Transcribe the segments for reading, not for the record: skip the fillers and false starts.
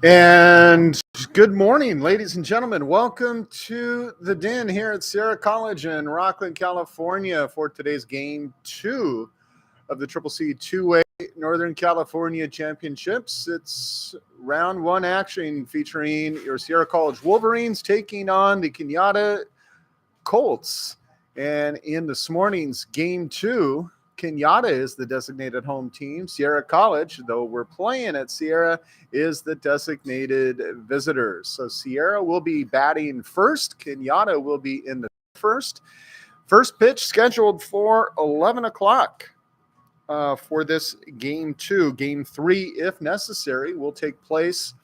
And good morning, ladies and gentlemen. Welcome to the Den here at Sierra College in Rockland, California for today's game two of the CCCAA two-way Northern California Championships. It's round one action featuring your Sierra College Wolverines taking on the Kenyatta Colts. And in this morning's game two, Kenyatta is the designated home team. Sierra College, though we're playing at Sierra, is the designated visitors. So Sierra will be batting first. Kenyatta will be in the first. First pitch scheduled for 11 o'clock for this game two. Game three, if necessary, will take place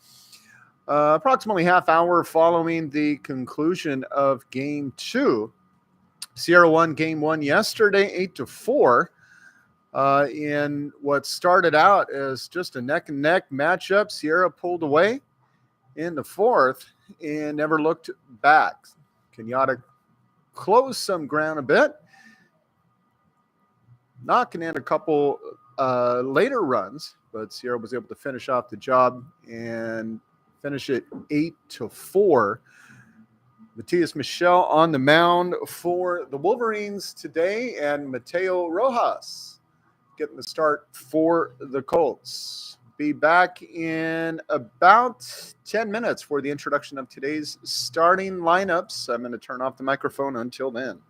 approximately half hour following the conclusion of game two. Sierra won game one yesterday, 8-4. In what started out as just a neck and neck matchup, Sierra pulled away in the fourth and never looked back. Kenyatta closed some ground a bit, knocking in a couple later runs, but Sierra was able to finish off the job and finish it 8-4. Matias Michel on the mound for the Wolverines today, and Mateo Rojas getting the start for the Colts. Be back in about 10 minutes for the introduction of today's starting lineups. I'm going to turn off the microphone until then.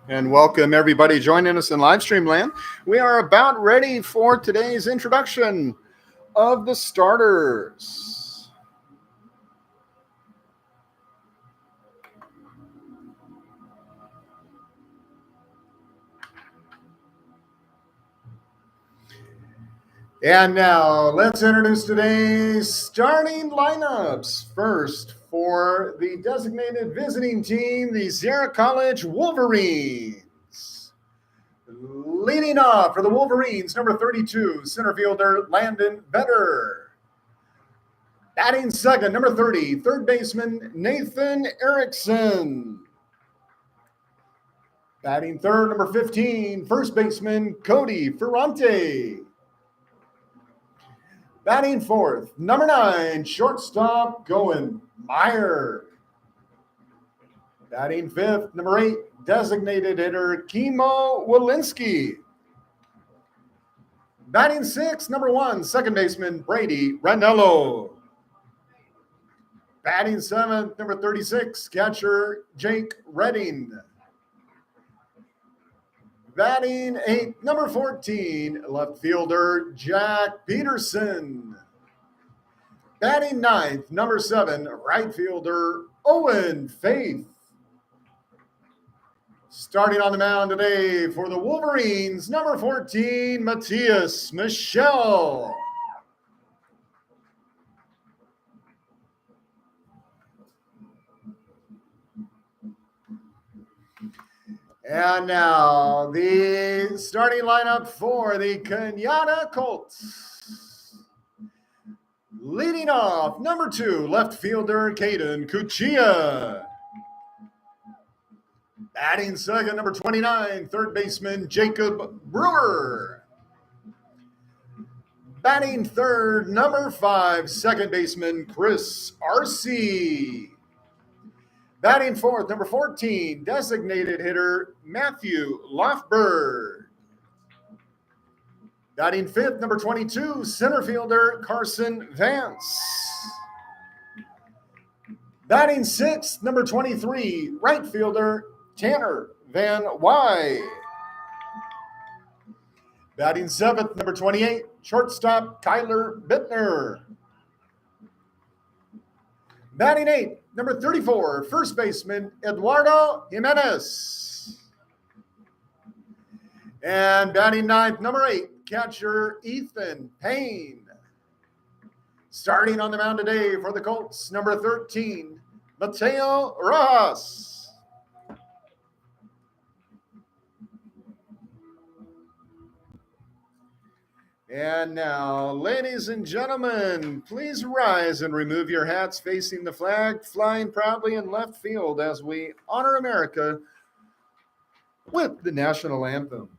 And welcome everybody joining us in live stream land. We are about ready for today's introduction of the starters. And now let's introduce today's starting lineups. First, for the designated visiting team, the Sierra College Wolverines. Leading off for the Wolverines, number 32, center fielder Landon Vetter. Batting second, number 30, third baseman Nathan Erickson. Batting third, number 15, first baseman Cody Ferrante. Batting fourth, number 9, shortstop Goen Meyer. Batting fifth, number 8, designated hitter Kimo Walensky. Batting sixth, number 1, second baseman Brady Ranello. Batting seventh, number 36, catcher Jake Redding. Batting eighth, number 14, left fielder Jack Peterson. Batting ninth, number 7, right fielder Owen Faith. Starting on the mound today for the Wolverines, number 14, Matthias Michel. And now the starting lineup for the Kenyatta Colts. Leading off, number 2, left fielder Caden Cuchilla. Batting second, number 29, third baseman Jacob Brewer. Batting third, number 5, second baseman Chris Arce. Batting fourth, number 14, designated hitter Matthew Lofberg. Batting fifth, number 22, center fielder Carson Vance. Batting sixth, number 23, right fielder Tanner Van Wy. Batting seventh, number 28, shortstop Kyler Bittner. Batting eighth, number 34, first baseman Eduardo Jimenez. And batting ninth, number 8, catcher Ethan Payne. Starting on the mound today for the Colts, number 13, Mateo Rojas. And now, ladies and gentlemen, please rise and remove your hats facing the flag, flying proudly in left field as we honor America with the national anthem.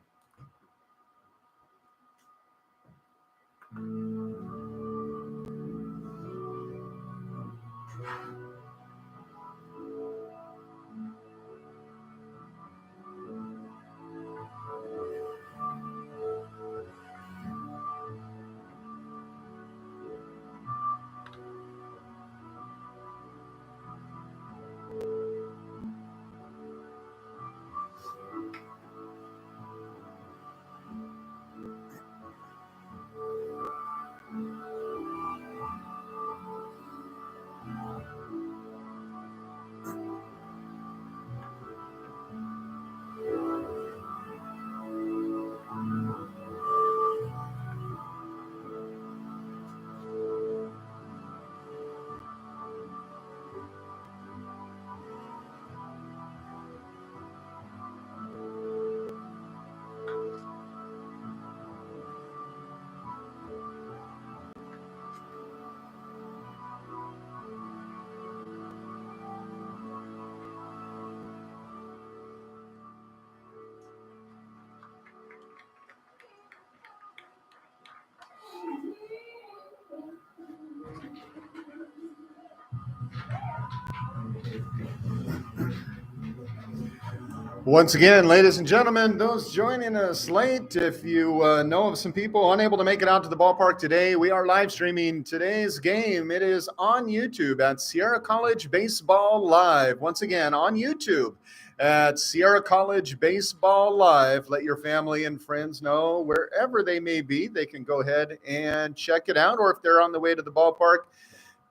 Once again, ladies and gentlemen, those joining us late, if you know of some people unable to make it out to the ballpark today, we are live streaming today's game. It is on YouTube at Sierra College Baseball Live. Once again, on YouTube at Sierra College Baseball Live. Let your family and friends know wherever they may be, they can go ahead and check it out. Or if they're on the way to the ballpark,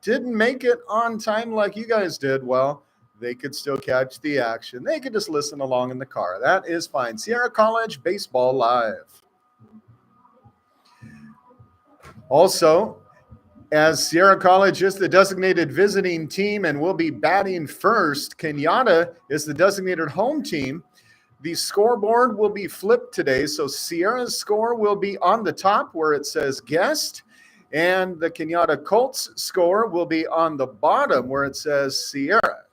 didn't make it on time like you guys did, well, they could still catch the action. They could just listen along in the car. That is fine. Sierra College Baseball Live. Also, as Sierra College is the designated visiting team and will be batting first, Kenyatta is the designated home team. The scoreboard will be flipped today, so Sierra's score will be on the top where it says guest, and the Kenyatta Colts score will be on the bottom where it says Sierra.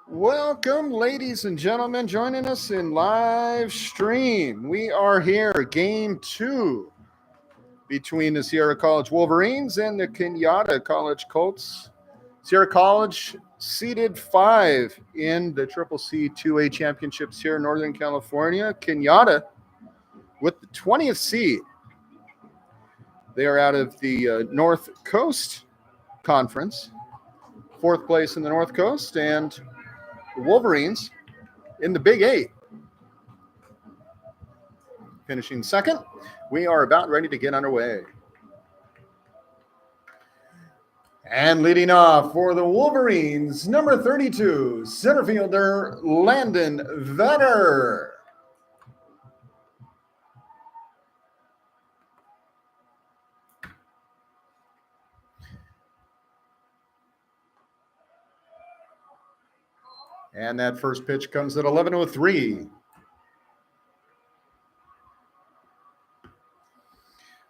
Welcome, ladies and gentlemen, joining us in live stream. We are here, game 2 between the Sierra College Wolverines and the Kenyatta College Colts. Sierra College seeded 5 in the CCCAA 2A championships here in Northern California. Kenyatta with the 20th seed. They are out of the North Coast Conference, 4th place in the North Coast, and the Wolverines in the Big 8. Finishing second. We are about ready to get underway. And leading off for the Wolverines, number 32, center fielder Landon Vetter. And that first pitch comes at 11:03.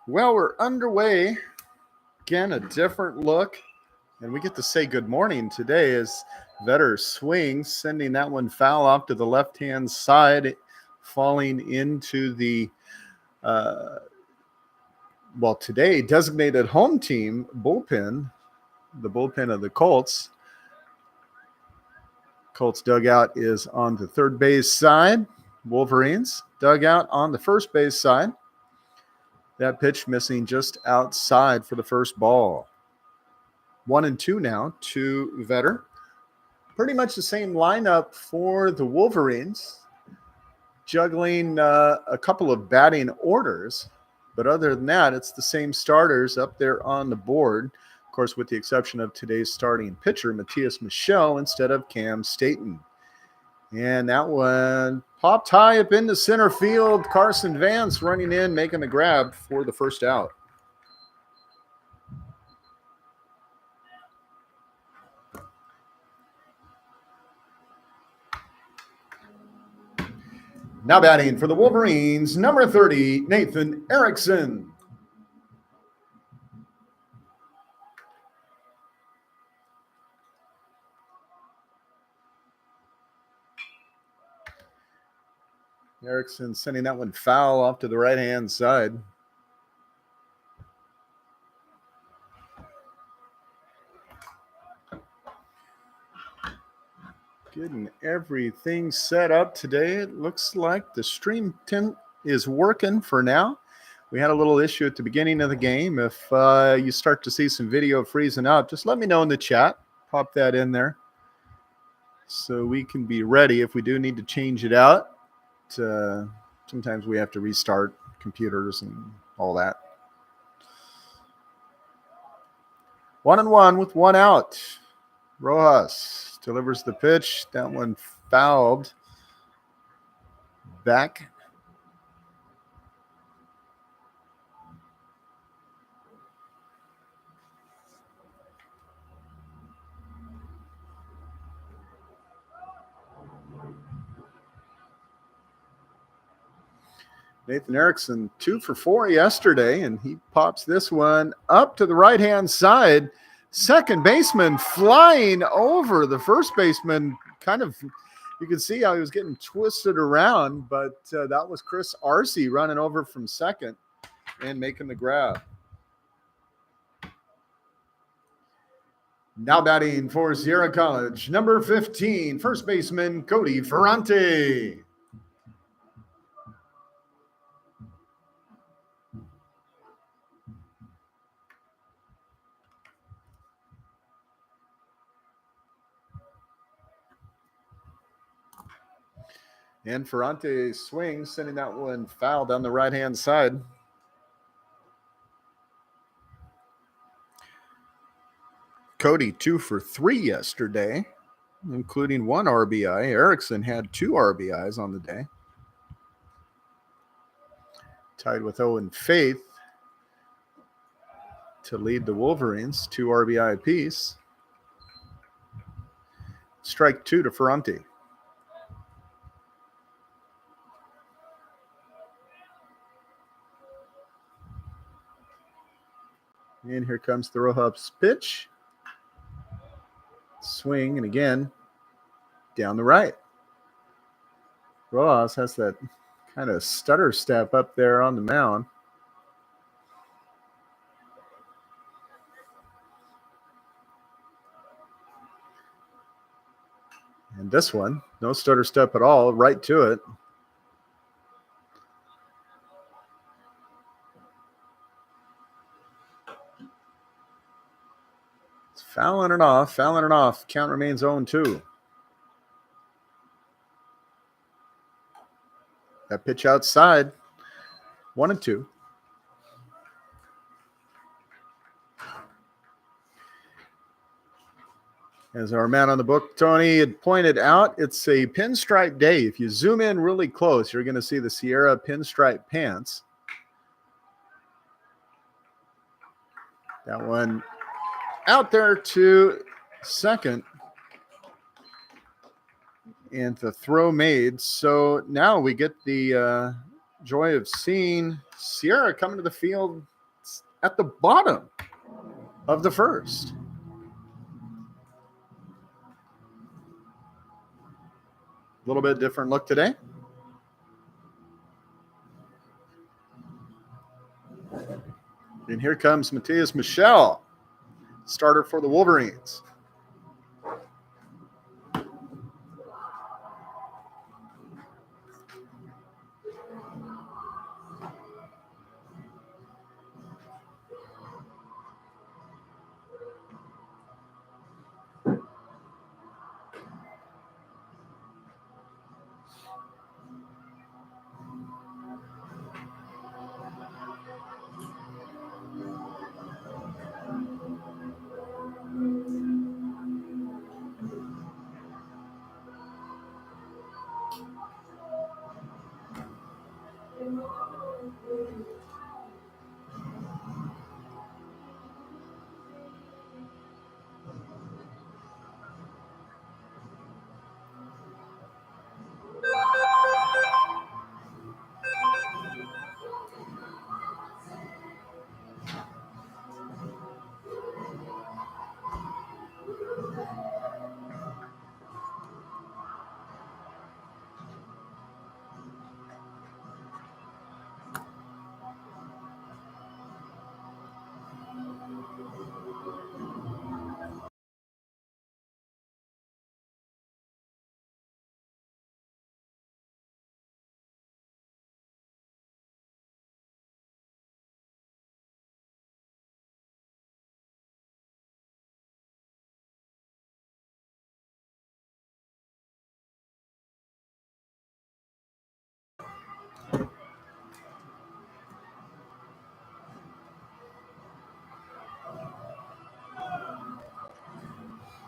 Well, we're underway. Again, a different look. And we get to say good morning today as Vetter swings, sending that one foul off to the left-hand side, falling into the, today designated home team bullpen, the bullpen of the Colts. Colts dugout is on the third base side. Wolverines dugout on the first base side. That pitch missing just outside for the first ball. 1-2 now to Vetter. Pretty much the same lineup for the Wolverines, juggling a couple of batting orders. But other than that, it's the same starters up there on the board. Of course, with the exception of today's starting pitcher, Matthias Michel, instead of Cam Staton. And that one popped high up into center field. Carson Vance running in, making the grab for the first out. Now batting for the Wolverines, number 30, Nathan Erickson. Erickson sending that one foul off to the right-hand side. Getting everything set up today. It looks like the stream tent is working for now. We had a little issue at the beginning of the game. If you start to see some video freezing up, just let me know in the chat. Pop that in there so we can be ready if we do need to change it out. Sometimes we have to restart computers and all that. 1-1 with one out. Rojas delivers the pitch. That one fouled back. Nathan Erickson 2 for 4 yesterday, and he pops this one up to the right-hand side. Second baseman flying over the first baseman. Kind of, you can see how he was getting twisted around, but that was Chris Arce running over from second and making the grab. Now batting for Sierra College, number 15, first baseman Cody Ferrante. And Ferrante swings, sending that one foul down the right-hand side. Cody 2 for 3 yesterday, including 1 RBI. Erickson had 2 RBIs on the day. Tied with Owen Faith to lead the Wolverines, 2 RBI apiece. Strike 2 to Ferrante. And here comes the Rojas pitch. Swing, and again, down the right. Rojas has that kind of stutter step up there on the mound. And this one, no stutter step at all, right to it. It's fouling it off. Count remains 0-2. That pitch outside, 1-2. As our man on the book, Tony, had pointed out, it's a pinstripe day. If you zoom in really close, you're going to see the Sierra pinstripe pants. That one out there to second. And the throw made. So now we get the joy of seeing Sierra coming to the field at the bottom of the first. A little bit different look today. And here comes Matias Michel, starter for the Wolverines.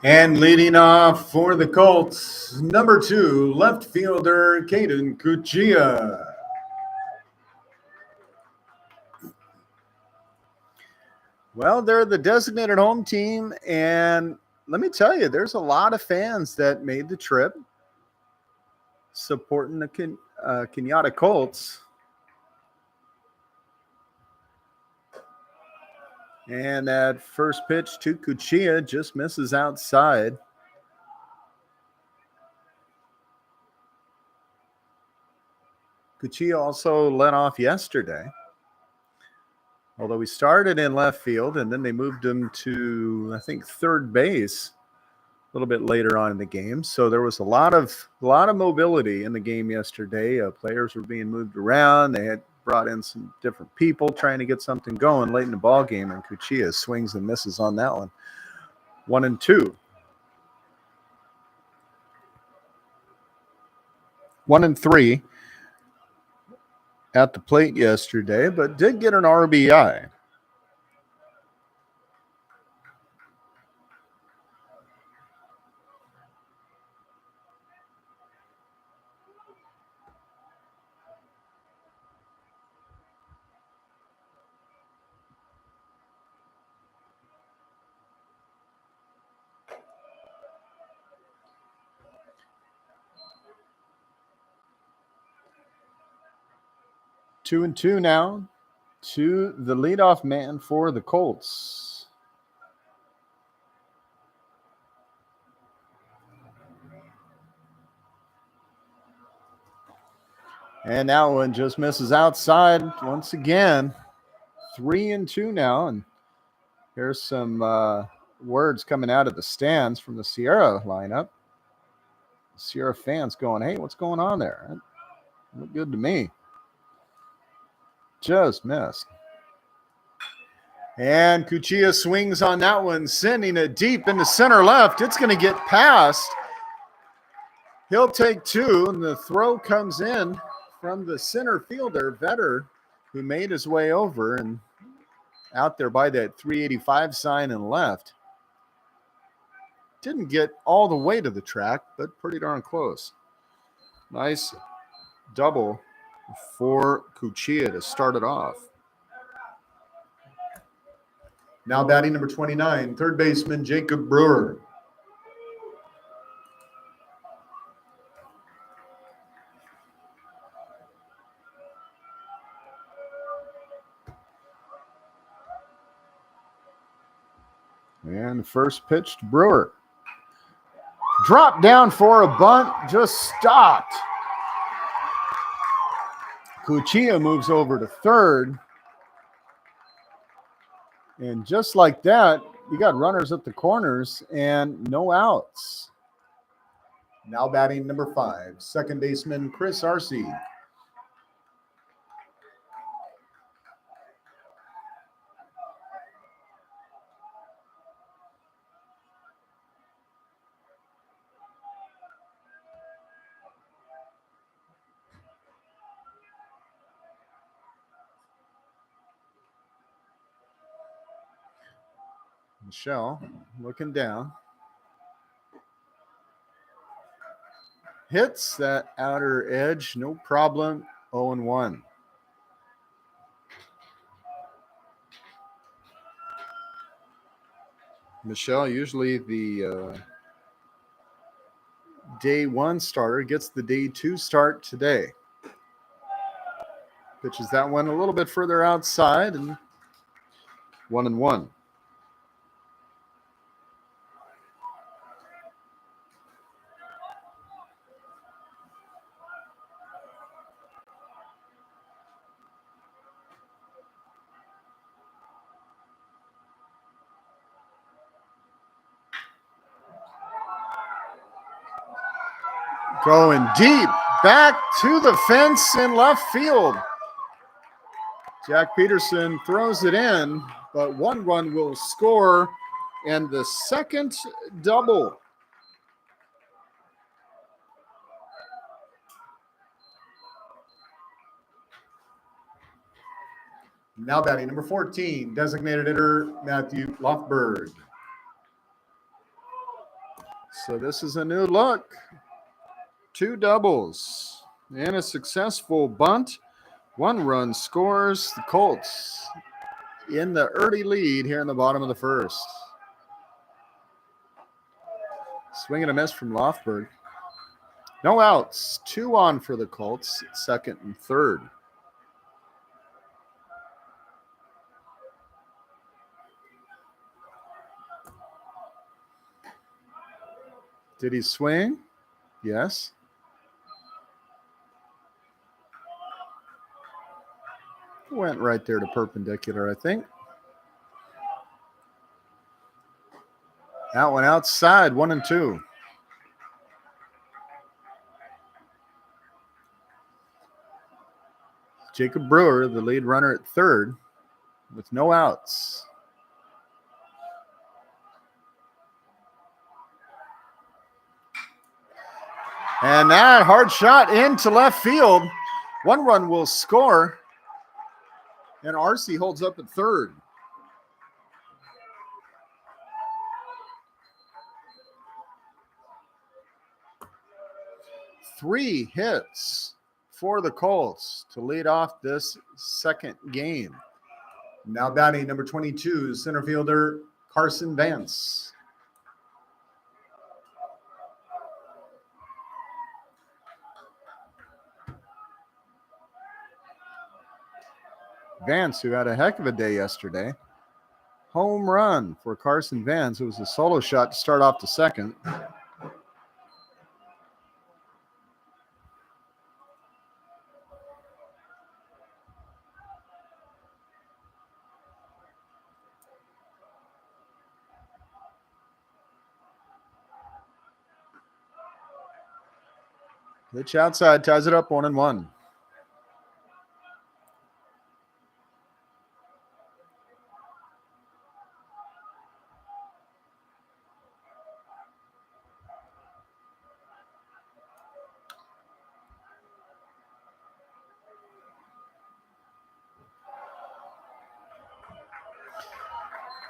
And leading off for the Colts, number 2, left fielder Caden Cuccia. Well, they're the designated home team, and let me tell you, there's a lot of fans that made the trip supporting the Kenyatta Colts. And that first pitch to Cuccia just misses outside. Cuccia also led off yesterday. Although he started in left field and then they moved him to, I think, third base a little bit later on in the game. So there was a lot of mobility in the game yesterday. Players were being moved around. They had brought in some different people trying to get something going late in the ball game, and Cuccia swings and misses on that one. 1-2. 1-3 at the plate yesterday, but did get an RBI. Two and two now to the leadoff man for the Colts. And that one just misses outside once again. 3-2 now. And here's some words coming out of the stands from the Sierra lineup. Sierra fans going, hey, what's going on there? That looked good to me. Just missed. And Cuccia swings on that one, sending it deep into center left. It's going to get past. He'll take two, and the throw comes in from the center fielder, Vetter, who made his way over and out there by that 385 sign and left. Didn't get all the way to the track, but pretty darn close. Nice double for Cuccia to start it off. Now batting number 29, third baseman Jacob Brewer. And first pitch to Brewer. Dropped down for a bunt, just stopped. Cuccia moves over to third. And just like that, you got runners at the corners and no outs. Now batting number 5, second baseman Chris Arce. Michelle looking down. Hits that outer edge, no problem, 0-1. Michelle, usually the day 1 starter, gets the day 2 start today. Pitches that one a little bit further outside, and 1-1. Going deep, back to the fence in left field. Jack Peterson throws it in, but 1 run will score, and the second double. Now batting number 14, designated hitter Matthew Lofberg. So this is a new look. 2 doubles and a successful bunt. 1 run scores. The Colts in the early lead here in the bottom of the first. Swing and a miss from Lofberg. No outs. 2 on for the Colts, second and third. Did he swing? Yes. Went right there to perpendicular, I think. That one outside, 1-2. Jacob Brewer, the lead runner at third, with no outs. And that hard shot into left field. 1 run will score. And RC holds up at third. Three hits for the Colts to lead off this second game. Now batting number 22, center fielder Carson Vance. Vance, who had a heck of a day yesterday. Home run for Carson Vance. It was a solo shot to start off the second. Pitch outside, ties it up 1-1.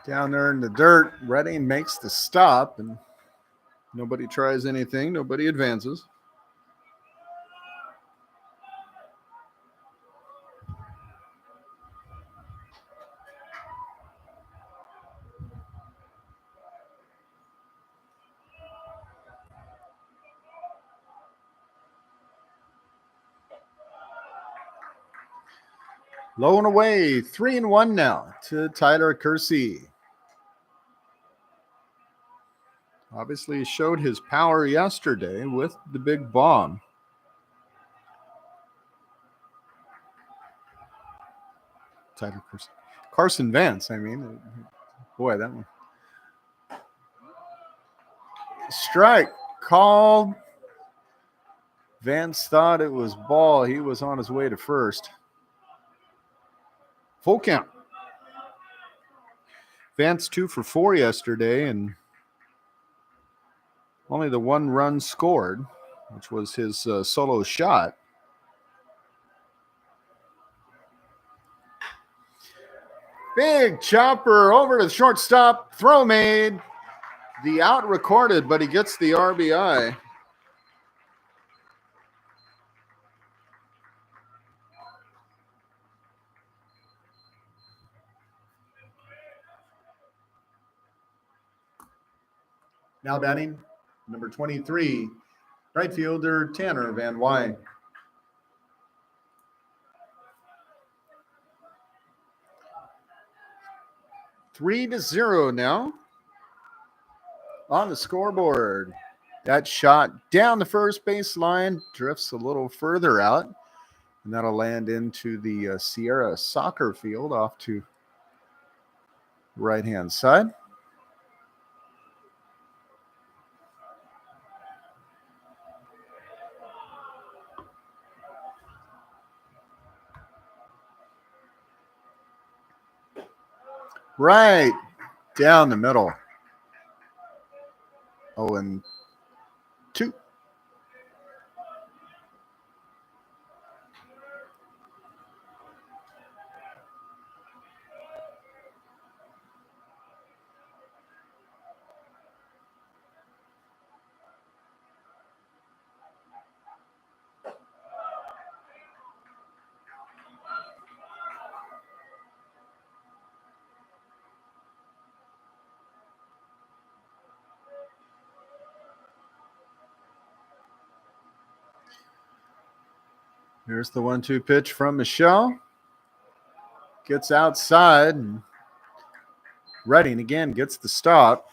Down there in the dirt, Redding makes the stop, and nobody tries anything. Nobody advances. Low and away, 3-1 now to Tyler Kersey. Obviously showed his power yesterday with the big bomb. Tyler Kersey. Carson Vance, I mean. Boy, that one. Strike called. Vance thought it was ball. He was on his way to first. Full count. Vance 2 for 4 yesterday, and only the 1 run scored, which was his solo shot. Big chopper over to the shortstop. Throw made. The out recorded, but he gets the RBI. Now batting, number 23, right fielder Tanner Van Wyk. Three to 0 now on the scoreboard. That shot down the first base line drifts a little further out, and that'll land into the Sierra soccer field off to the right-hand side. Right down the middle. 0-2. Here's the 1-2 pitch from Michelle. Gets outside, and Redding again gets the stop.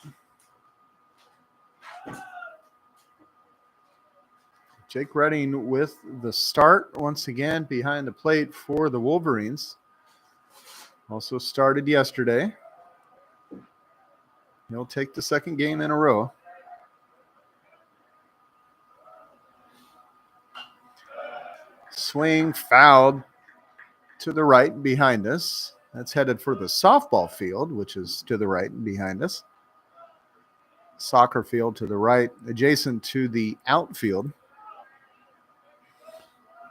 Jake Redding with the start once again behind the plate for the Wolverines. Also started yesterday. He'll take the second game in a row. Swing fouled to the right behind us. That's headed for the softball field, which is to the right and behind us. Soccer field to the right, adjacent to the outfield.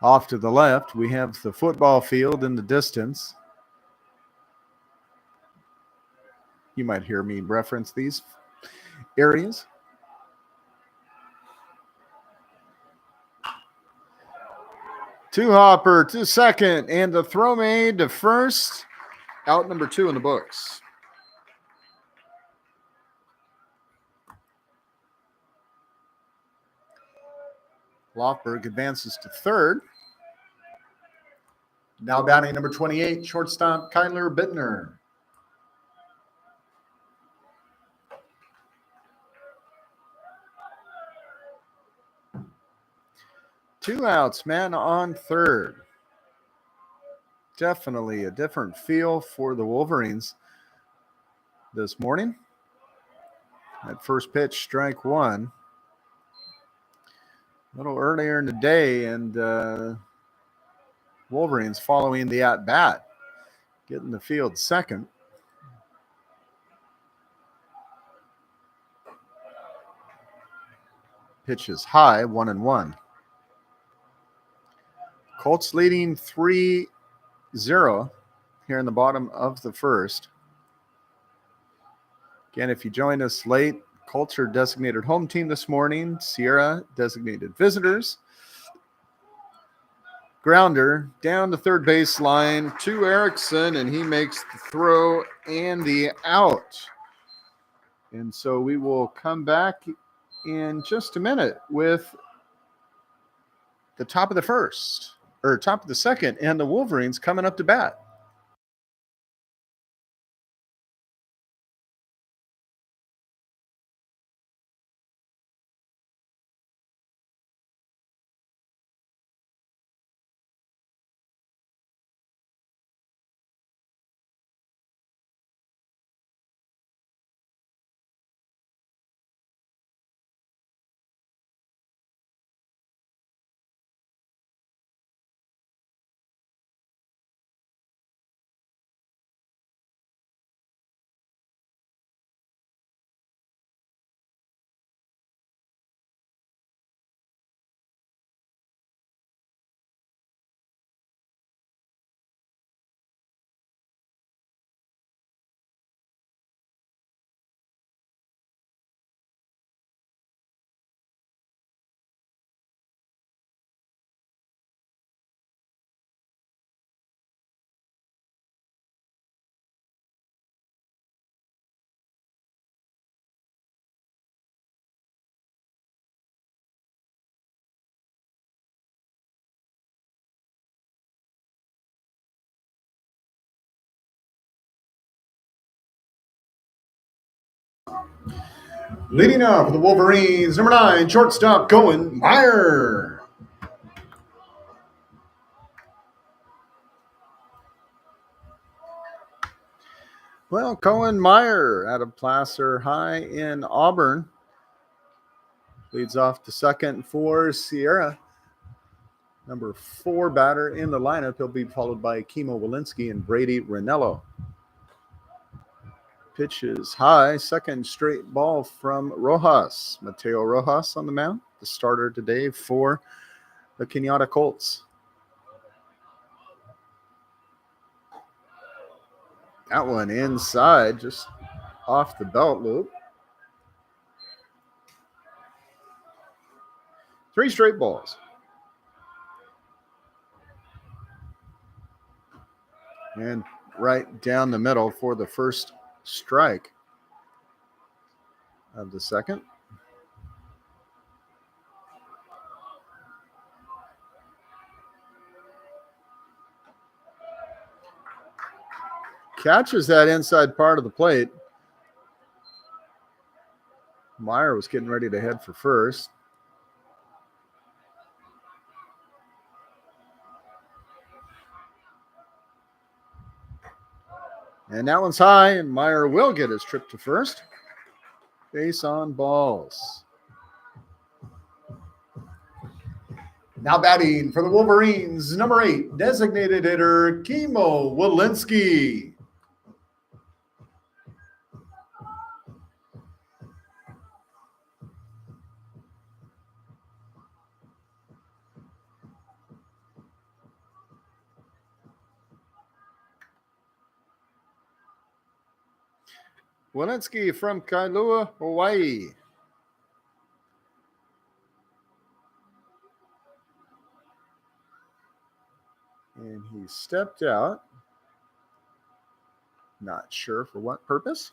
Off to the left, we have the football field in the distance. You might hear me reference these areas. Two hopper to second, and the throw made to first. Out number 2 in the books. Lofberg advances to third. Now batting number 28, shortstop Kyler Bittner. Two outs, man on third. Definitely a different feel for the Wolverines this morning. That first pitch, strike 1. A little earlier in the day, and Wolverines following the at-bat, getting the field second. Pitch is high, 1-1. Colts leading 3-0 here in the bottom of the first. Again, if you joined us late, Colts are designated home team this morning. Sierra designated visitors. Grounder down the third baseline to Erickson, and he makes the throw and the out. And so we will come back in just a minute with the top of the first, or top of the second, and the Wolverines coming up to bat. Leading off for the Wolverines, number 9, shortstop Cohen Meyer. Well, Cohen Meyer out of Placer High in Auburn leads off to second for Sierra. Number 4 batter in the lineup. He'll be followed by Kimo Walensky and Brady Ranello. Pitch is high, second straight ball from Rojas. Mateo Rojas on the mound, the starter today for the Kenyatta Colts. That one inside, just off the belt loop. 3 straight balls. And right down the middle for the first strike of the second. Catches that inside part of the plate. Meyer was getting ready to head for first. And that one's high, and Meyer will get his trip to first. Base on balls. Now batting for the Wolverines, number 8, designated hitter Kimo Walensky. Walensky from Kailua, Hawaii. And he stepped out. Not sure for what purpose.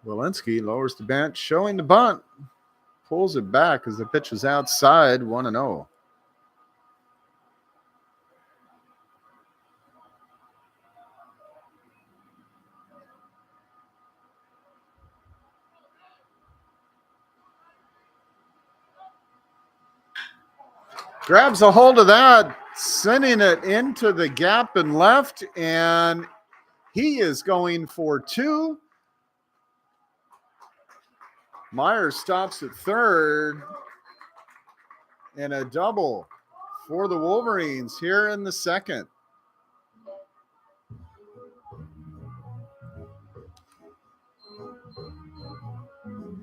Walensky lowers the bench, showing the bunt. Pulls it back as the pitch is outside, 1-0. Grabs a hold of that, sending it into the gap and left, and he is going for 2. Myers stops at third, and a double for the Wolverines here in the second.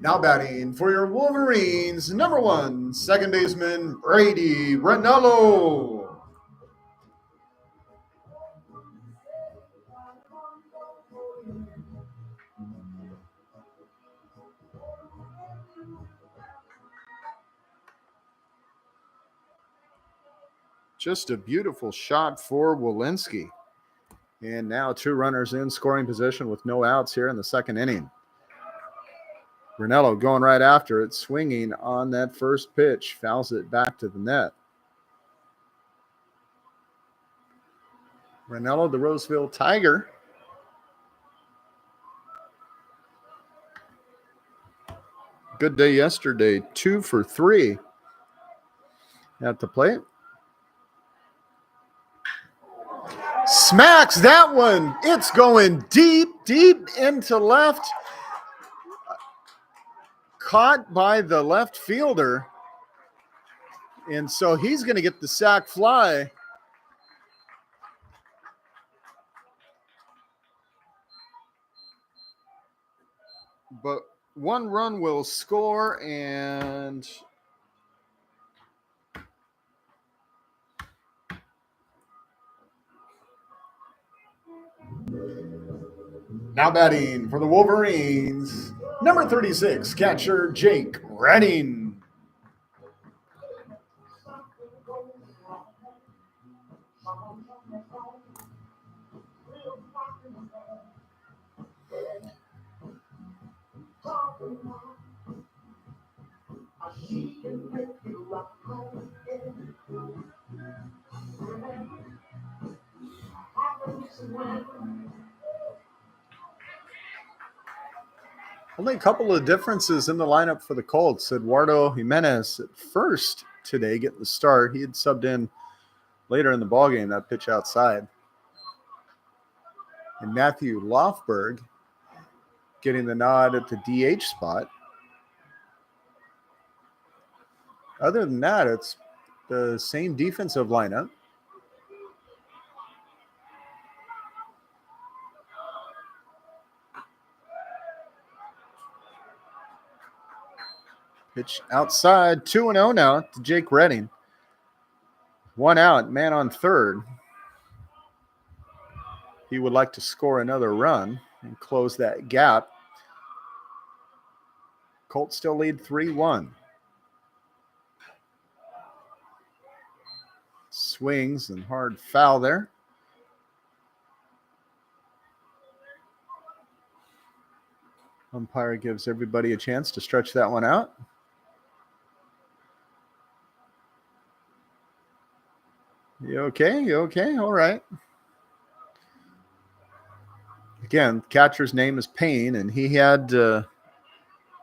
Now batting for your Wolverines, number 1, second baseman Brady Ranello. Just a beautiful shot for Walensky. And now 2 runners in scoring position with no outs here in the second inning. Ranello going right after it, swinging on that first pitch, fouls it back to the net. Ranello, the Roseville Tiger. Good day yesterday, 2 for 3 at the plate. Smacks that one. It's going deep, deep into left. Caught by the left fielder. And so he's going to get the sac fly. But 1 run will score, and now batting for the Wolverines, number 36, catcher Jake Redding. Only a couple of differences in the lineup for the Colts. Eduardo Jimenez at first today getting the start. He had subbed in later in the ballgame, that pitch outside. And Matthew Lofberg getting the nod at the DH spot. Other than that, it's the same defensive lineup. Pitch outside, 2-0 now to Jake Redding. 1 out, man on third. He would like to score another run and close that gap. Colts still lead 3-1. Swings and hard foul there. Umpire gives everybody a chance to stretch that one out. You okay? You okay? All right. Again, catcher's name is Payne, and he had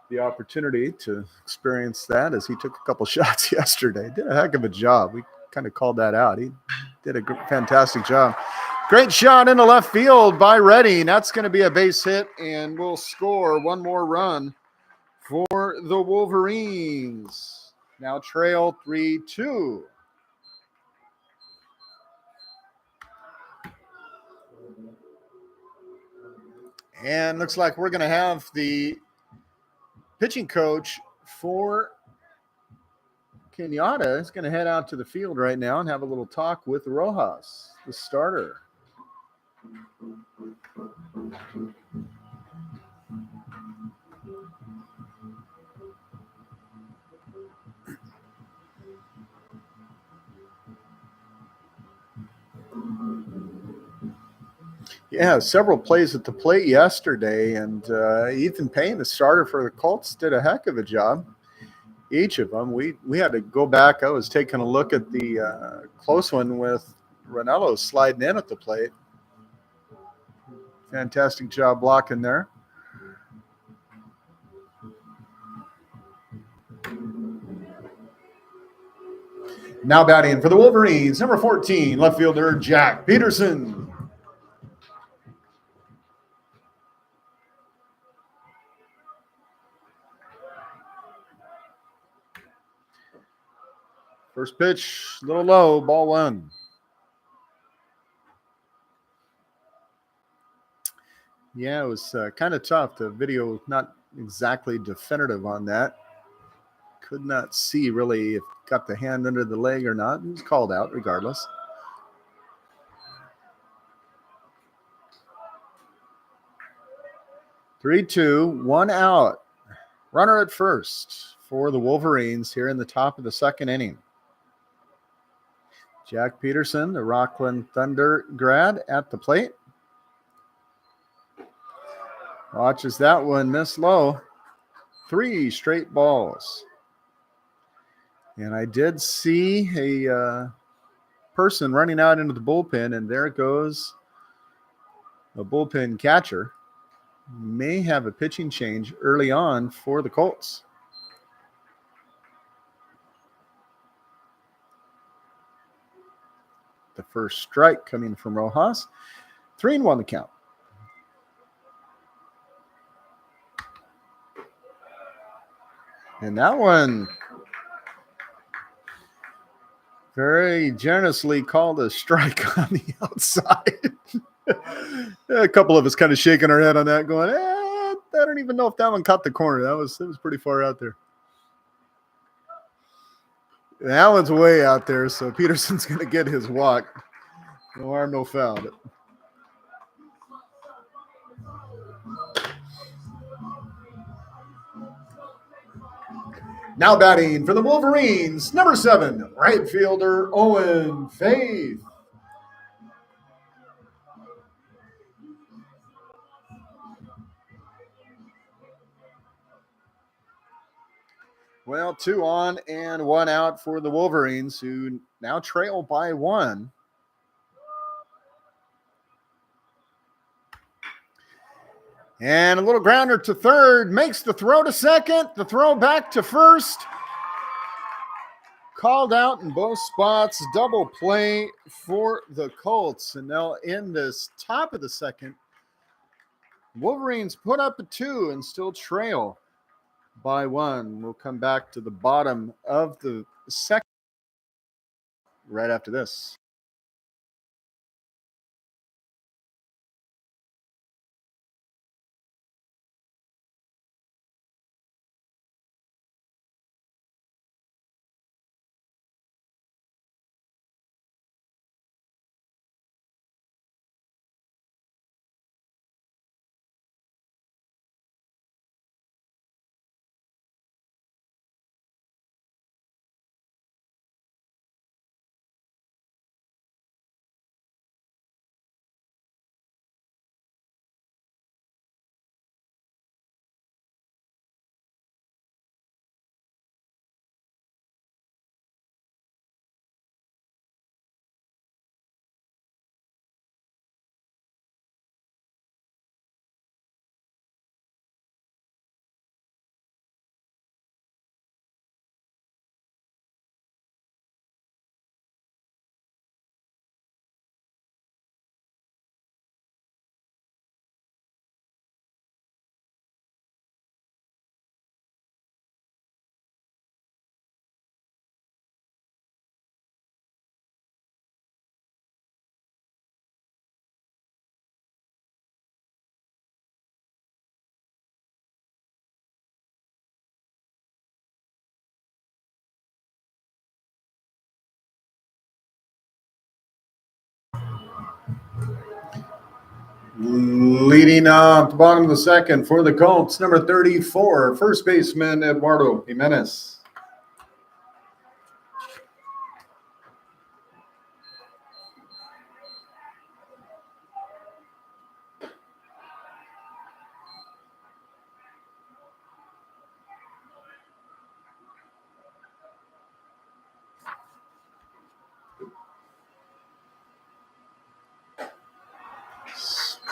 the opportunity to experience that as he took a couple shots yesterday. Did a heck of a job. We kind of called that out. He did a fantastic job. Great shot into left field by Redding. That's going to be a base hit, and we'll score one more run for the Wolverines. Now trail 3-2. And looks like we're going to have the pitching coach for Kenyatta is going to head out to the field right now and have a little talk with Rojas, the starter. Yeah, several plays at the plate yesterday, and Ethan Payne, the starter for the Colts, did a heck of a job. Each of them. We had to go back. I was taking a look at the close one with Ranello sliding in at the plate. Fantastic job blocking there. Now batting for the Wolverines, number 14, left fielder Jack Peterson. First pitch, a little low, ball one. Yeah, it was kind of tough. The video not exactly definitive on that. Could not see really if got the hand under the leg or not. It was called out regardless. Three, two, one out. Runner at first for the Wolverines here in the top of the second inning. Jack Peterson, the Rockland Thunder grad, at the plate. Watches that one miss low. 3 straight balls. And I did see a person running out into the bullpen, and there goes a bullpen catcher. May have a pitching change early on for the Colts. The first strike coming from Rojas. 3-1 the count. And that one very generously called a strike on the outside. A couple of us kind of shaking our head on that, going, I don't even know if that one caught the corner. That was pretty far out there. That one's way out there, so Peterson's going to get his walk. No harm, no foul. Now batting for the Wolverines, number 7, right fielder Owen Faith. Well, 2 on and 1 out for the Wolverines, who now trail by 1. And a little grounder to third, makes the throw to second, the throw back to first. Called out in both spots, double play for the Colts. And now in this top of the second, Wolverines put up a 2 and still trail by 1. We'll come back to the bottom of the second right after this. Leading off the bottom of the second for the Colts, number 34, first baseman Eduardo Jimenez.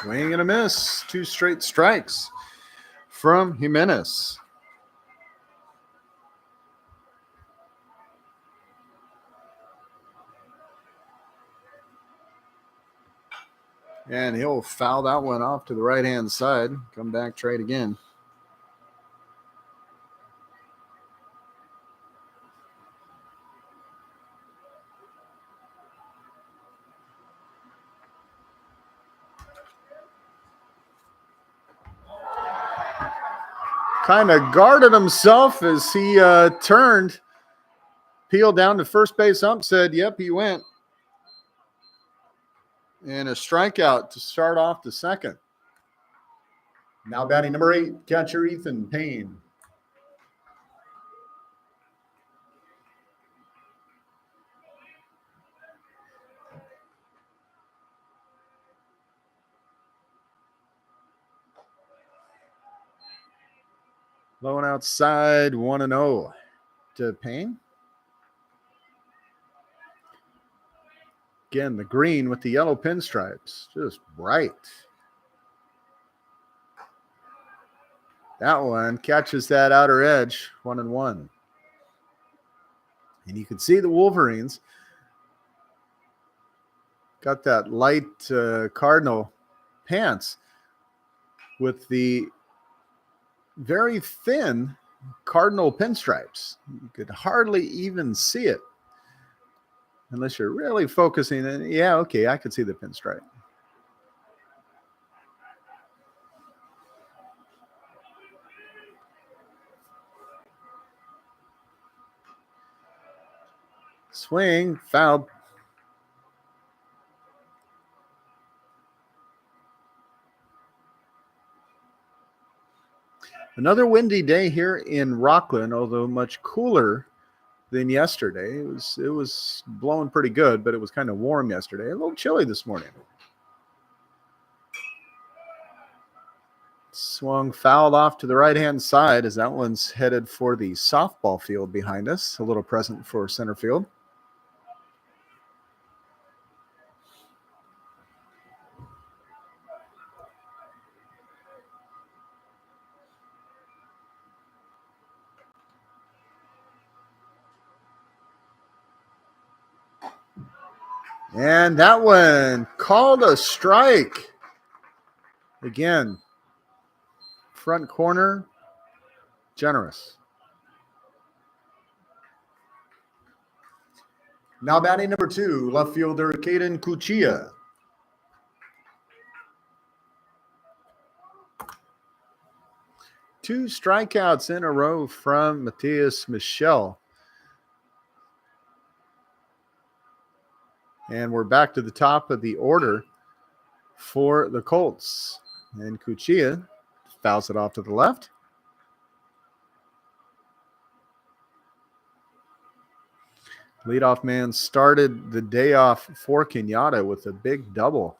Swing and a miss. 2 straight strikes from Jimenez. And he'll foul that one off to the right-hand side. Come back, trade again. Kind of guarded himself as he turned. Peeled down to first base ump, said, yep, he went. And a strikeout to start off the second. Now batting number 8, catcher Ethan Payne. Low and outside, 1-0 to Payne. Again, the green with the yellow pinstripes. Just bright. That one catches that outer edge, 1-1. And you can see the Wolverines got that light cardinal pants with the very thin cardinal pinstripes. You could hardly even see it unless you're really focusing. And yeah, okay, I could see the pinstripe. Swing, foul. Another windy day here in Rockland, although much cooler than yesterday. It was blowing pretty good, but it was kind of warm yesterday. A little chilly this morning. Swung fouled off to the right-hand side as that one's headed for the softball field behind us. A little present for center field. And that one called a strike. Again, front corner, generous. Now batting number 2, left fielder Caden Cuchilla. Two strikeouts in a row from Matthias Michel. And we're back to the top of the order for the Colts. And Cuchilla fouls it off to the left. Leadoff man started the day off for Kenyatta with a big double.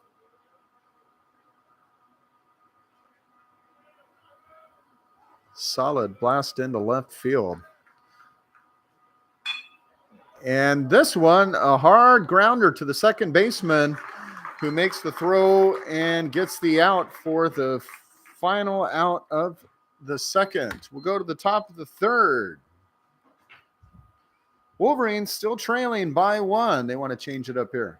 Solid blast into left field. And this one, a hard grounder to the second baseman who makes the throw and gets the out for the final out of the second. We'll go to the top of the third. Wolverines still trailing by 1. They want to change it up here.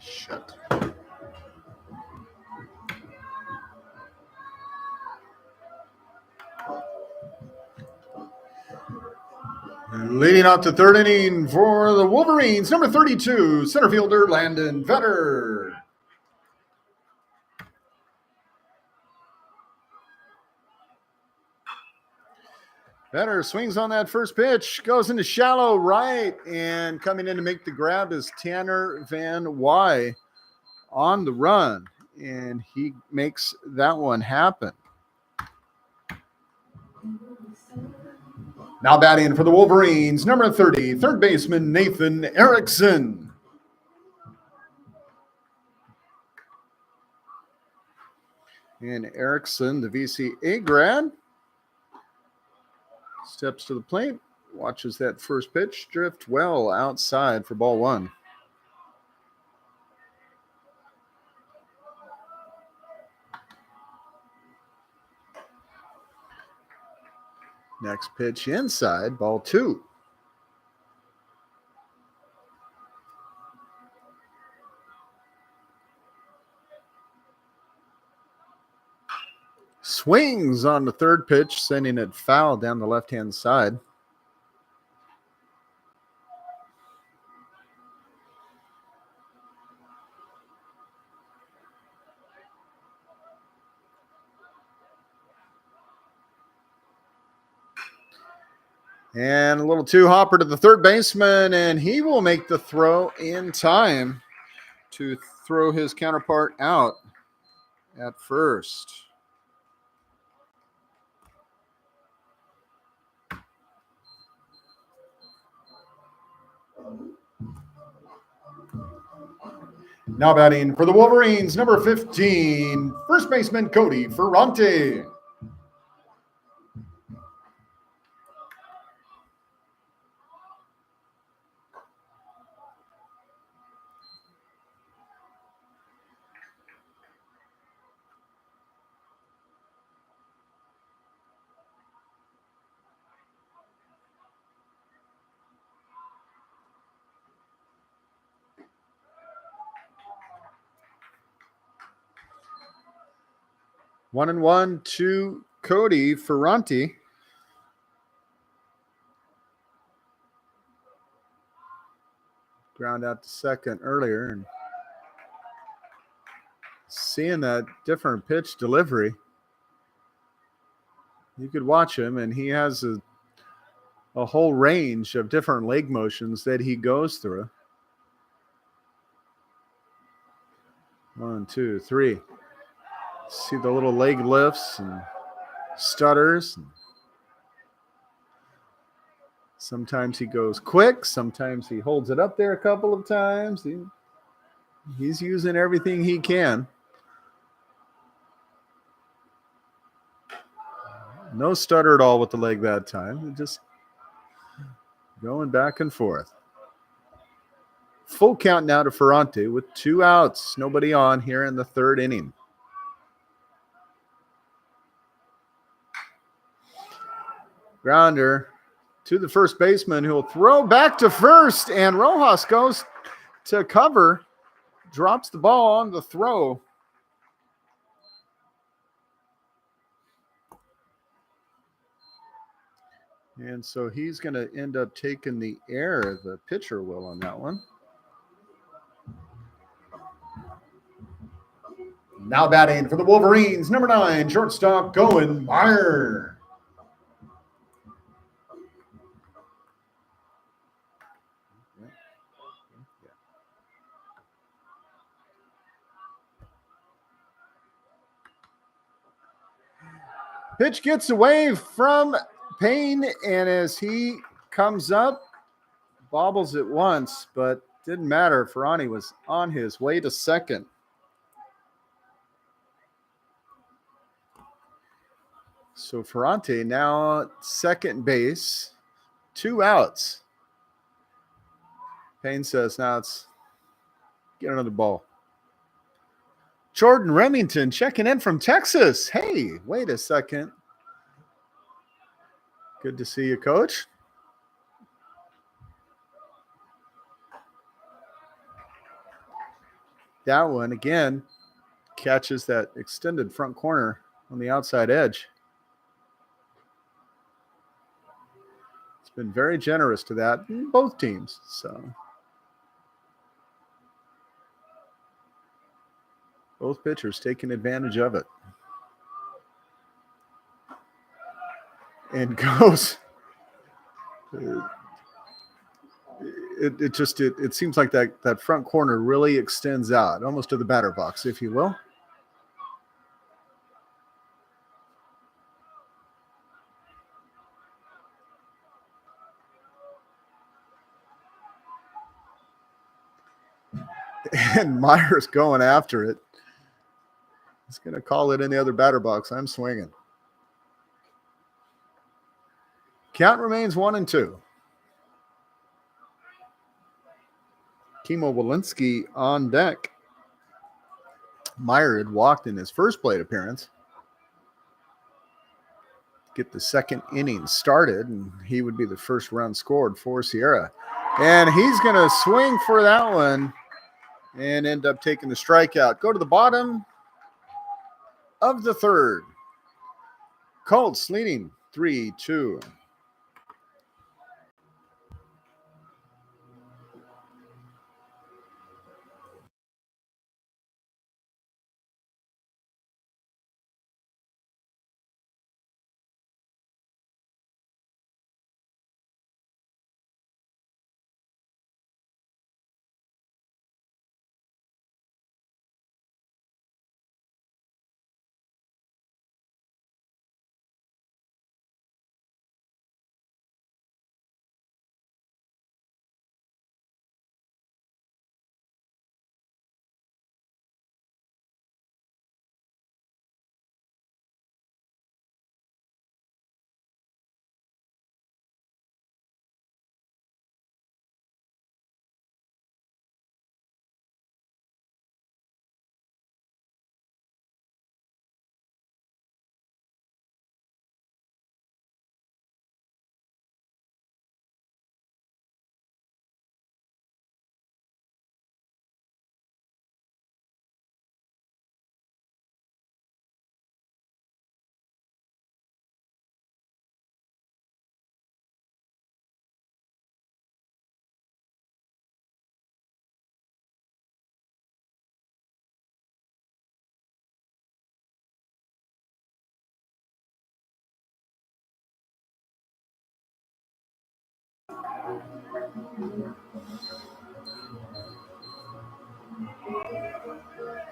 Shit. Leading out to third inning for the Wolverines, number 32, center fielder Landon Vetter. Vetter swings on that first pitch, goes into shallow right, and coming in to make the grab is Tanner Van Wy on the run, and he makes that one happen. Now batting for the Wolverines, number 30, third baseman Nathan Erickson. And Erickson, the VCA grad, steps to the plate, watches that first pitch drift well outside for ball one. Next pitch inside, ball two. Swings on the third pitch, sending it foul down the left-hand side. And a little two-hopper to the third baseman, and he will make the throw in time to throw his counterpart out at first. Now batting for the Wolverines, number 15, first baseman Cody Ferrante. One and one to Cody Ferrante. Ground out to second earlier, and seeing that different pitch delivery, you could watch him, and he has a whole range of different leg motions that he goes through. 1, 2, 3. See the little leg lifts and stutters. Sometimes he goes quick. Sometimes he holds it up there a couple of times. He's using everything he can. No stutter at all with the leg that time. Just going back and forth. Full count now to Ferrante with 2 outs. Nobody on here in the third inning. Grounder to the first baseman, who will throw back to first, and Rojas goes to cover, drops the ball on the throw. And so he's going to end up taking the air, the pitcher will, on that one. Now batting for the Wolverines, number 9, shortstop Cohen Meyer. Pitch gets away from Payne, and as he comes up, bobbles it once, but didn't matter. Ferrante was on his way to second. So Ferrante now at second base, 2 outs. Payne says, now it's get another ball. Jordan Remington checking in from Texas. Hey, wait a second. Good to see you, Coach. That one, again, catches that extended front corner on the outside edge. It's been very generous to that in both teams. So both pitchers taking advantage of it. And goes. It seems like that front corner really extends out, almost to the batter box, if you will. And Myers going after it. He's going to call it in the other batter box. I'm swinging. Count remains 1-2. Kimo Walensky on deck. Meyer had walked in his first plate appearance. Get the second inning started, and he would be the first run scored for Sierra. And he's going to swing for that one and end up taking the strikeout. Go to the bottom of the third. Colts leading 3-2.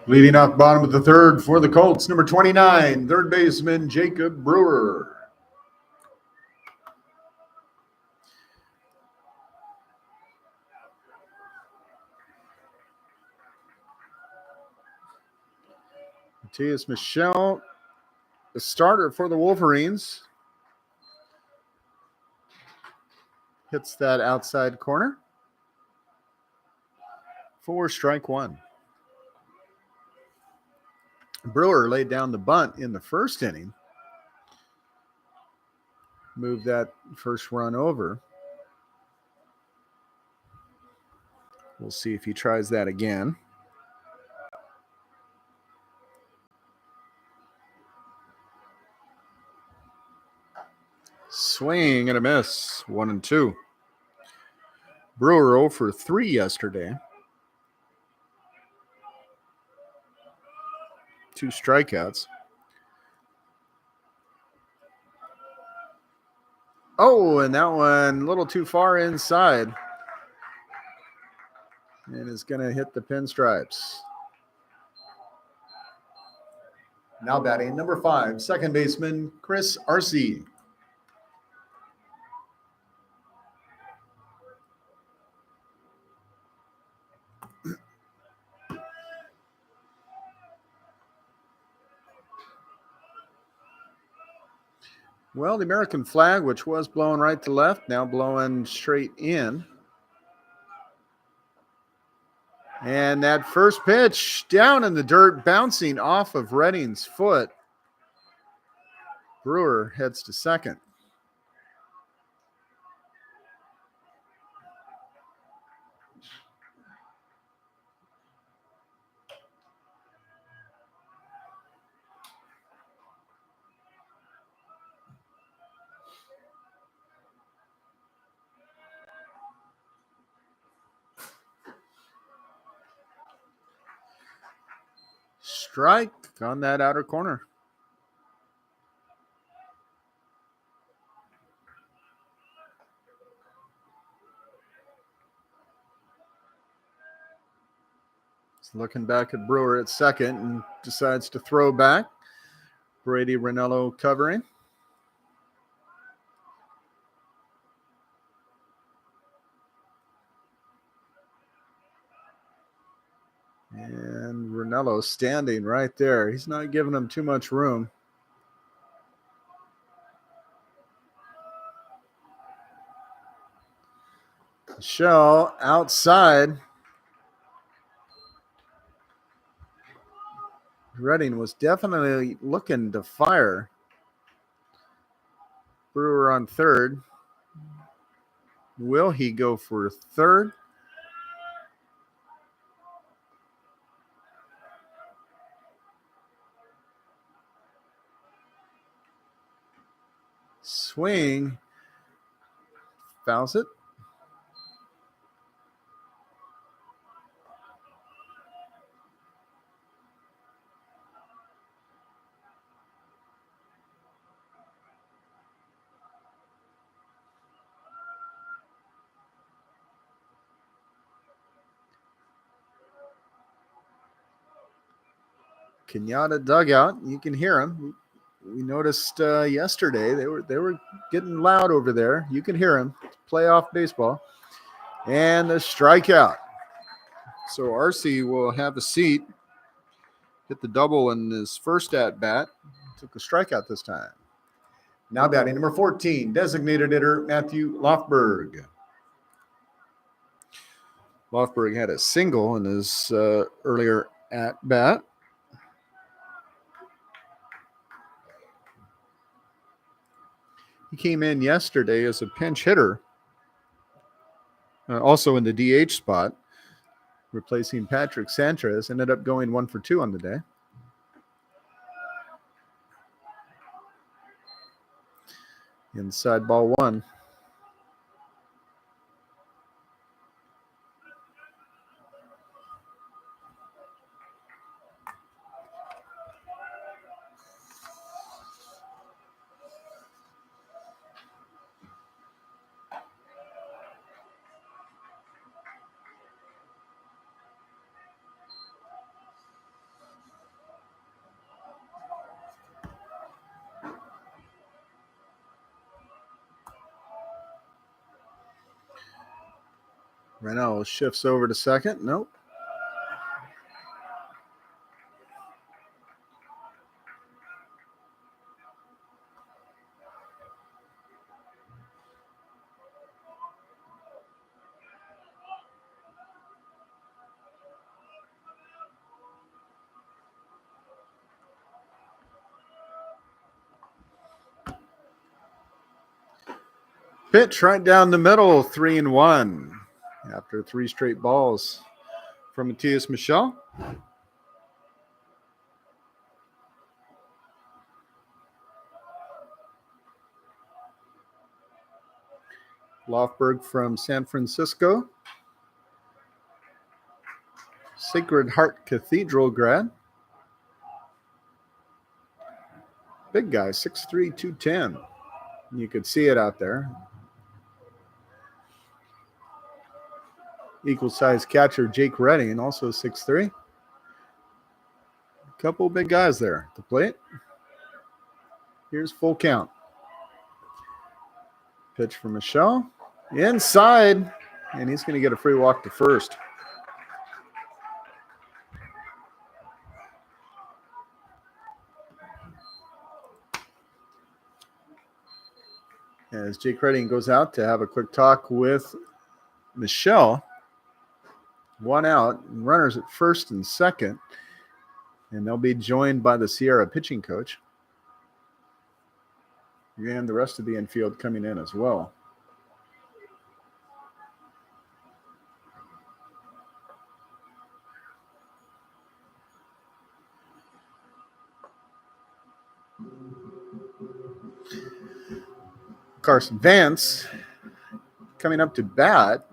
Leading off bottom of the third for the Colts, number 29, third baseman Jacob Brewer. Matias Michel, the starter for the Wolverines, hits that outside corner for strike one. Brewer laid down the bunt in the first inning, moved that first run over. We'll see if he tries that again. Swing and a miss, 1-2. Brewer 0 for 3 yesterday. 2 strikeouts. Oh, and that one a little too far inside. And is going to hit the pinstripes. Now batting number 5, second baseman Chris Arce. Well, the American flag, which was blowing right to left, now blowing straight in. And that first pitch down in the dirt, bouncing off of Redding's foot. Brewer heads to second. strike on that outer corner. He's looking back at Brewer at second and decides to throw back. Brady Ranello covering. And Ranello standing right there. He's not giving him too much room. Shell outside. Redding was definitely looking to fire. Brewer on third. Will he go for third? Swing. Fouls it. Kenyatta dugout. You can hear him. We noticed yesterday they were getting loud over there. You can hear him. Playoff baseball. And the strikeout. So RC will have a seat. Hit the double in his first at bat. Took a strikeout this time. Now batting number 14, designated hitter Matthew Lofberg. Lofberg had a single in his earlier at bat. He came in yesterday as a pinch hitter, also in the DH spot, replacing Patrick Sanchez. Ended up going 1 for 2 on the day. Inside ball 1. Ranello shifts over to second. Nope. Pitch right down the middle, 3-1 after 3 straight balls from Matias Michel. Lofberg from San Francisco. Sacred Heart Cathedral grad. Big guy, 6'3", 210. You could see it out there. Equal size catcher Jake Redding, also 6'3". A couple big guys there at the plate. Here's full count. Pitch from Michel. Inside, and he's going to get a free walk to first. As Jake Redding goes out to have a quick talk with Michel. 1 out, runners at first and second, and they'll be joined by the Sierra pitching coach and the rest of the infield coming in as well. Carson Vance coming up to bat,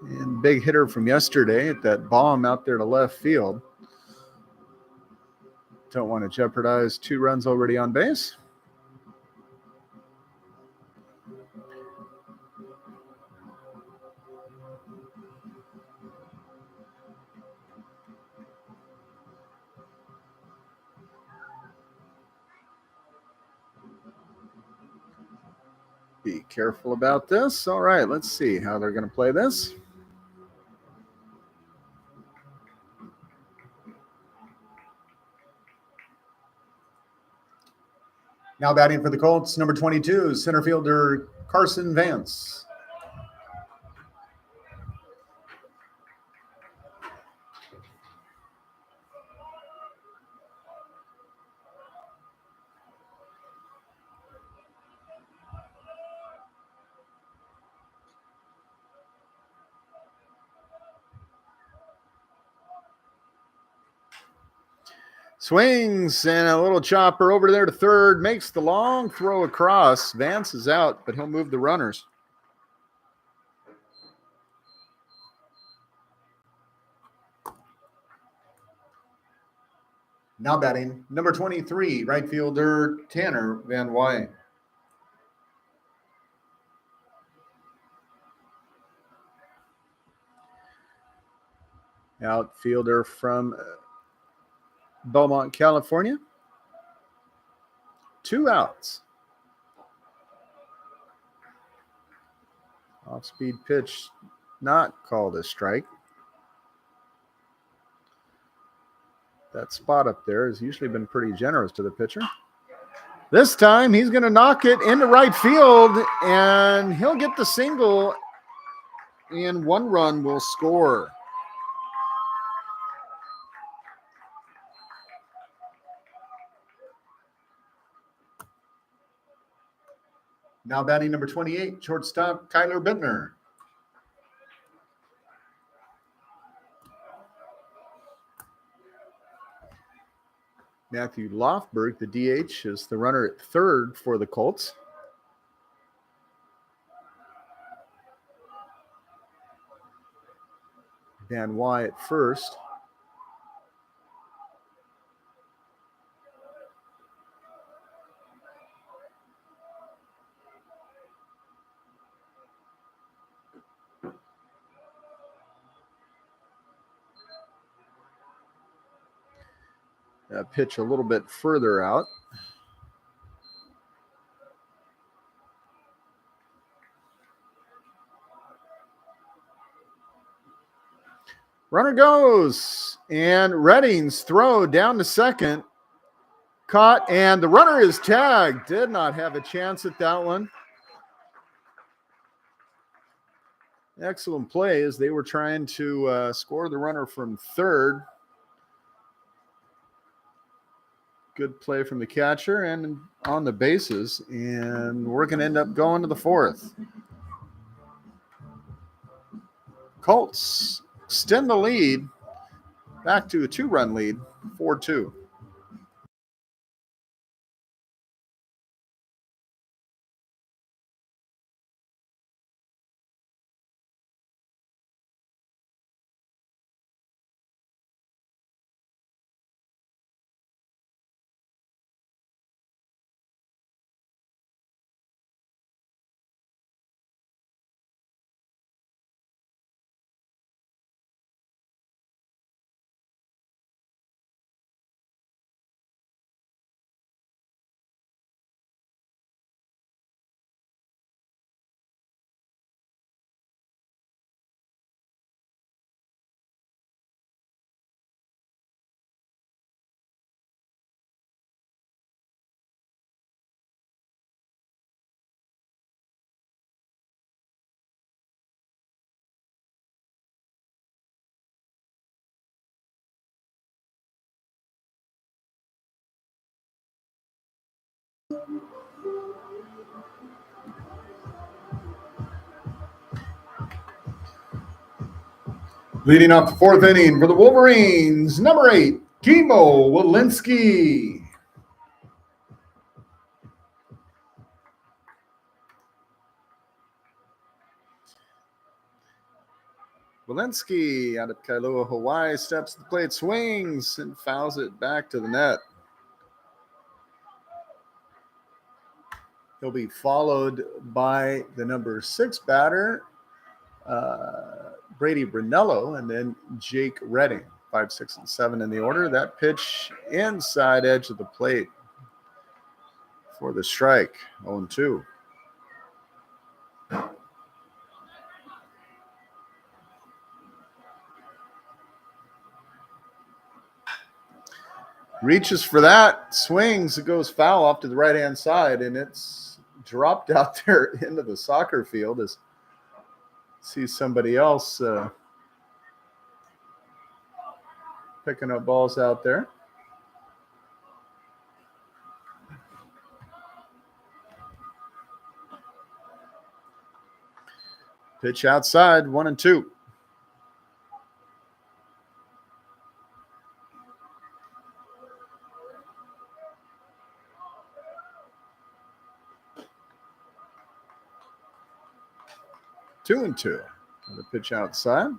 and big hitter from yesterday at that bomb out there to left field. Don't want to jeopardize 2 runs already on base. Be careful about this. All right, let's see how they're going to play this. Now batting for the Colts, number 22, center fielder Carson Vance. Swings and a little chopper over there to third, makes the long throw across. Vance is out, but he'll move the runners. Now batting, number 23, right fielder Tanner Van Wyk. Outfielder from Beaumont, California. 2 outs. Off-speed pitch, not called a strike. That spot up there has usually been pretty generous to the pitcher. This time he's going to knock it into right field, and he'll get the single, and 1 run will score. Now batting number 28, shortstop Kyler Bittner. Matthew Lofberg, the DH, is the runner at third for the Colts. Van Wyk at first. Pitch a little bit further out. Runner goes, and Redding's throw down to second. Caught, and the runner is tagged. Did not have a chance at that one. Excellent play as they were trying to score the runner from third. Good play from the catcher and on the bases, and we're going to end up going to the 4th. Colts extend the lead back to a 2-run lead, 4-2. Leading off the 4th inning for the Wolverines, number 8, Kimo Walensky. Walensky out of Kailua, Hawaii, steps to the plate, swings, and fouls it back to the net. He'll be followed by the number 6 batter, Brady Brunello, and then Jake Redding. 5, 6, and 7 in the order. That pitch inside edge of the plate for the strike. 0-2. Reaches for that, swings, it goes foul off to the right-hand side, and it's dropped out there into the soccer field. As see somebody else picking up balls out there. Pitch outside, 1-2. Two and two. The pitch outside.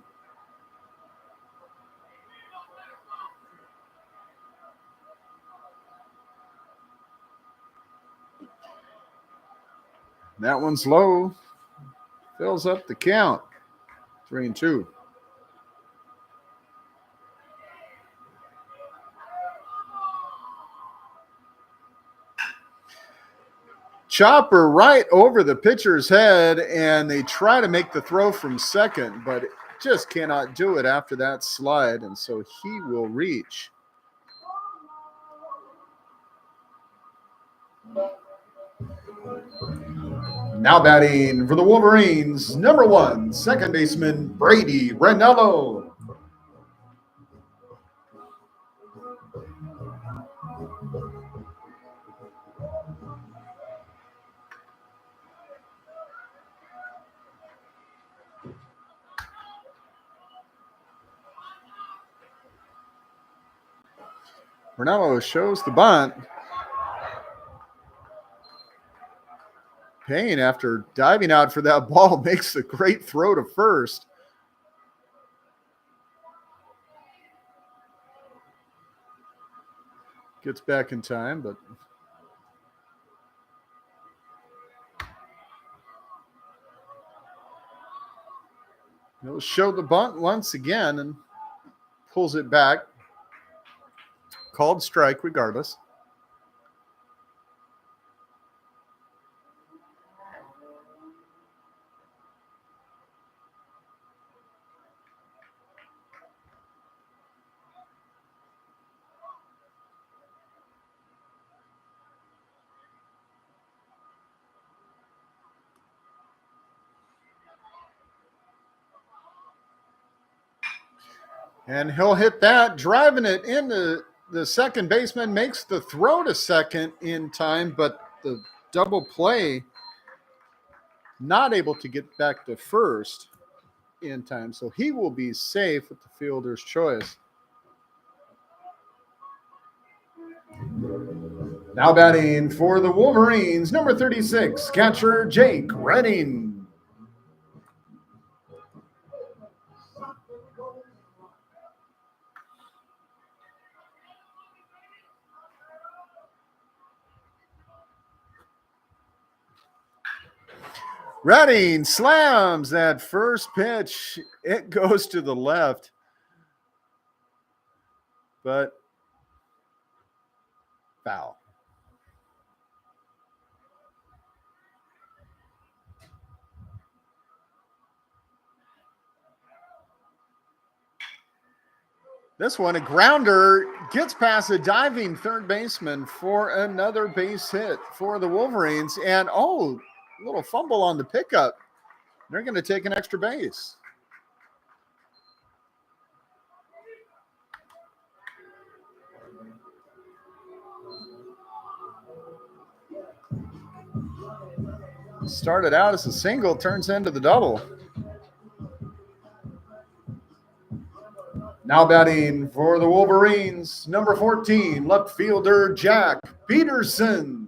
That one's low. Fills up the count. 3-2. Chopper right over the pitcher's head, and they try to make the throw from second, but just cannot do it after that slide, and so he will reach. Now batting for the Wolverines, number 1, second baseman Brady Brunello. Brunello shows the bunt. Payne, after diving out for that ball, makes a great throw to first. Gets back in time, but he'll show the bunt once again and pulls it back. Called strike regardless. And he'll hit that, driving it into the second baseman, makes the throw to second in time, but the double play not able to get back to first in time. So he will be safe with the fielder's choice. Now batting for the Wolverines, number 36, catcher Jake Redding. Redding slams that first pitch. It goes to the left. But foul. This one, a grounder, gets past a diving third baseman for another base hit for the Wolverines. And, a little fumble on the pickup. They're going to take an extra base. Started out as a single, turns into the double. Now batting for the Wolverines, number 14, left fielder Jack Peterson.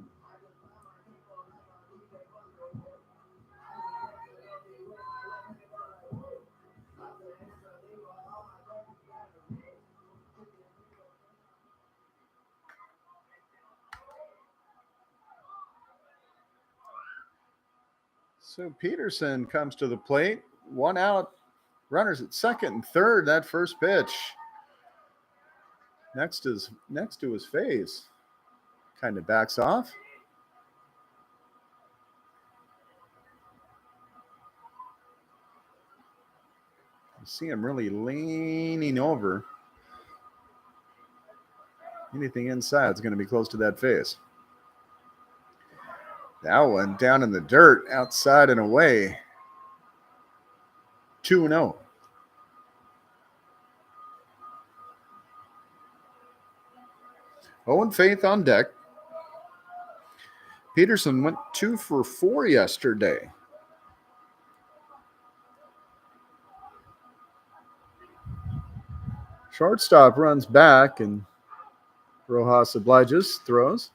So Peterson comes to the plate. One out. Runners at second and third. That first pitch. Next to his face. Kind of backs off. You see him really leaning over. Anything inside is going to be close to that face. That one down in the dirt, outside and away. 2-0. Owen Faith on deck. Peterson went 2 for 4 yesterday. Shortstop runs back and Rojas obliges, throws.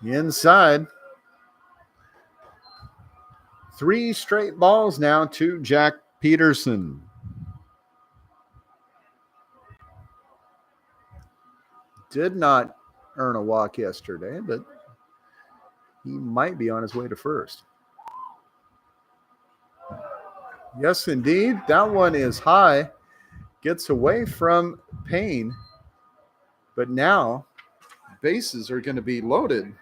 Inside. 3 straight balls now to Jack Peterson. Did not earn a walk yesterday, but he might be on his way to first. Yes, indeed. That one is high. Gets away from Payne. But now bases are going to be loaded.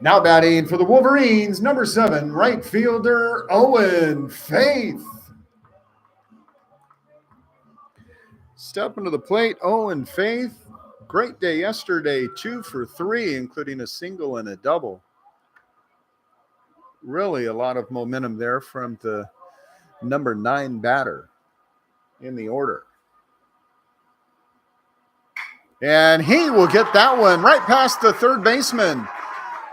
Now batting for the Wolverines, number 7, right fielder Owen Faith. Stepping to the plate, Owen Faith. Great day yesterday, 2 for 3, including a single and a double. Really a lot of momentum there from the number 9 batter in the order. And he will get that one right past the third baseman.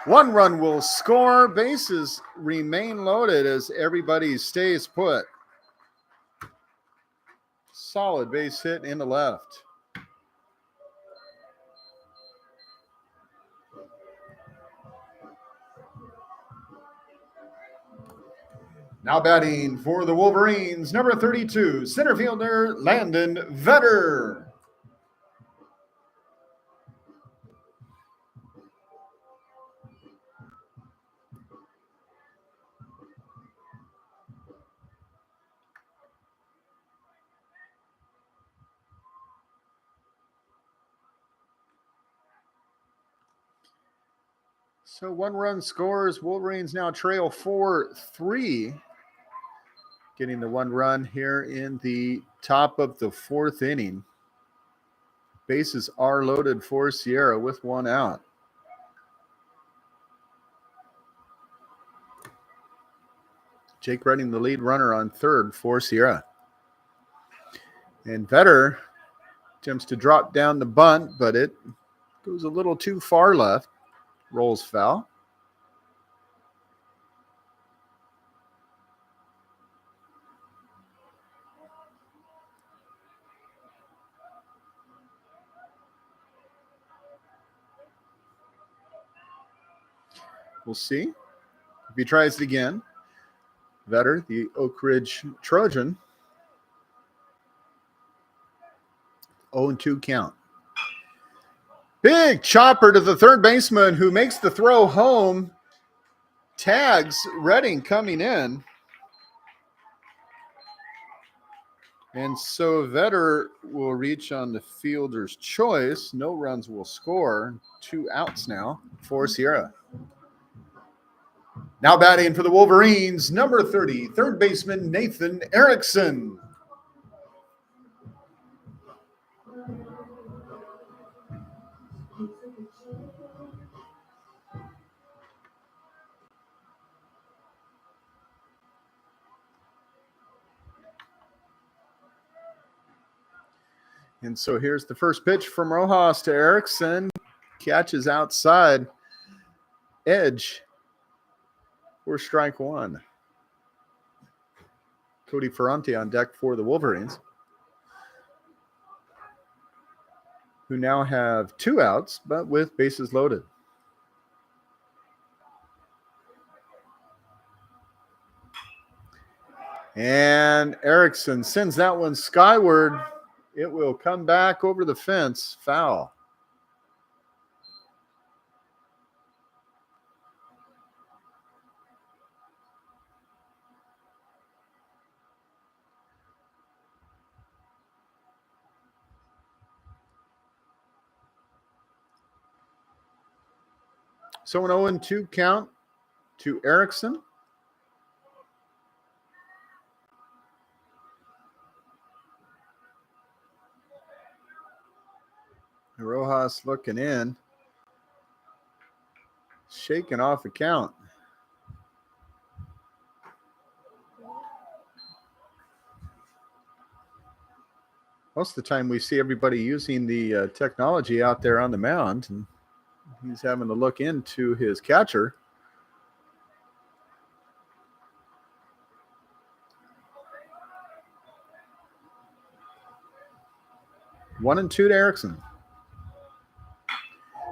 1 run will score. Bases remain loaded as everybody stays put. Solid base hit in the left. Now batting for the Wolverines, number 32, center fielder Landon Vetter. So 1 run scores. Wolverines now trail 4-3. Getting the 1 run here in the top of the 4th inning. Bases are loaded for Sierra with 1 out. Jake Redding, the lead runner on third for Sierra. And Vetter attempts to drop down the bunt, but it goes a little too far left. Rolls foul. We'll see if he tries it again. Vetter, the Oak Ridge Trojan. 0-2 count. Big chopper to the third baseman who makes the throw home. Tags Redding coming in. And so Vetter will reach on the fielder's choice. No runs will score. 2 outs now for Sierra. Now batting for the Wolverines, number 30, third baseman Nathan Erickson. And so here's the first pitch from Rojas to Erickson. Catches outside edge for strike 1. Cody Ferrante on deck for the Wolverines, who now have 2 outs, but with bases loaded. And Erickson sends that one skyward. It will come back over the fence. Foul. So an 0-2 count to Erickson. Rojas looking in. Shaking off the count. Most of the time we see everybody using the technology out there on the mound, and he's having to look into his catcher. One and 2 to Erickson.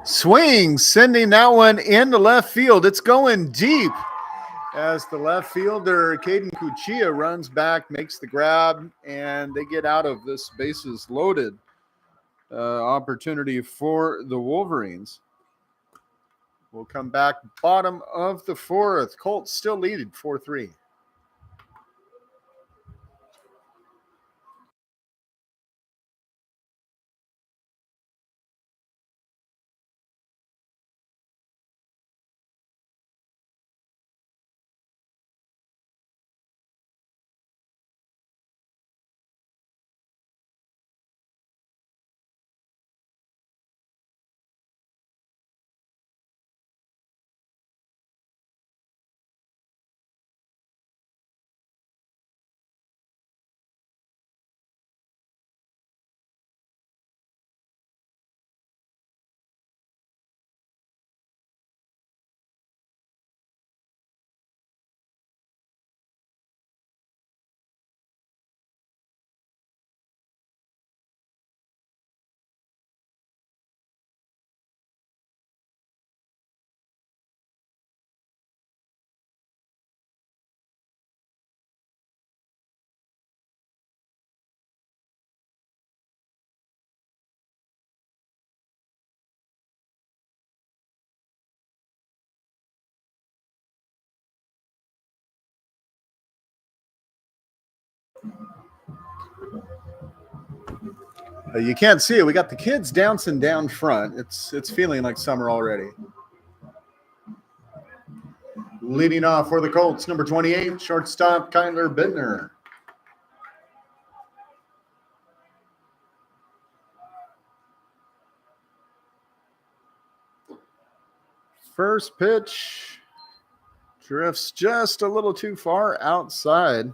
Swing, sending that one into left field. It's going deep as the left fielder, Caden Cuchilla, runs back, makes the grab, and they get out of this bases loaded opportunity for the Wolverines. We'll come back bottom of the 4th. Colts still leading 4-3. You can't see it. We got the kids dancing down front. It's feeling like summer already. Leading off for the Colts, number 28, shortstop Kyler Bittner. First pitch drifts just a little too far outside.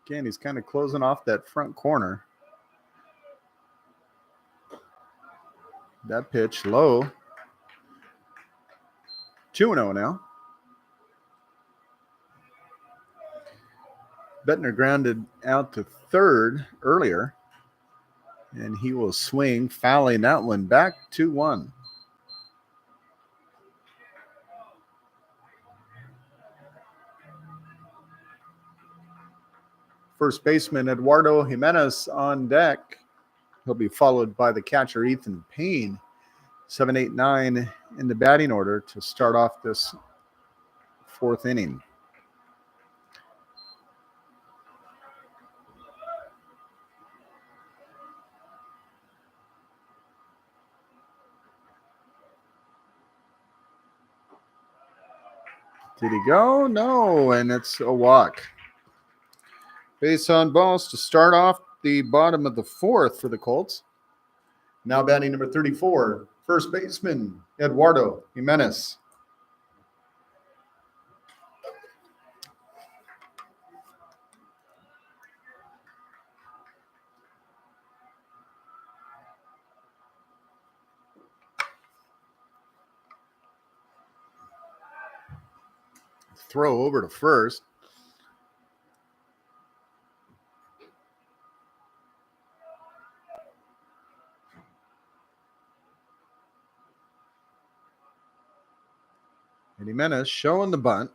Again, he's kind of closing off that front corner. That pitch low. 2-0 now. Bittner grounded out to third earlier, and he will swing, fouling that one back 2-1. First baseman Eduardo Jimenez on deck. He'll be followed by the catcher Ethan Payne. 7, 8, 9 in the batting order to start off this 4th inning. Did he go? No, and it's a walk. Base on balls to start off the bottom of the 4th for the Colts. Now batting number 34, first baseman Eduardo Jimenez. Throw over to first. Jimenez showing the bunt.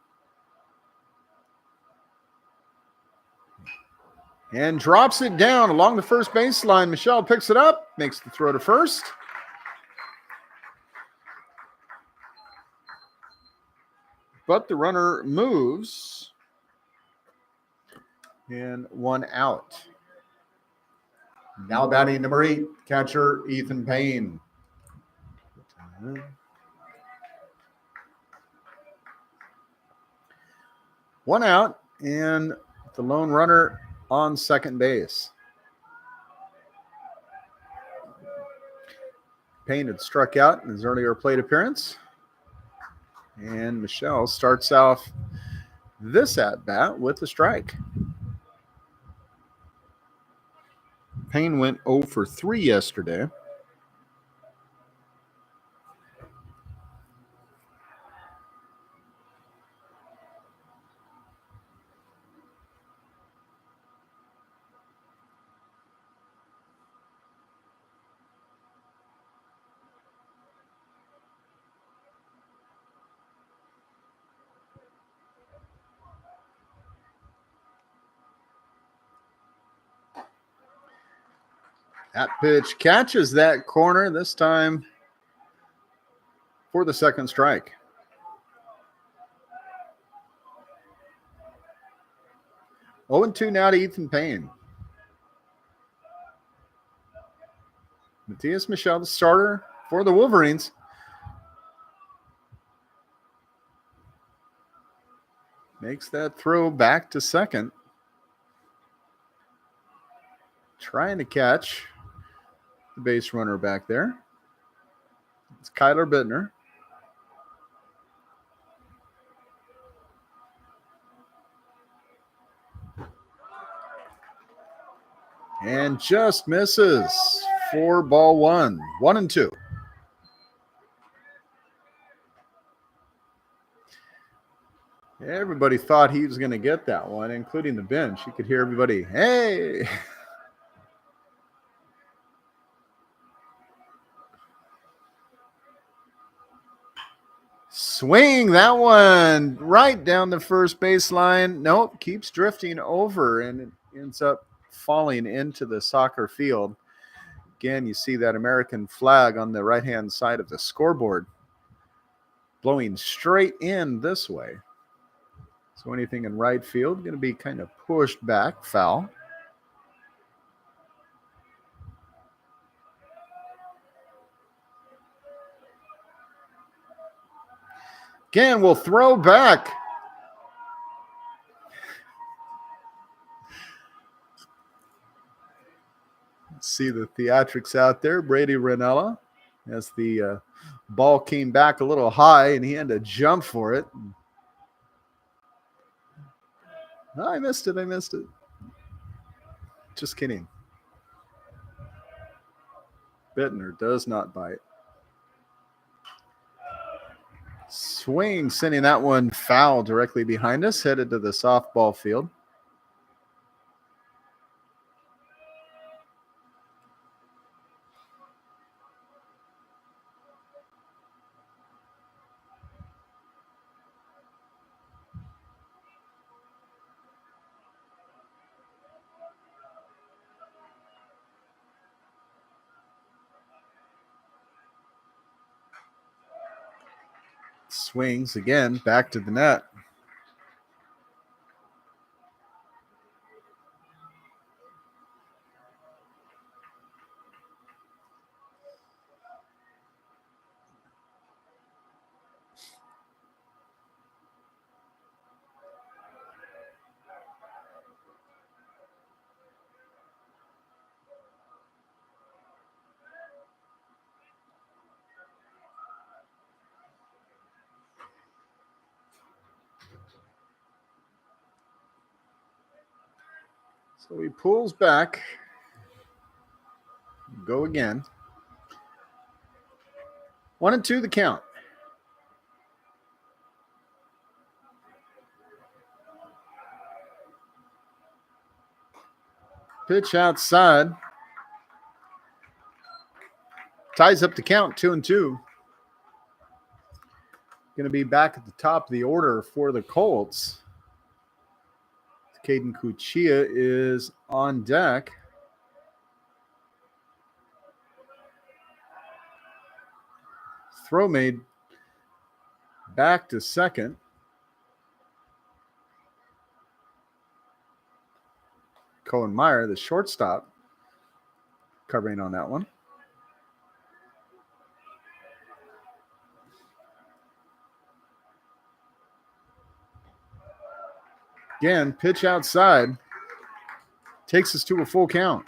And drops it down along the first baseline. Michelle picks it up, makes the throw to first. But the runner moves. And 1 out. Now batting number 8, catcher Ethan Payne. 1 out, and the lone runner on second base. Payne had struck out in his earlier plate appearance. And Michelle starts off this at-bat with a strike. Payne went 0 for 3 yesterday. That pitch catches that corner, this time for the second strike. Oh and 2 now to Ethan Payne. Matthias Michel, the starter for the Wolverines. Makes that throw back to second. Trying to catch the base runner back there. It's Kyler Bittner. And just misses for ball 1. 1 and 2. Everybody thought he was going to get that one, including the bench. You could hear everybody, hey! Swing that one right down the first baseline. Nope, keeps drifting over, and it ends up falling into the soccer field. Again, you see that American flag on the right-hand side of the scoreboard blowing straight in this way. So anything in right field going to be kind of pushed back, foul. Again, we'll throw back. See the theatrics out there. Brady Ranella, as the ball came back a little high and he had to jump for it. Oh, I missed it. Just kidding. Bittner does not bite. Swing, sending that one foul directly behind us, headed to the softball field. Swings again, back to the net. So he pulls back. Go again. 1 and 2 the count. Pitch outside. Ties up the count, 2 and 2. Going to be back at the top of the order for the Colts. Caden Cuccia is on deck. Throw made back to second. Cohen Meyer, the shortstop, covering on that one. Again, pitch outside. Takes us to a full count.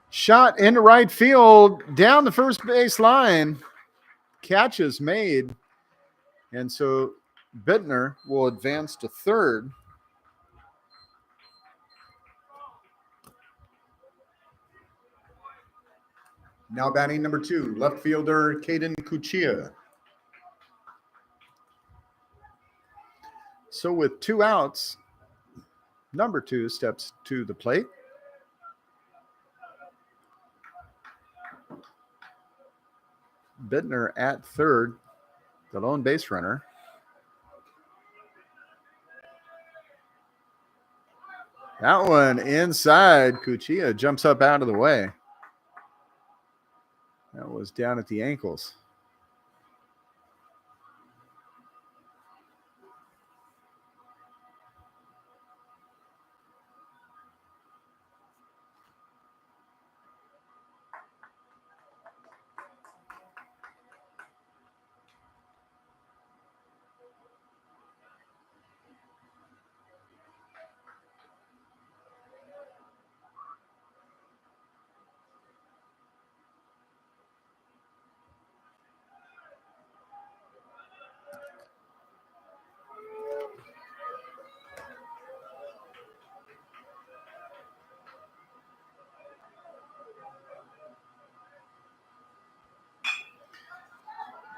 Shot into right field, down the first base line. Catch is made. And so Bittner will advance to third. Now batting number 2, left fielder Caden Cuccia. So with 2 outs, number 2 steps to the plate. Bittner at third, the lone base runner. That one inside. Cuccia jumps up out of the way. That was down at the ankles.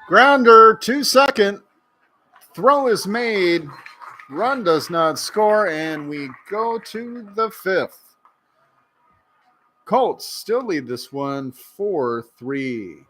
Grounder to second. Throw is made. Run does not score, and we go to the 5th. Colts still lead this one 4-3.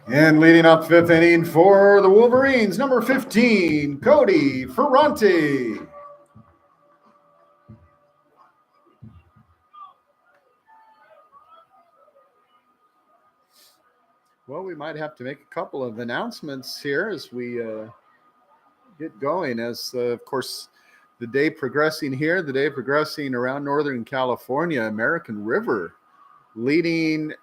And leading up 5th inning for the Wolverines, number 15, Cody Ferranti. Well, we might have to make a couple of announcements here as we get going. As, of course, the day progressing here, the day progressing around Northern California, American River leading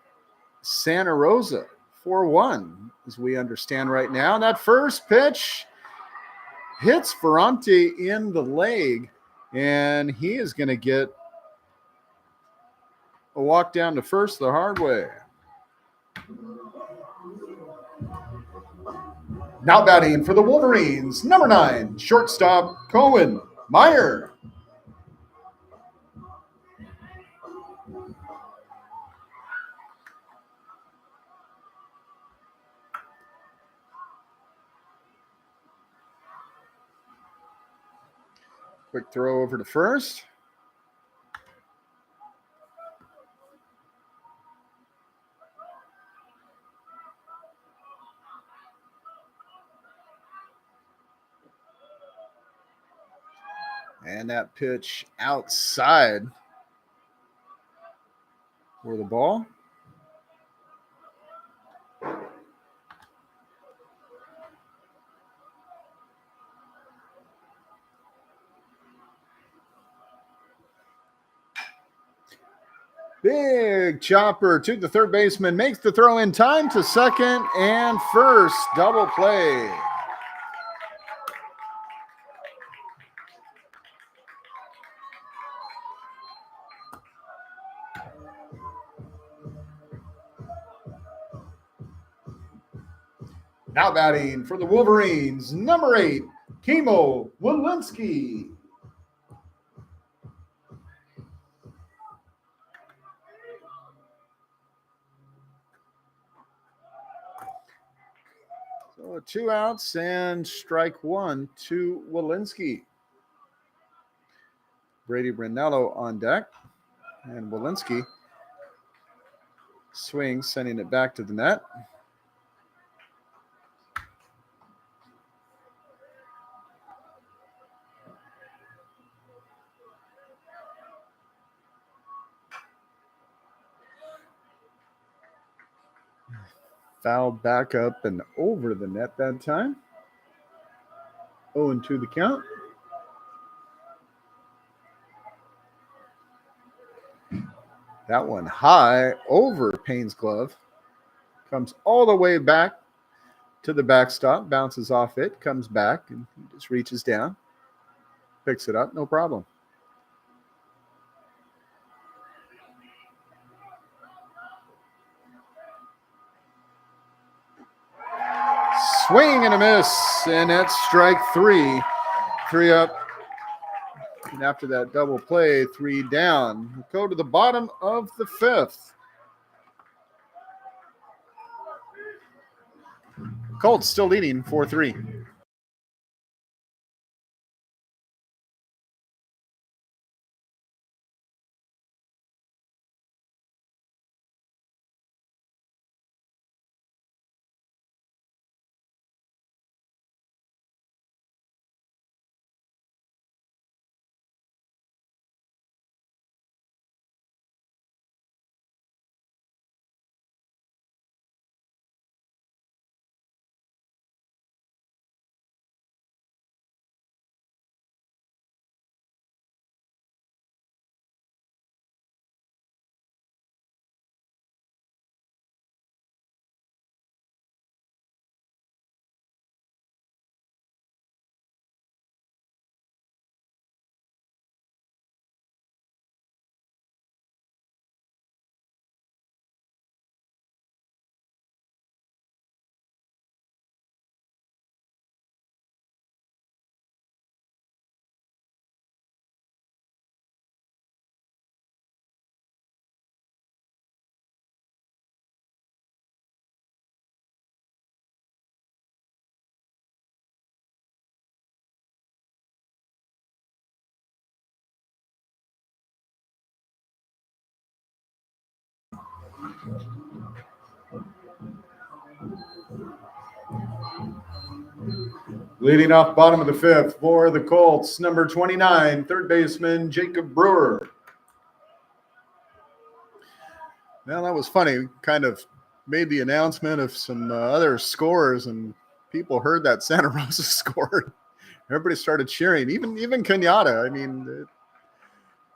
Santa Rosa 4-1, as we understand right now. And that first pitch hits Ferranti in the leg. And he is going to get a walk down to first the hard way. Now batting for the Wolverines, number 9, shortstop Cohen Meyer. Quick throw over to first. And that pitch outside for the ball. Big chopper to the third baseman, makes the throw in time to second and first. Double play. Now batting for the Wolverines, number 8, Kimo Walensky. So 2 outs and strike 1 to Walensky. Brady Brunello on deck. And Walensky swings, sending it back to the net. Foul back up and over the net that time. 0-2 the count. That one high over Payne's glove. Comes all the way back to the backstop. Bounces off it. Comes back and he just reaches down. Picks it up. No problem. Swing and a miss. And that's strike 3. 3 up. And after that double play, 3 down. We'll go to the bottom of the 5th. Colts still leading 4-3. Leading off bottom of the 5th for the Colts, number 29, third baseman Jacob Brewer. Well, that was funny. Kind of made the announcement of some other scores, and people heard that Santa Rosa scored. Everybody started cheering, even Kenyatta. I mean,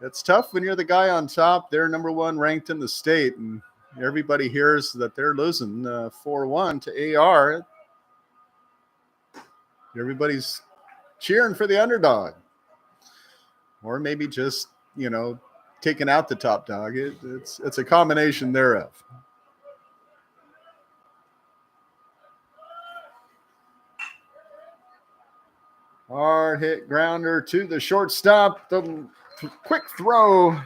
it's tough when you're the guy on top. They're number 1 ranked in the state, and everybody hears that they're losing 4-1 to AR. Everybody's cheering for the underdog. or maybe just, taking out the top dog. It's a combination thereof. Hard hit grounder to the shortstop. The quick throw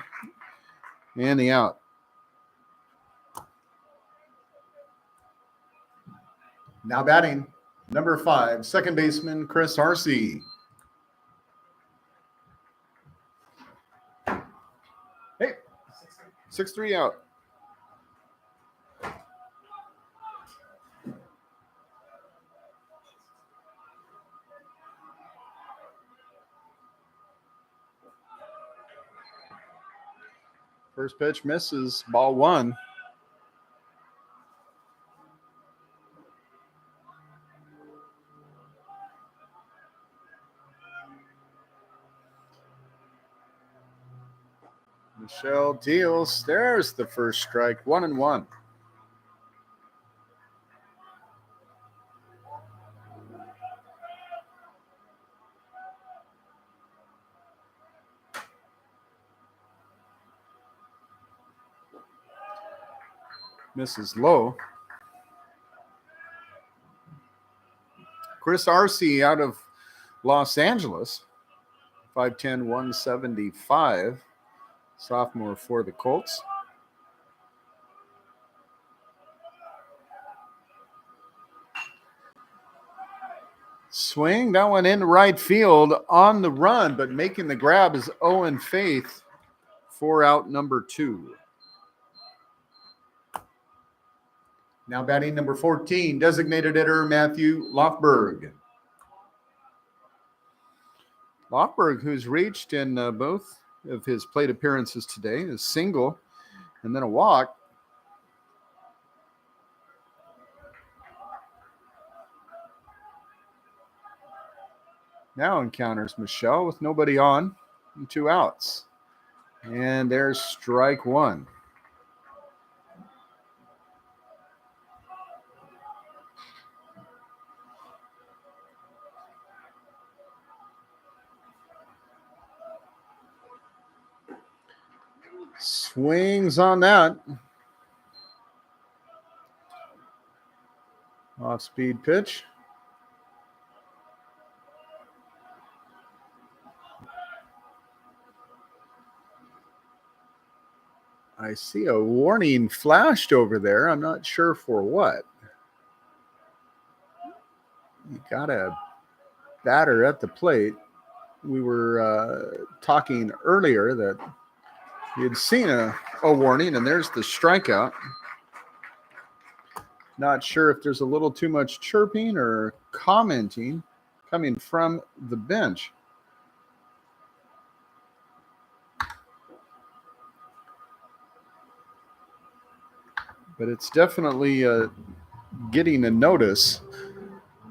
and the out. Now batting, number 5, second baseman Chris Arce. Hey, 6-3 out. First pitch misses, ball 1. Michelle deals. There's the first strike, 1-1. Misses low. Chris Arce out of Los Angeles, 5'10", 175, sophomore for the Colts. Swing, that one in right field on the run, but making the grab is Owen Faith for out number 2. Now batting number 14, designated hitter Matthew Lofberg. Lofberg, who's reached in both of his plate appearances today, a single and then a walk. Now encounters Michelle with nobody on and 2 outs. And there's strike 1. Swings on that. Off-speed pitch. I see a warning flashed over there. I'm not sure for what. You got a batter at the plate. We were talking earlier that you had seen a warning, and there's the strikeout. Not sure if there's a little too much chirping or commenting coming from the bench. But it's definitely getting a notice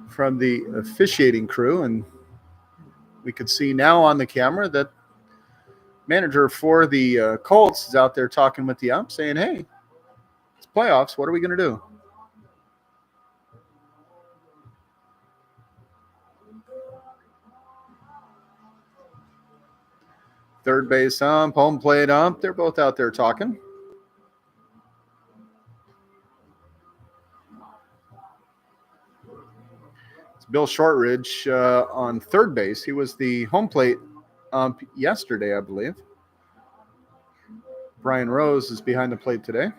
from the officiating crew, and we could see now on the camera that manager for the Colts is out there talking with the ump, saying, hey, it's playoffs. What are we going to do? Third base ump, home plate ump, they're both out there talking. It's Bill Shortridge on third base. He was the home plate ump yesterday, I believe. Brian Rose is behind the plate today.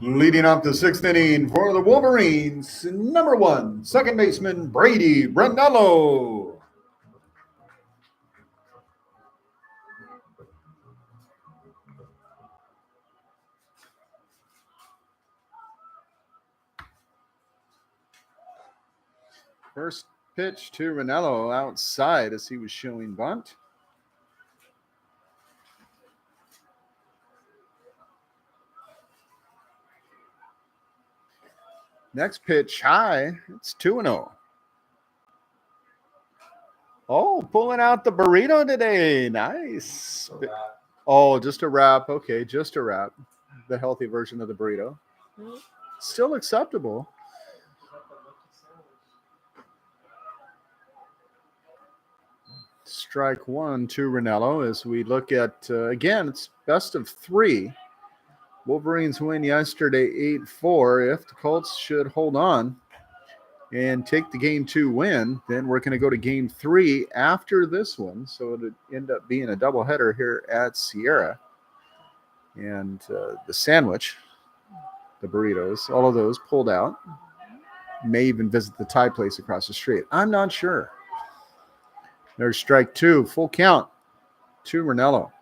Leading off the 6th inning for the Wolverines, number 1, second baseman Brady Brunello. First pitch to Ranello outside as he was showing bunt. Next pitch high. It's 2-0. Oh, pulling out the burrito today. Nice. Oh, just a wrap. Okay, just a wrap. The healthy version of the burrito. Still acceptable. Strike one to Ranello as we look at, again, it's best of three. Wolverines win yesterday 8-4. If the Colts should hold on and take the game 2 win, then we're going to go to game 3 after this one. So it'll end up being a doubleheader here at Sierra. And the sandwich, the burritos, all of those pulled out. May even visit the Thai place across the street. I'm not sure. There's strike 2, full count to Ranello.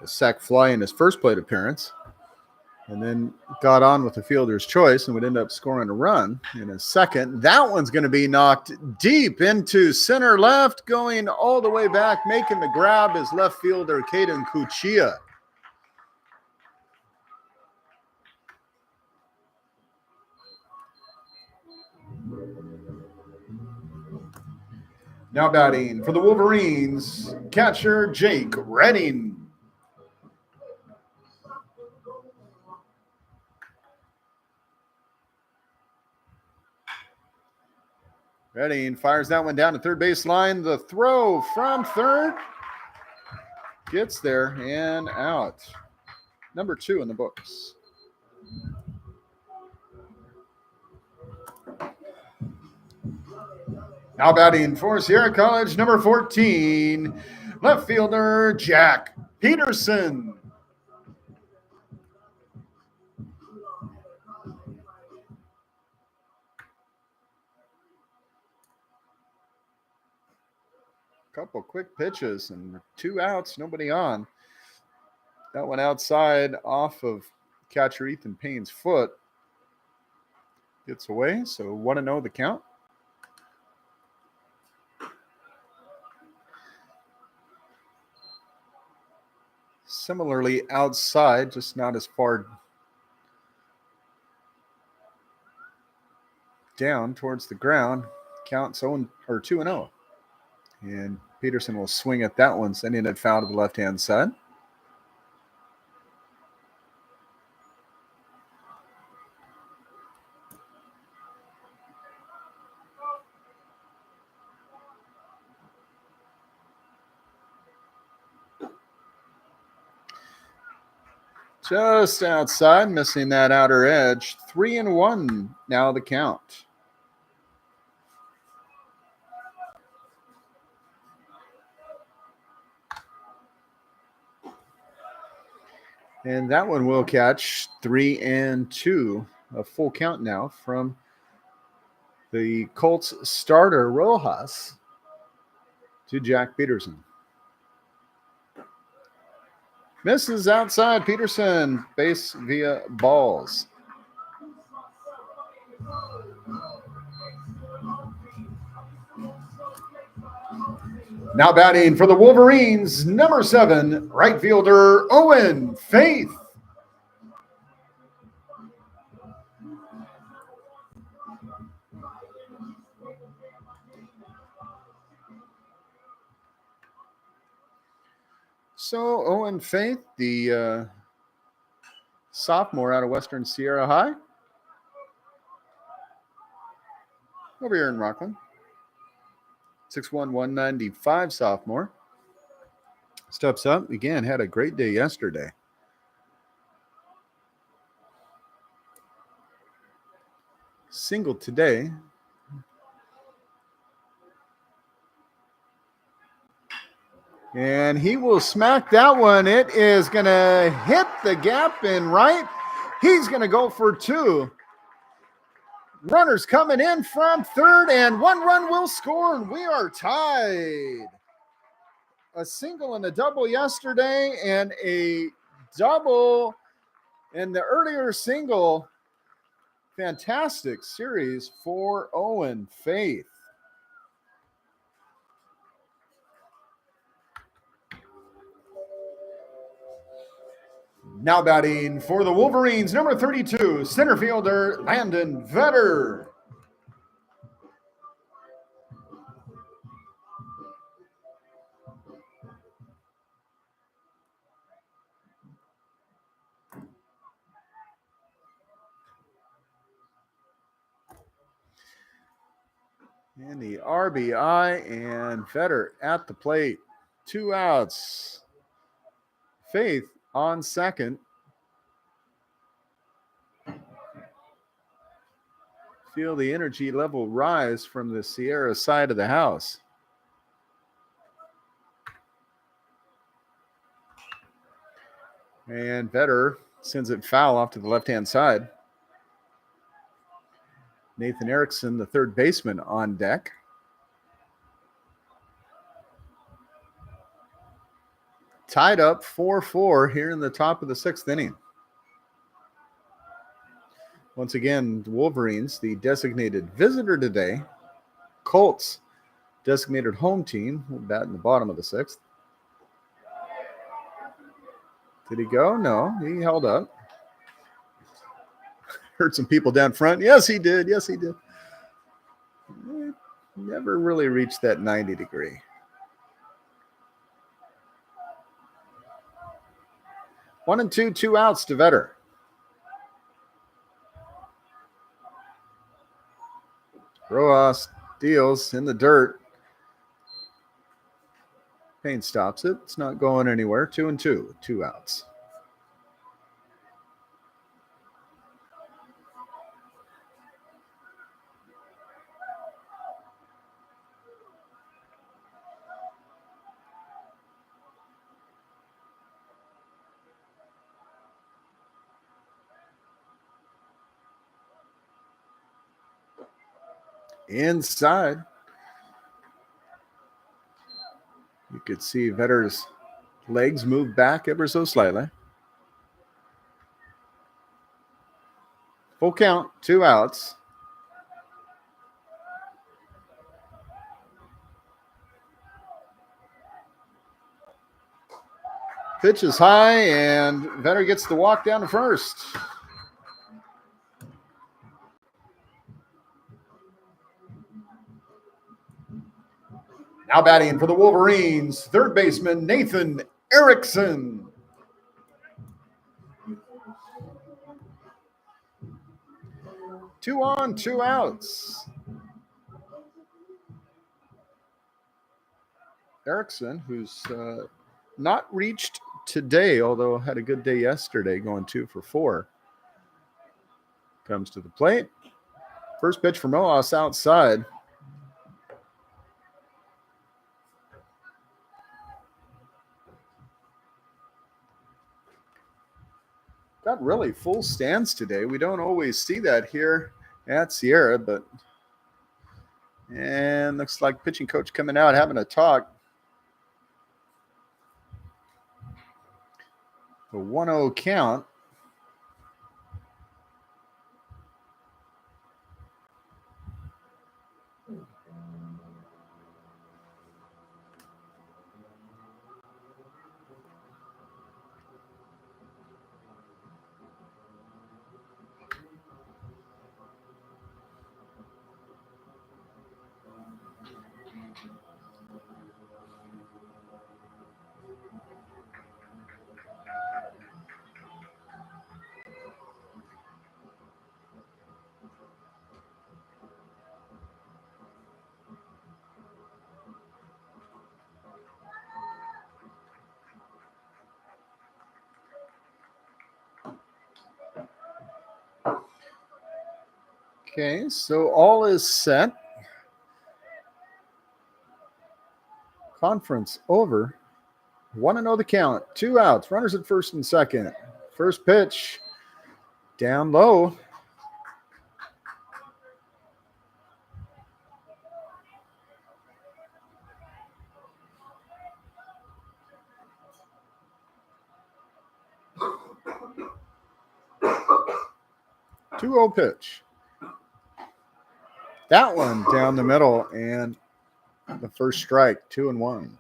A sac fly in his first plate appearance, and then got on with the fielder's choice and would end up scoring a run in a second. That one's going to be knocked deep into center left, going all the way back, making the grab is left fielder Caden Cuchilla. Now batting for the Wolverines, catcher Jake Redding. Redding fires that one down to third base line. The throw from third gets there and out. Number 2 in the books. Now batting for Sierra College, number 14, left fielder Jack Peterson. Couple quick pitches and 2 outs, nobody on. That one outside off of catcher Ethan Payne's foot. Gets away, so 1-0 the count. Similarly outside, just not as far down towards the ground. Count 2-0. And Peterson will swing at that one, sending it foul to the left-hand side. Just outside, missing that outer edge. 3-1 now the count. And that one will catch 3-2. A full count now from the Colts starter Rojas to Jack Peterson. Misses outside. Peterson base via balls. Now batting for the Wolverines, number 7, right fielder Owen Faith. So Owen Faith, the sophomore out of Western Sierra High, over here in Rockland. 6'1", 195 sophomore. Steps up. Again, had a great day yesterday. Single today. And he will smack that one. It is going to hit the gap in right. He's going to go for 2. Runners coming in from third, and 1 run will score, and we are tied. A single and a double yesterday, and a double in the earlier single Fantastic series for Owen Faith. Now batting for the Wolverines, number 32, center fielder Landon Vetter. And the RBI, and Vetter at the plate. 2 outs. Faith on second. Feel the energy level rise from the Sierra side of the house. And Vetter sends it foul off to the left-hand side. Nathan Erickson, the third baseman, on deck. Tied up 4-4 here in the top of the 6th inning. Once again, the Wolverines, the designated visitor today. Colts, designated home team, will bat in the bottom of the 6th. Did he go? No, he held up. Heard some people down front. Yes, he did. Yes, he did. Never really reached that 90 degree. One and two, 2 outs to Vetter. Rojas deals in the dirt. Payne stops it. It's not going anywhere. 2 and 2, 2 outs. Inside, you could see Vetter's legs move back ever so slightly. Full count, 2 outs. Pitch is high, and Vetter gets the walk down to first. Now batting for the Wolverines, third baseman Nathan Erickson. Two on, 2 outs. Erickson, who's not reached today, although had a good day yesterday, going 2 for 4. Comes to the plate. First pitch from Rojas outside. Got really full stands today. We don't always see that here at Sierra, but and looks like pitching coach coming out having a talk. A 1-0 count. Okay, so all is set. Conference over. 1-0 the count. 2 outs. Runners at first and second. First pitch. Down low. 2-0 pitch. That one down the middle, and the first strike, 2-1.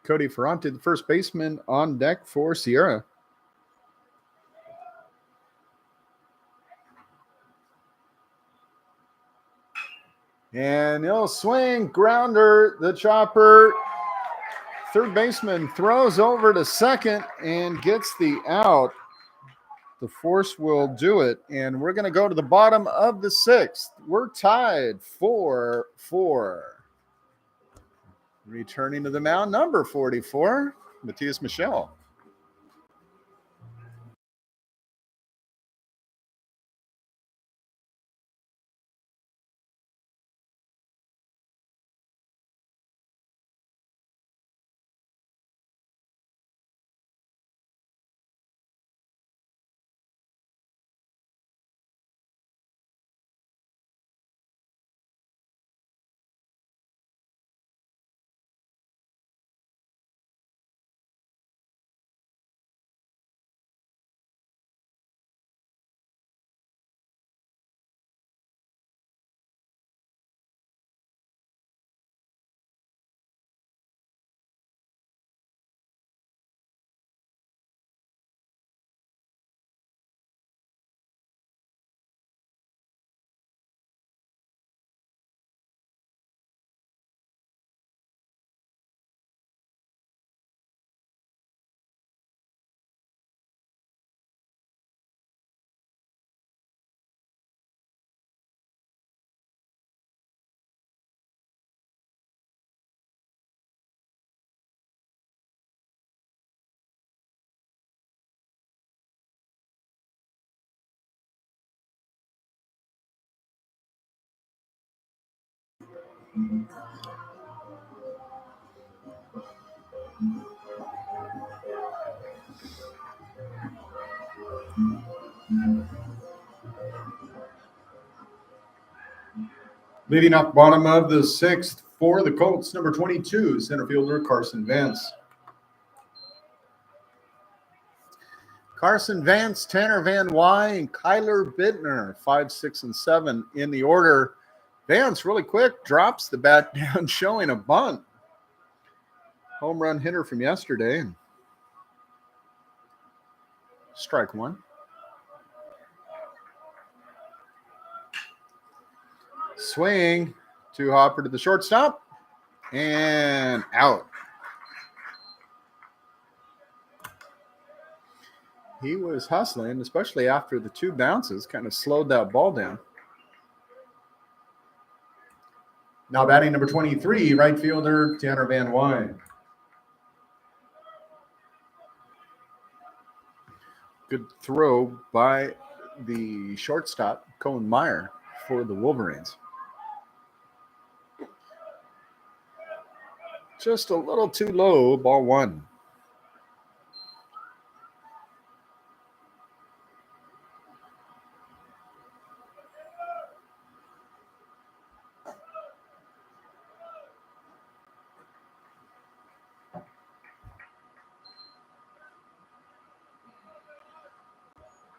Cody Ferrante, the first baseman, on deck for Sierra. And he'll swing, grounder, the chopper. Third baseman throws over to second and gets the out. The force will do it, and we're going to go to the bottom of the 6th. We're tied 4-4. Returning to the mound, number 44, Matthias Michel. Leading up bottom of the 6th for the Colts, number 22, center fielder Carson Vance. Carson Vance, Tanner Van Wy, and Kyler Bittner, 5, 6, and 7 in the order. Vance, really quick, drops the bat down, showing a bunt. Home run hitter from yesterday. Strike one. Swing to Hopper to the shortstop, and out. He was hustling, especially after the 2 bounces, kind of slowed that ball down. Now batting number 23, right fielder Tanner Van Wy. Good throw by the shortstop, Cohen Meyer, for the Wolverines. Just a little too low, ball 1.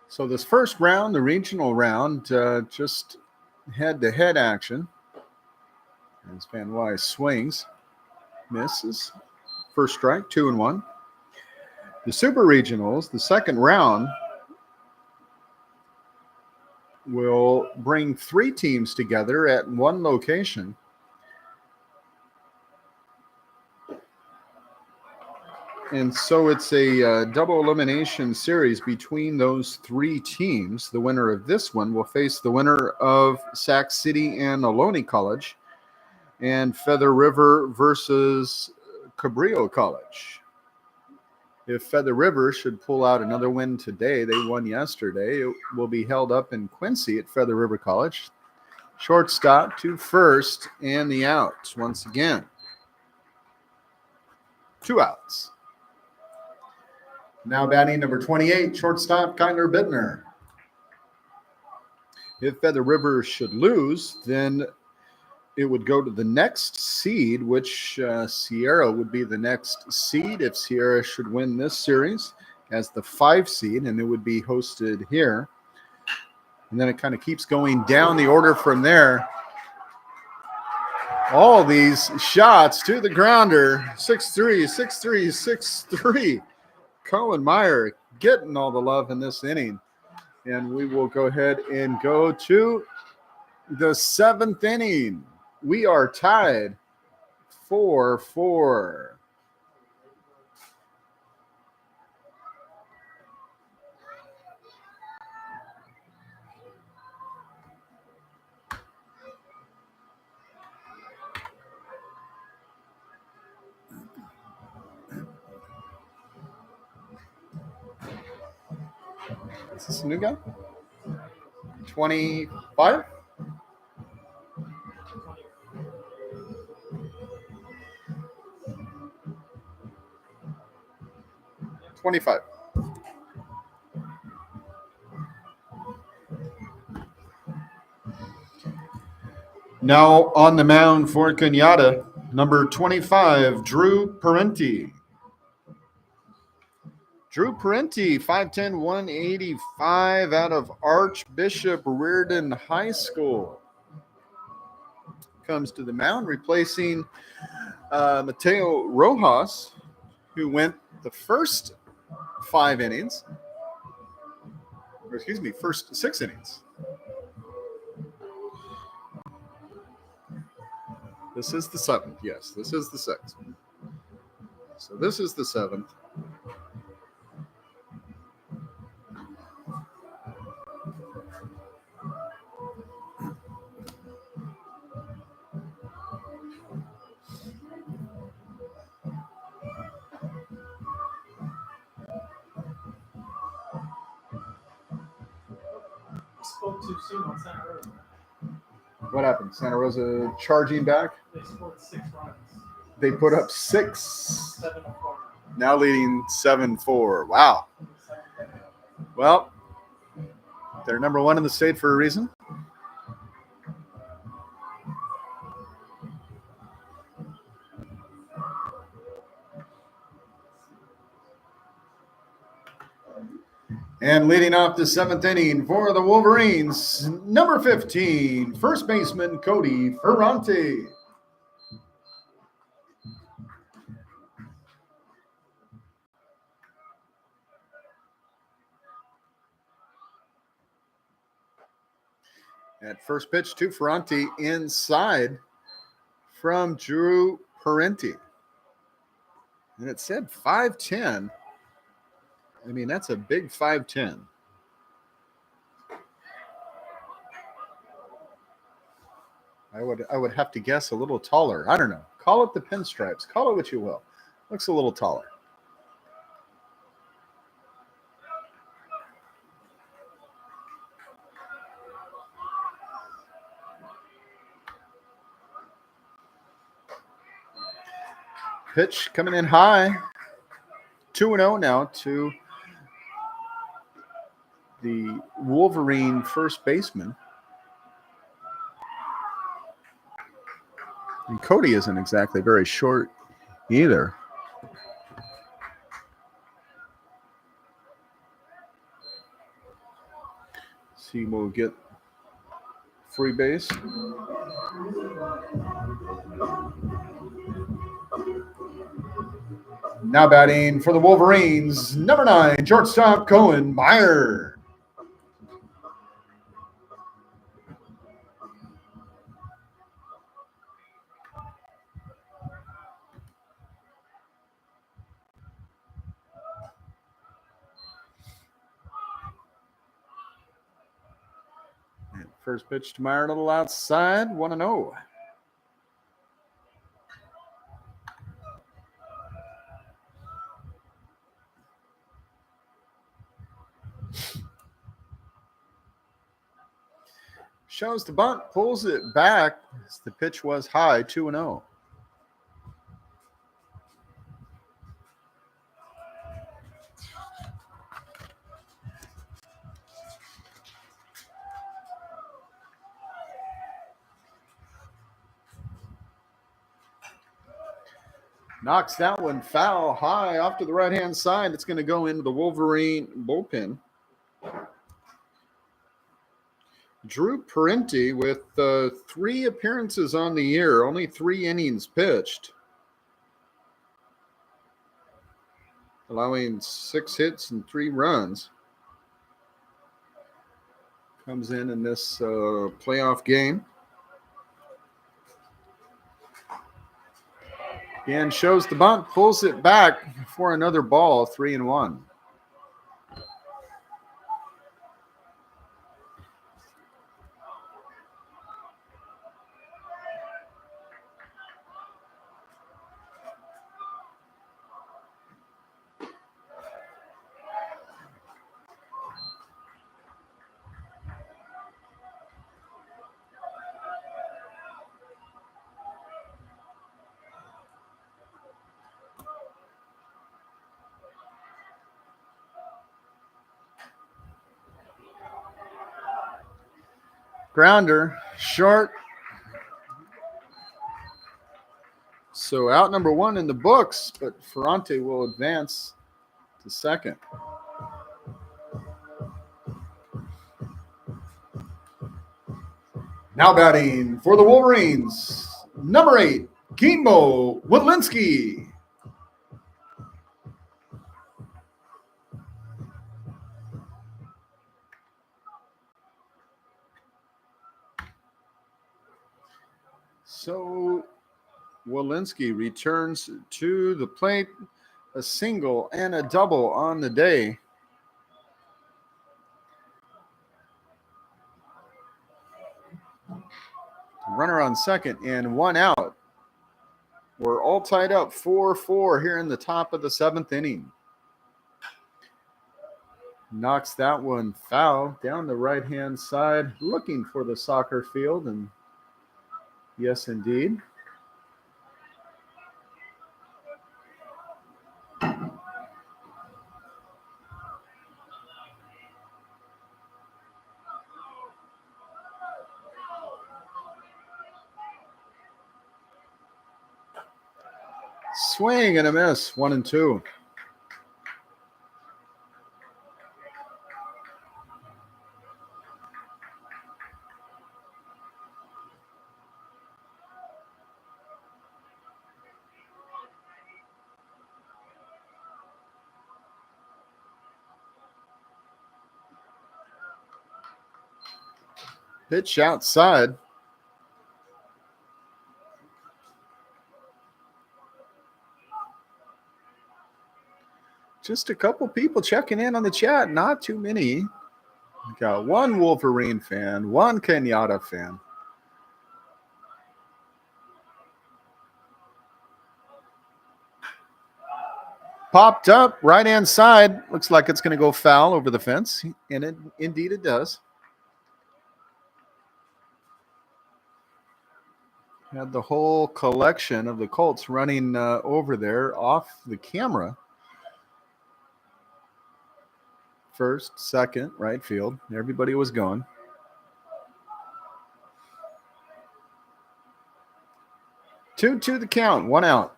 So this first round, the regional round, just head-to-head action. As Van Wy swings, misses. First strike, 2-1. The Super Regionals, the second round, will bring 3 teams together at one location. And so it's a double elimination series between those 3 teams. The winner of this one will face the winner of Sac City and Ohlone College, and Feather River versus Cabrillo College. If Feather River should pull out another win today, they won yesterday, it will be held up in Quincy at Feather River College. Shortstop to first, and the outs once again. 2 outs. Now batting number 28, shortstop Kyler Bittner. If Feather River should lose, then it would go to the next seed, which Sierra would be the next seed if Sierra should win this series as the 5 seed, and it would be hosted here. And then it kind of keeps going down the order from there. All these shots to the grounder. 6-3, 6-3, 6-3. Cohen Meyer getting all the love in this inning. And we will go ahead and go to the 7th inning. We are tied 4-4. Is this a new guy? 25? Now on the mound for Cañada, number 25, Drew Parenti. Drew Parenti, 5'10", 185 out of Archbishop Rd1 High School. Comes to the mound, replacing Mateo Rojas, who went the first 5 innings. Or excuse me, first 6 innings. This is the 7th. Yes, this is the 6th. So this is the 7th. Spoke too soon on Santa Rosa. What happened? Santa Rosa charging back? They scored 6 runs. They put up 6. 7-4. Now leading 7-4. Wow. Well, they're number 1 in the state for a reason. And leading off the 7th inning for the Wolverines, number 15, first baseman Cody Ferrante. At first pitch to Ferrante inside from Drew Parenti. And it said 5'10". I mean, that's a big 5'10". I would have to guess a little taller. I don't know. Call it the pinstripes. Call it what you will. Looks a little taller. Pitch coming in high. 2-0 now to the Wolverine first baseman. And Cody isn't exactly very short either. See, we'll get free base. Now batting for the Wolverines, number 9, shortstop Cohen Meyer. And first pitch to Meyer, a little outside, 1-0. Shows the bunt, pulls it back. The pitch was high, 2-0. Knocks that one foul high off to the right-hand side. It's going to go into the Wolverine bullpen. Drew Parenti with 3 appearances on the year, only 3 innings pitched, allowing 6 hits and 3 runs. Comes in this playoff game. And shows the bunt, pulls it back for another ball, 3-1. Grounder, short. So out number 1 in the books, but Ferrante will advance to second. Now batting for the Wolverines, number 8, Kimbo Wielinski. So Wielinski returns to the plate, a single and a double on the day. Runner on second and 1 out. We're all tied up 4-4 here in the top of the 7th inning. Knocks that one foul down the right-hand side, looking for the soccer field, and yes, indeed. Swing and a miss, 1-2. Pitch outside. Just a couple people checking in on the chat, not too many. We got 1 Wolverine fan, 1 Kenyatta fan. Popped up, right-hand side. Looks like it's going to go foul over the fence, and indeed it does. Had the whole collection of the Colts running over there off the camera. First, second, right field. Everybody was going. Two to the count, 1 out.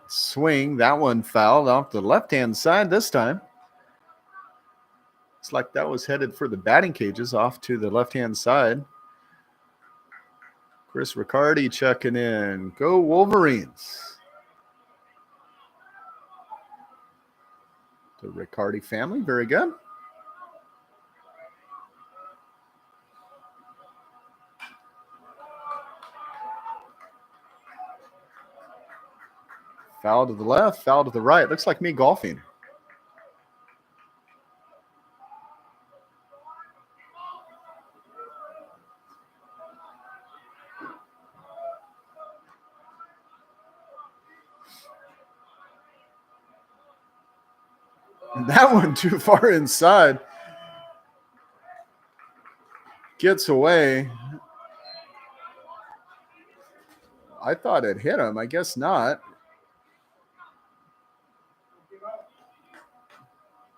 Swing, that one fouled off the left-hand side this time. It's like that was headed for the batting cages off to the left-hand side. Chris Riccardi checking in. Go Wolverines. The Riccardi family, very good. Foul to the left, foul to the right. Looks like me golfing. That one too far inside. Gets away. I thought it hit him. I guess not.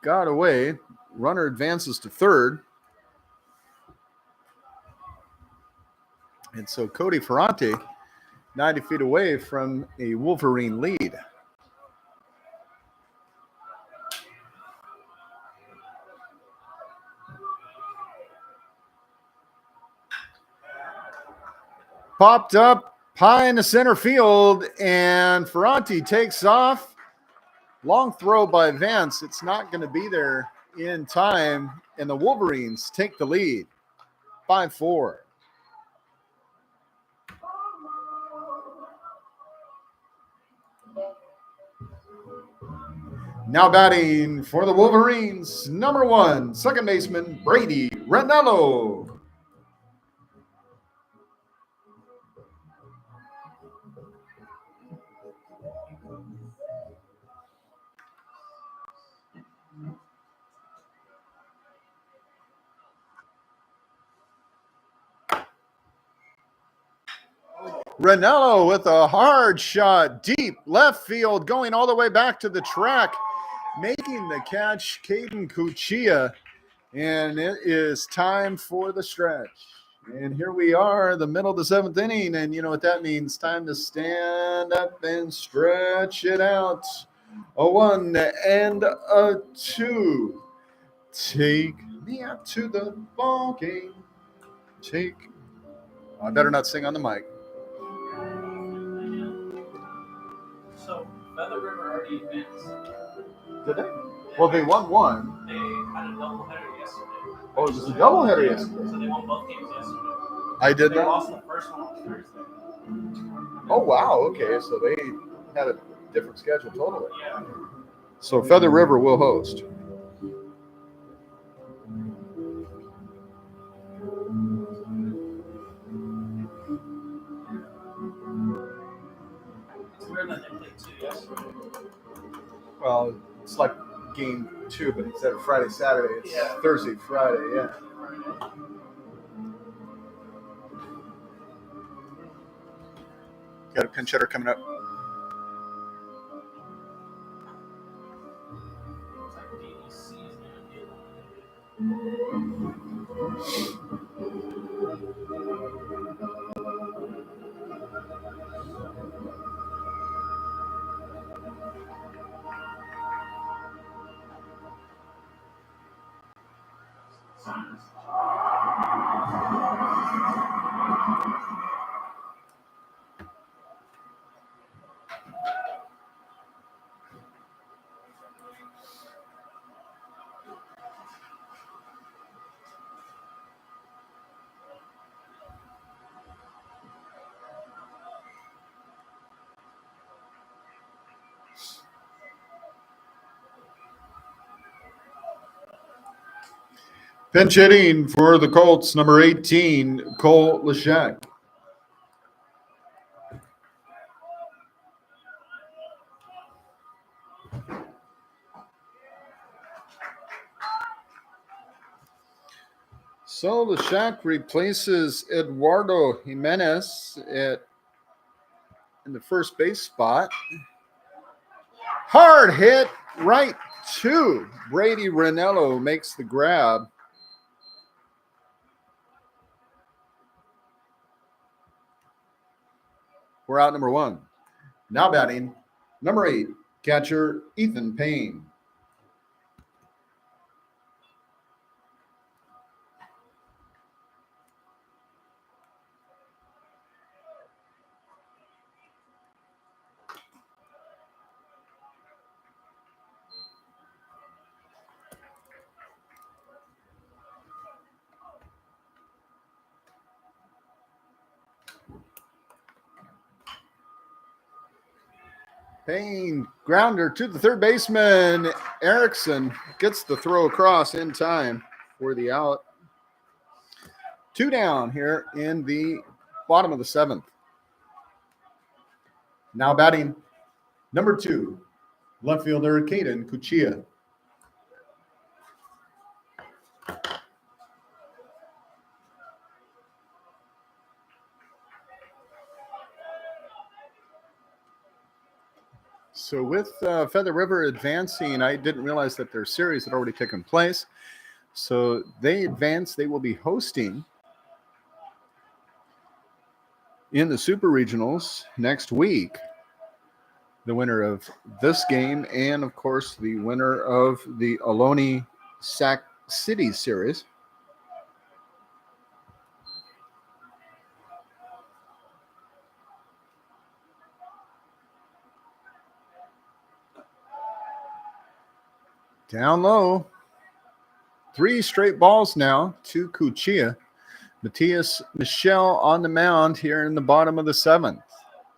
Got away. Runner advances to third. And so Cody Ferrante 90 feet away from a Wolverine lead. Popped up high in the center field, and Ferranti takes off. Long throw by Vance. It's not going to be there in time, and the Wolverines take the lead, 5-4. Now batting for the Wolverines, number 1, second baseman Brady Ranello. Ranello with a hard shot, deep left field, going all the way back to the track, making the catch, Caden Cuccia, and it is time for the stretch. And here we are, the middle of the 7th inning, and you know what that means. Time to stand up and stretch it out. A 1 and a 2. Take me out to the ball game. I better not sing on the mic. So, Feather River already advanced. Did they? Well, they won one. They had a doubleheader yesterday. Oh, it was a doubleheader yesterday. So they won both games yesterday. I did They not. lost the first one on Thursday. Oh, wow. Okay, so they had a different schedule totally. Yeah. So Feather River will host. It's weird that they played 2 yesterday. Well, it's like game 2, but instead of Friday, Saturday, it's Thursday, Friday, yeah. Got a pinch hitter coming up. It's like DEC is going to be Pinch hitting for the Colts, number 18, Cole Leshek. So Leshek replaces Eduardo Jimenez in the first base spot. Hard hit right to Brady Ranello, makes the grab. We're out number 1. Now batting, number 8, catcher Ethan Payne. Payne, grounder to the third baseman. Erickson gets the throw across in time for the out. 2 down here in the bottom of the 7th. Now batting, number 2, left fielder Caden Cuccia. So with Feather River advancing, I didn't realize that their series had already taken place. So they advance. They will be hosting in the Super Regionals next week. The winner of this game and, of course, the winner of the Ohlone Sac City Series. Down low. 3 straight balls now to Cuccia. Matthias Michel on the mound here in the bottom of the 7th.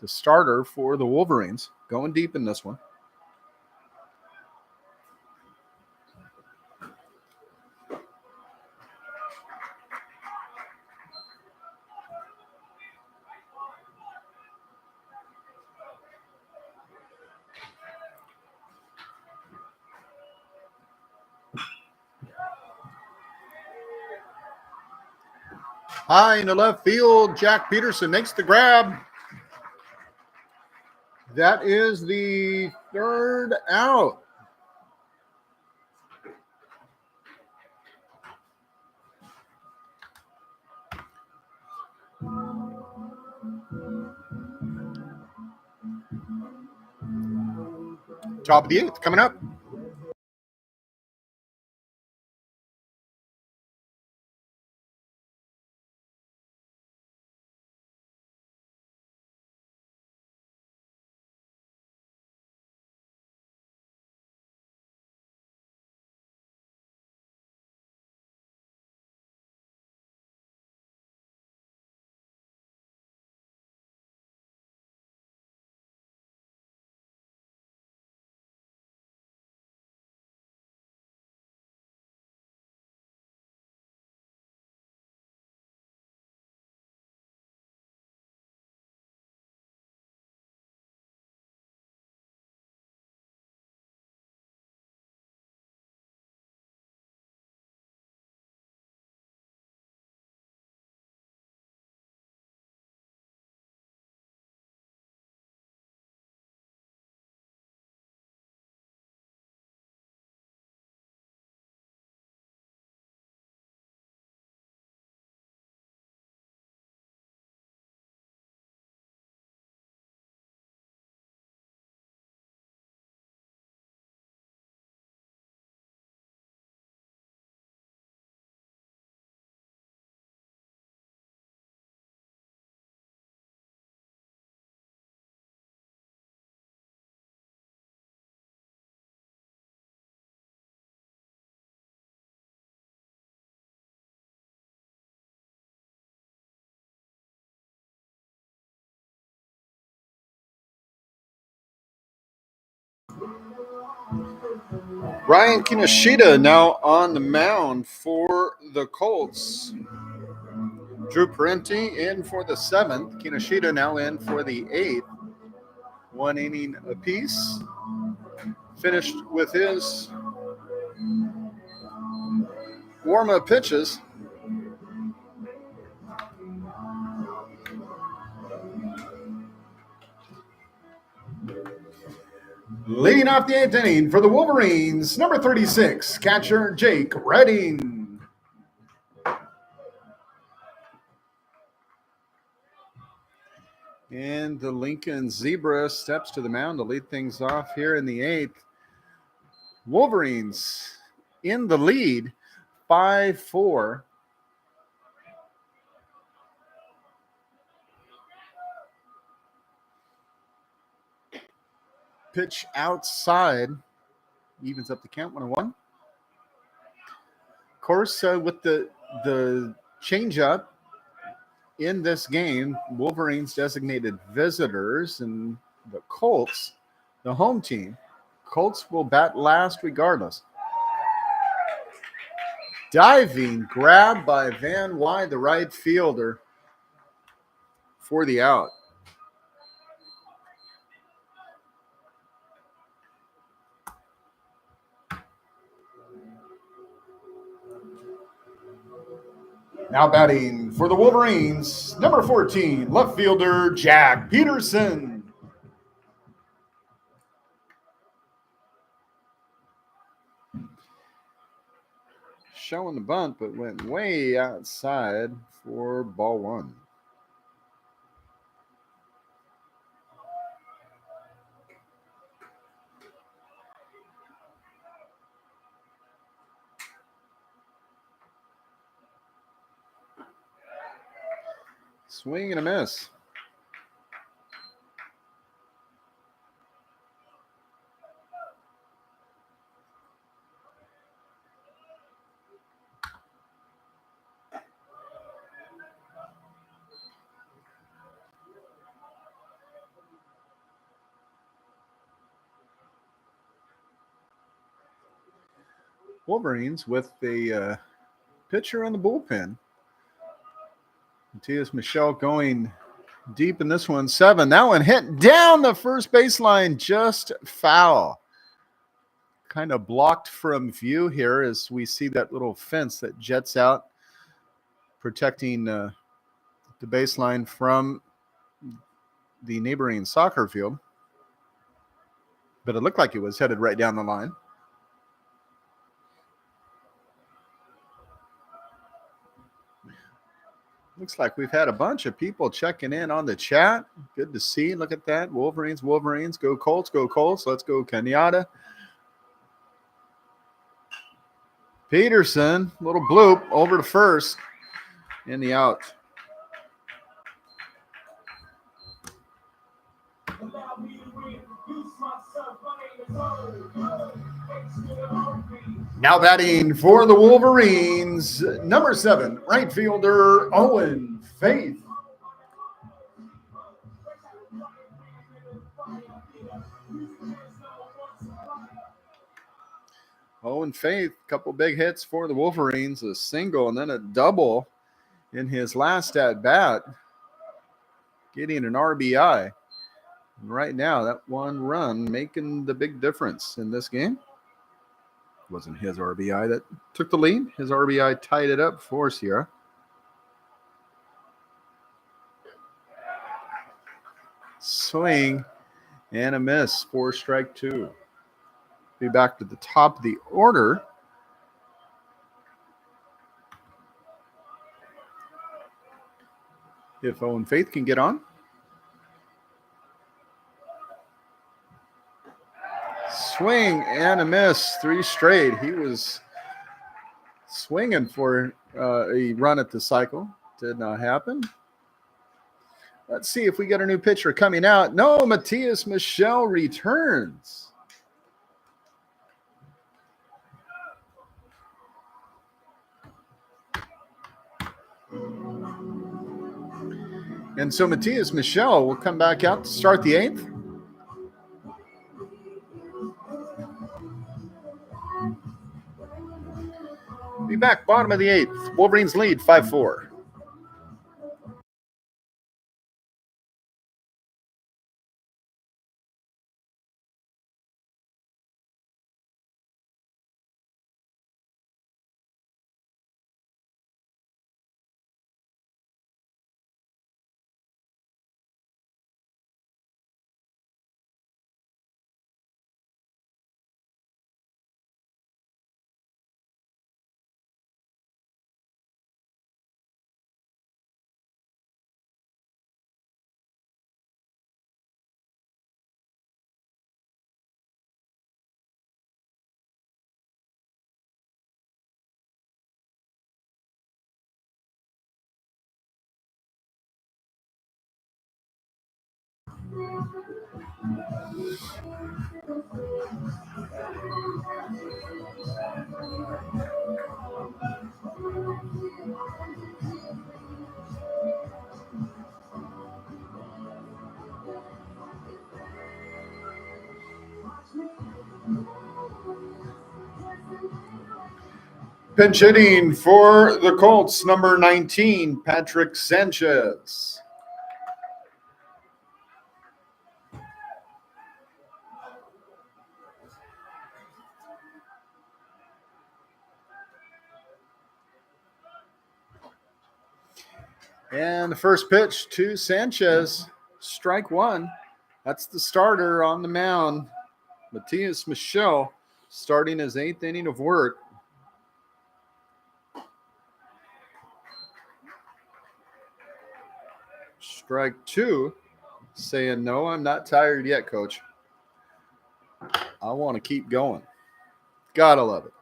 The starter for the Wolverines. Going deep in this one. High in the left field, Jack Peterson makes the grab. That is the 3rd out. Top of the 8th coming up. Ryan Kinoshita now on the mound for the Colts. Drew Parenti in for the 7th. Kinoshita now in for the 8th. 1 inning apiece. Finished with his warm-up pitches. Leading off the 8th inning for the Wolverines, number 36, catcher Jake Redding. And the Lincoln Zebra steps to the mound to lead things off here in the 8th. Wolverines in the lead, 5-4. Pitch outside, evens up the count, 1-1. Of course, with the changeup in this game, Wolverines designated visitors, and the Colts, the home team. Colts will bat last regardless. Diving grab by Van Wyde, the right fielder, for the out. Now batting for the Wolverines, number 14, left fielder Jack Peterson. Showing the bunt, but went way outside for ball 1. Swing and a miss. Wolverines with the pitcher in the bullpen. Matias Michel going deep in this one. 7. That one hit down the first baseline, just foul. Kind of blocked from view here as we see that little fence that jets out, protecting the baseline from the neighboring soccer field. But it looked like it was headed right down the line. Looks like we've had a bunch of people checking in on the chat. Good to see. Look at that. Wolverines. Go Colts. Go Colts. Let's go Kenyatta. Peterson, little bloop over to first in the out. Now batting for the Wolverines, number 7, right fielder Owen Faith. Owen Faith, a couple big hits for the Wolverines, a single and then a double in his last at bat, getting an RBI. And right now, that one run making the big difference in this game. It wasn't his RBI that took the lead. His RBI tied it up for Sierra. Swing and a miss for strike 2. Be back to the top of the order. If Owen Faith can get on. Swing and a miss, 3 straight. He was swinging for a run at the cycle. Did not happen. Let's see if we get a new pitcher coming out. No, Matias Michel returns. And so Matias Michel will come back out to start the 8th. Be back, bottom of the 8th. Wolverines lead 5-4. Pinch hitting for the Colts, number 19, Patrick Sanchez. And the first pitch to Sanchez, strike 1. That's the starter on the mound. Matias Michel starting his 8th inning of work. Strike 2, saying, no, I'm not tired yet, coach. I want to keep going. Gotta love it.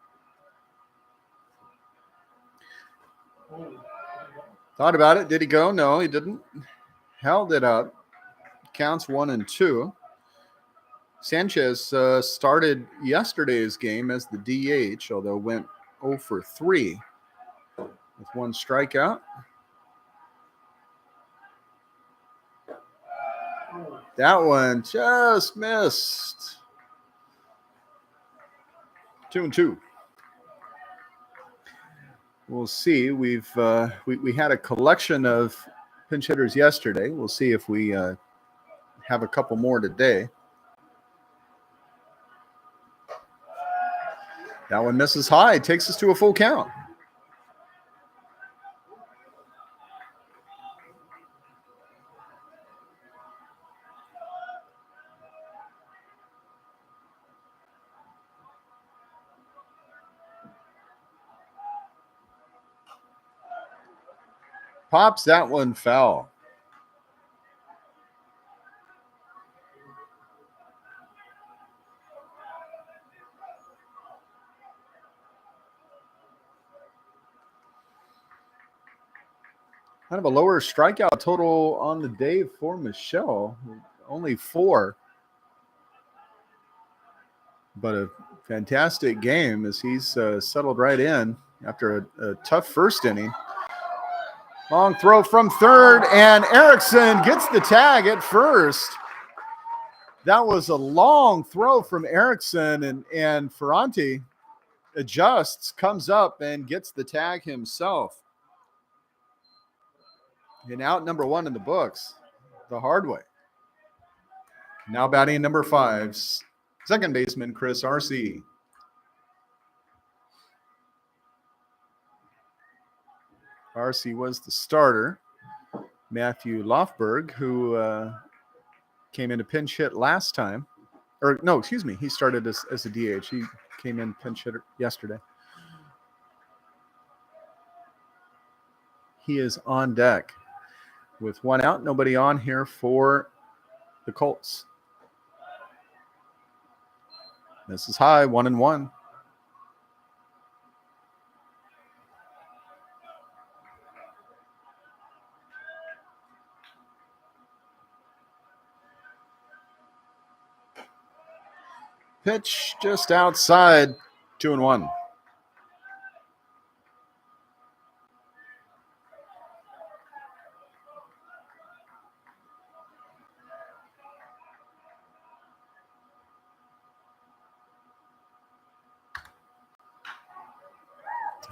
Thought about it. Did he go? No, he didn't. Held it up. Counts 1-2. Sanchez started yesterday's game as the DH, although went 0 for 3 with 1 strikeout. That one just missed. 2-2. We'll see. We had a collection of pinch hitters yesterday. We'll see if we have a couple more today. That one misses high. Takes us to a full count. Pops that one foul. Kind of a lower strikeout total on the day for Michelle. Only 4. But a fantastic game as he's settled right in after a tough first inning. Long throw from third, and Erickson gets the tag at first. That was a long throw from Erickson, and Ferranti adjusts, comes up, and gets the tag himself. And out number 1 in the books, the hard way. Now batting number 5, second baseman Chris Arce. Arce was the starter. Matthew Lofberg, who came in a pinch hit last time. Or no, excuse me. He started as a DH. He came in pinch hitter yesterday. He is on deck with 1 out. Nobody on here for the Colts. This is high, 1-1. Pitch just outside, 2-1.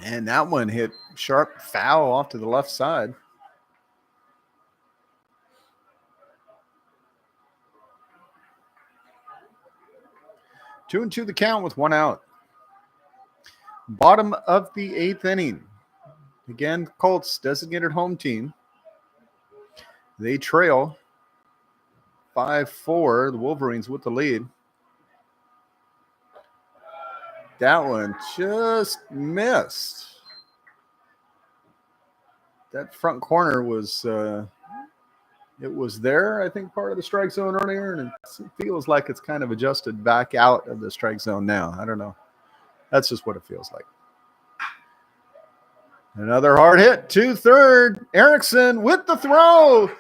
And that one hit sharp foul off to the left side. Two and two the count with 1 out. Bottom of the 8th inning. Again, Colts designated home team. They trail 5-4. The Wolverines with the lead. That one just missed. That front corner was it was there, I think, part of the strike zone earlier, and it feels like it's kind of adjusted back out of the strike zone now. I don't know. That's just what it feels like. Another hard hit to third. Erickson with the throw.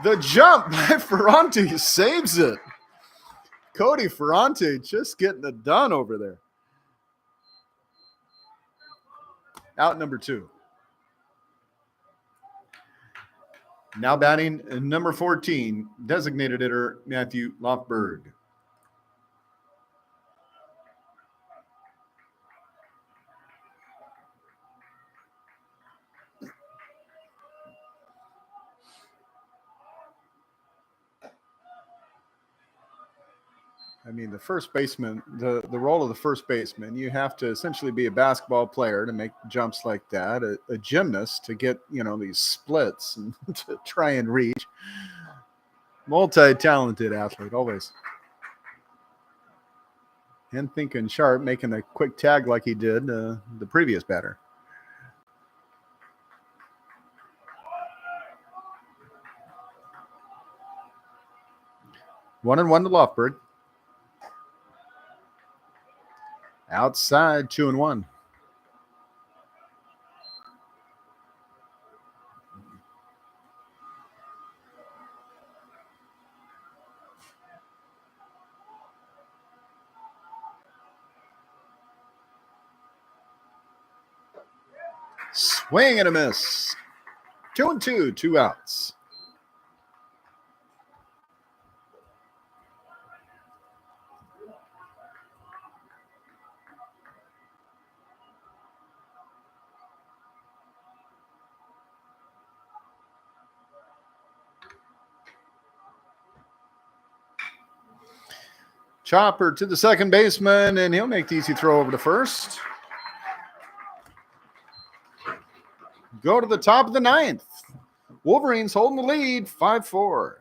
The jump by Ferranti saves it. Cody Ferranti just getting it done over there. Out number 2. Now batting number 14, designated hitter Matthew Lofberg. I mean, the first baseman, the role of the first baseman, you have to essentially be a basketball player to make jumps like that, a gymnast to get, these splits and to try and reach. Multi-talented athlete, always. And thinking sharp, making a quick tag like he did the previous batter. One and one to Lofberg. Outside, 2-1. Swing and a miss. 2-2, 2 outs. Chopper to the second baseman, and he'll make the easy throw over to first. Go to the top of the ninth. Wolverines holding the lead, 5-4.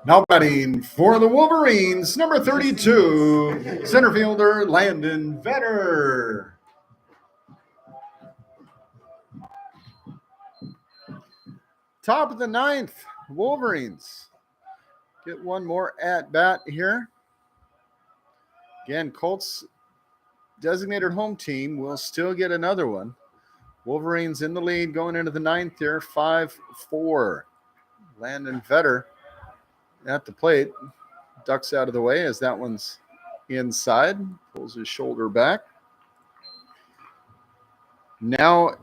Now batting for the Wolverines, number 32, center fielder Landon Vetter. Top of the ninth, Wolverines get one more at bat here. Again, Colts designated home team will still get another one. Wolverines in the lead going into the ninth here, 5-4. Landon Vetter at the plate, ducks out of the way as that one's inside, pulls his shoulder back. Now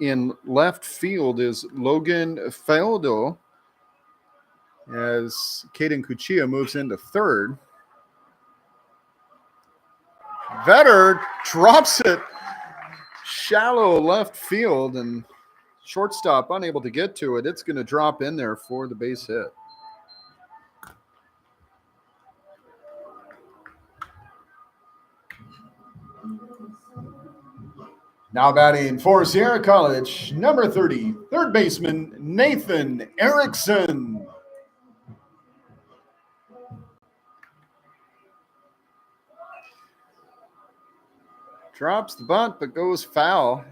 in left field is Logan Feudo as Caden Cuchilla moves into third. Vetter drops it shallow left field, and shortstop unable to get to it. It's going to drop in there for the base hit. Now batting for Sierra College, number 30, third baseman Nathan Erickson. Drops the bunt, but goes foul.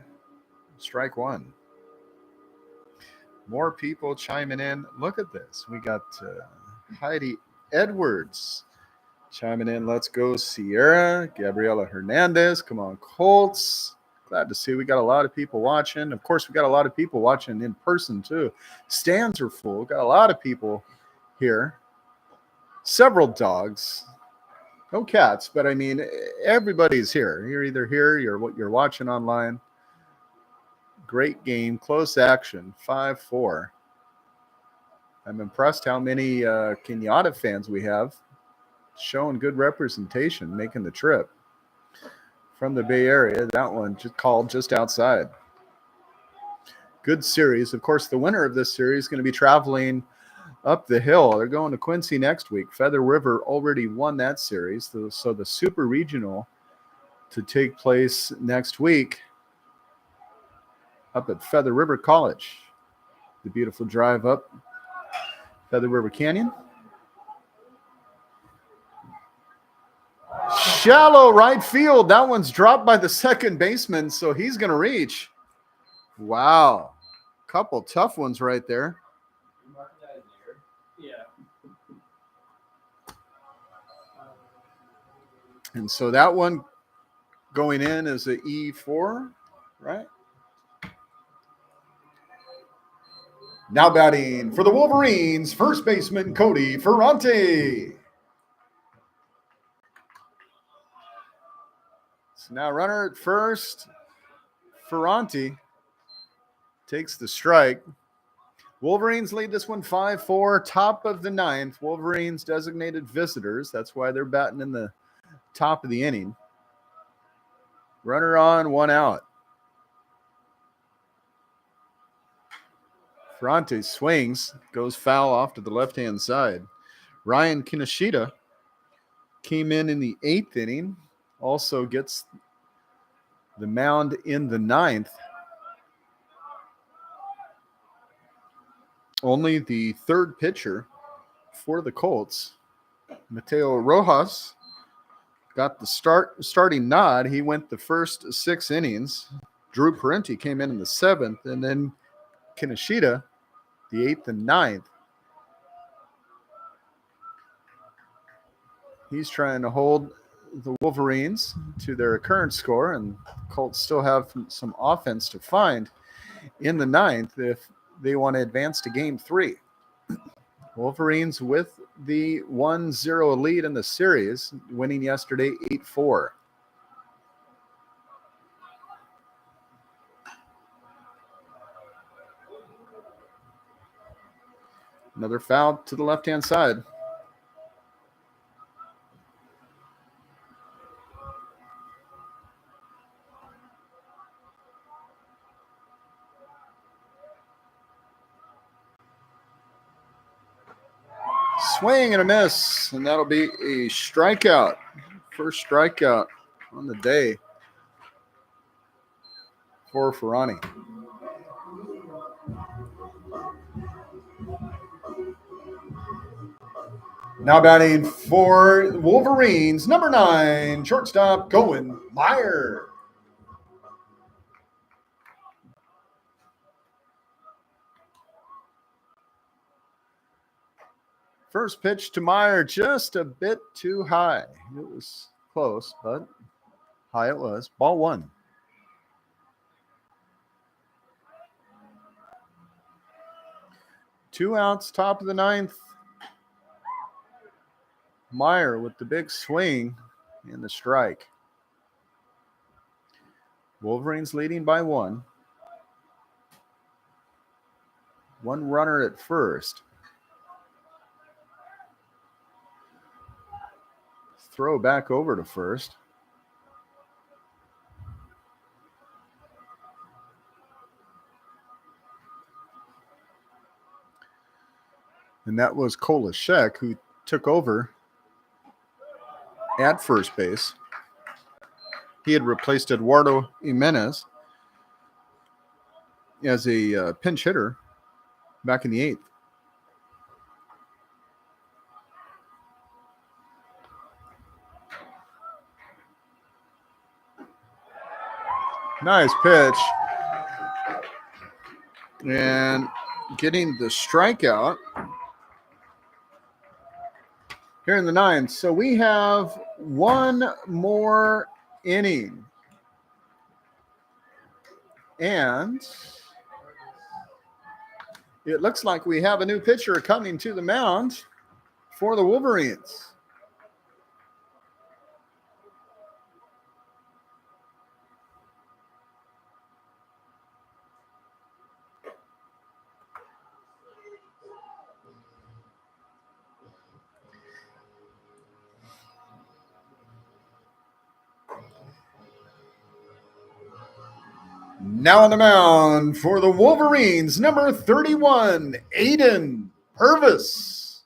Strike one. More people chiming in. Look at this. We got Heidi Edwards chiming in. Let's go, Sierra. Gabriela Hernandez. Come on, Colts. Glad to see we got a lot of people watching. Of course, we got a lot of people watching in person, too. Stands are full. Got a lot of people here. Several dogs. No cats, but I mean, everybody's here. You're either here, you're watching online. Great game, close action, 5-4. I'm impressed how many Kenyatta fans we have, showing good representation, making the trip from the Bay Area. That one just called just outside. Good series. Of course, the winner of this series is going to be traveling up the hill. They're going to Quincy next week. Feather River already won that series, so the Super Regional to take place next week up at Feather River College. The beautiful drive up Feather River Canyon. Shallow right field. That one's dropped by the second baseman, so he's going to reach. Wow. Couple tough ones right there. You marking that as an error? Yeah. And so that one going in is a E4, right? Now batting for the Wolverines, first baseman Cody Ferrante. So now runner at first, Ferrante takes the strike. Wolverines lead this one 5-4, top of the ninth. Wolverines designated visitors. That's why they're batting in the top of the inning. Runner on, one out. Ferrante swings, goes foul off to the left-hand side. Ryan Kinoshita came in the eighth inning, also gets the mound in the ninth. Only the third pitcher for the Colts, Mateo Rojas, got the starting nod. He went the first 6 innings. Drew Parenti came in the seventh, and then Kinoshita, the eighth and ninth. He's trying to hold the Wolverines to their current score, and Colts still have some offense to find in the ninth if they want to advance to game 3. Wolverines with the 1-0 lead in the series, winning yesterday 8-4. Another foul to the left-hand side. Swing and a miss, and that'll be a strikeout. First strikeout on the day for Ferrante. Now batting for Wolverines, number 9, shortstop Cohen Meyer. First pitch to Meyer, just a bit too high. It was close, but high it was. Ball 1. Two outs, top of the ninth. Meyer with the big swing and the strike. Wolverines leading by 1. One runner at first. Throw back over to first. And that was Kolashek, who took over at first base. He had replaced Eduardo Jimenez as a pinch hitter back in the 8th. Nice pitch. And getting the strikeout here in the 9th. So we have one more inning. And it looks like we have a new pitcher coming to the mound for the Wolverines. Now on the mound for the Wolverines, number 31, Aiden Purvis.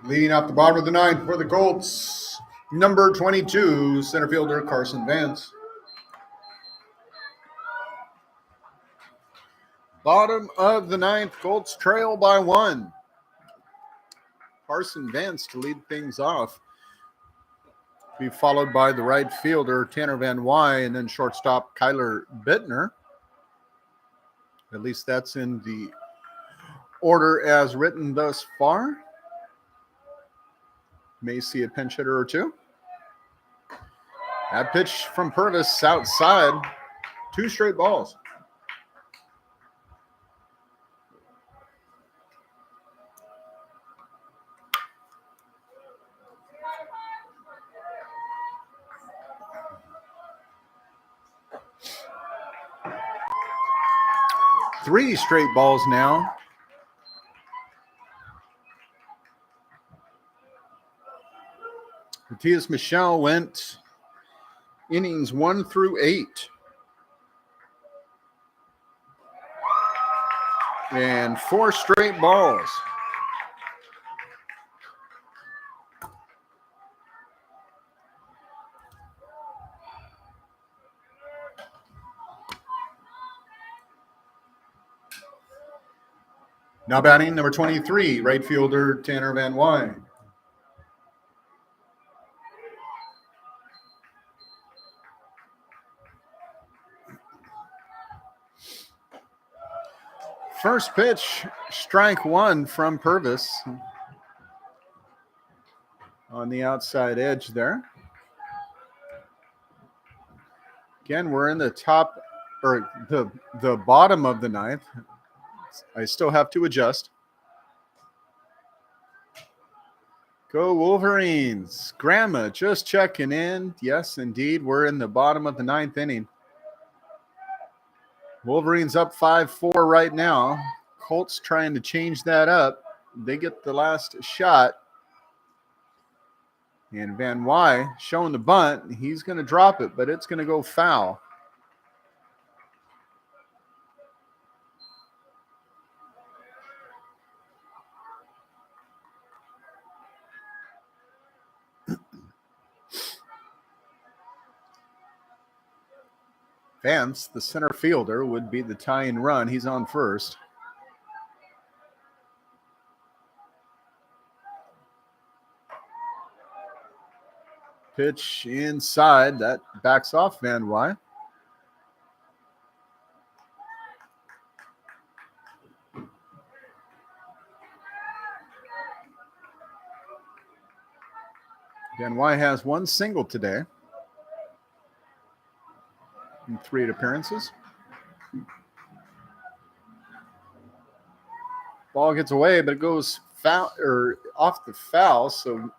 Leading off the bottom of the ninth for the Colts, number 22, center fielder Carson Vance. Bottom of the ninth, Colts trail by 1. Carson Vance to lead things off. Be followed by the right fielder Tanner Van Wy, and then shortstop Kyler Bittner. At least that's in the order as written thus far. May see a pinch hitter or two. That pitch from Purvis outside. 2 straight balls. Three straight balls now. Matthias Michel went innings 1 through 8. And 4 straight balls. Now batting number 23, right fielder Tanner Van Wy. First pitch, strike 1 from Purvis on the outside edge there. Again, we're in the top or the bottom of the ninth. I still have to adjust. Go Wolverines. Grandma just checking in. Yes, indeed. We're in the bottom of the ninth inning. Wolverines up 5-4 right now. Colts trying to change that up. They get the last shot. And Van Wy showing the bunt. He's going to drop it, but it's going to go foul. Vance, the center fielder, would be the tying run. He's on first. Pitch inside. That backs off Van Wy. Van Wy has 1 single today in 3 appearances. Ball gets away, but it goes foul or off the foul, so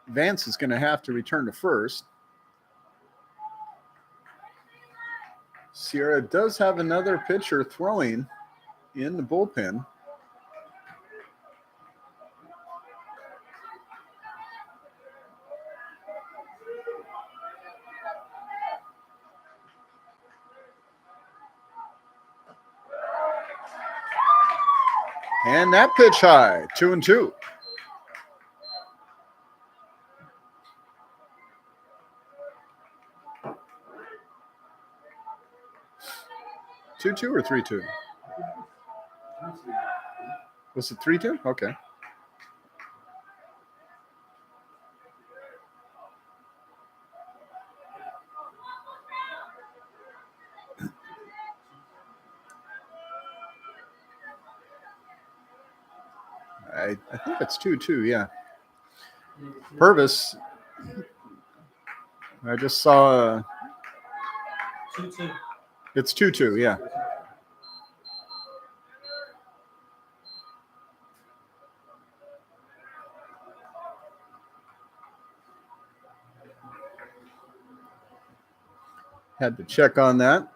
Vance is going to have to return to first. Sierra does have another pitcher throwing in the bullpen. And that pitch high, 2-2. Two or 3-2? Was it 3-2? Okay. I think it's 2-2, yeah. Purvis, I just saw 2-2. It's 2-2, yeah. Had to check on that.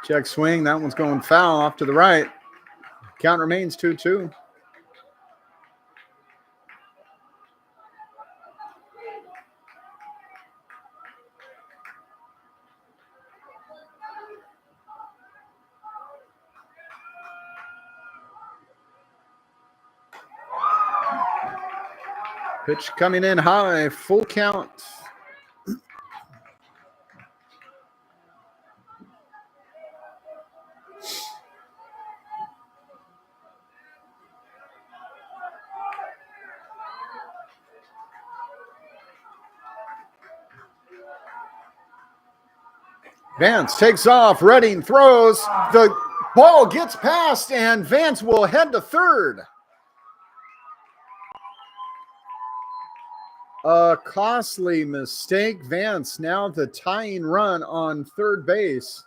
Check swing. That one's going foul off to the right. Count remains 2-2. Pitch coming in high, full count. Vance takes off, Redding throws, the ball gets past, and Vance will head to third. A costly mistake. Vance now the tying run on third base.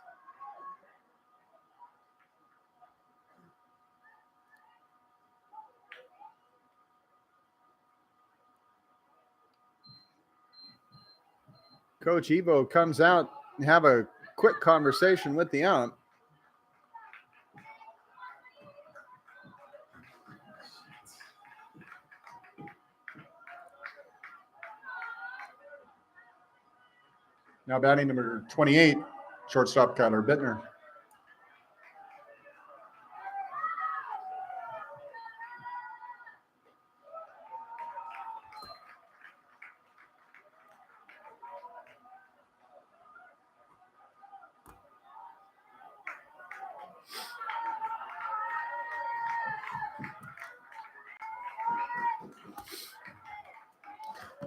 Coach Evo comes out and have a quick conversation with the ump. Now batting number 28, shortstop Kyler Bittner.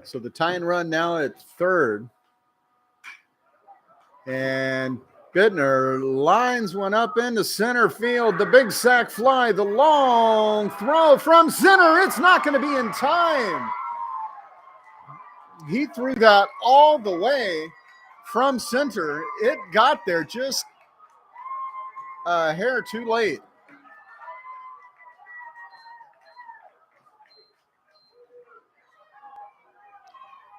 So the tying run now at third. And Bittner lines one up into center field. The big sac fly, the long throw from center. It's not going to be in time. He threw that all the way from center. It got there just a hair too late.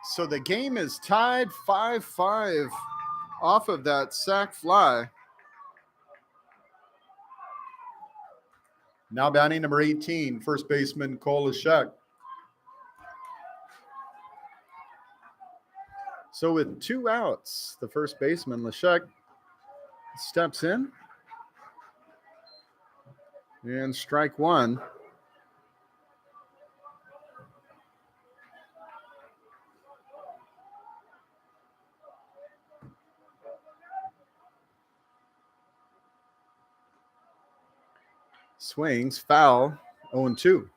So the game is tied 5-5 off of that sac fly. Now batting number 18, first baseman Cole Leshek. So with 2 outs, the first baseman Leshek steps in. And strike one. Swings, foul, 0-2.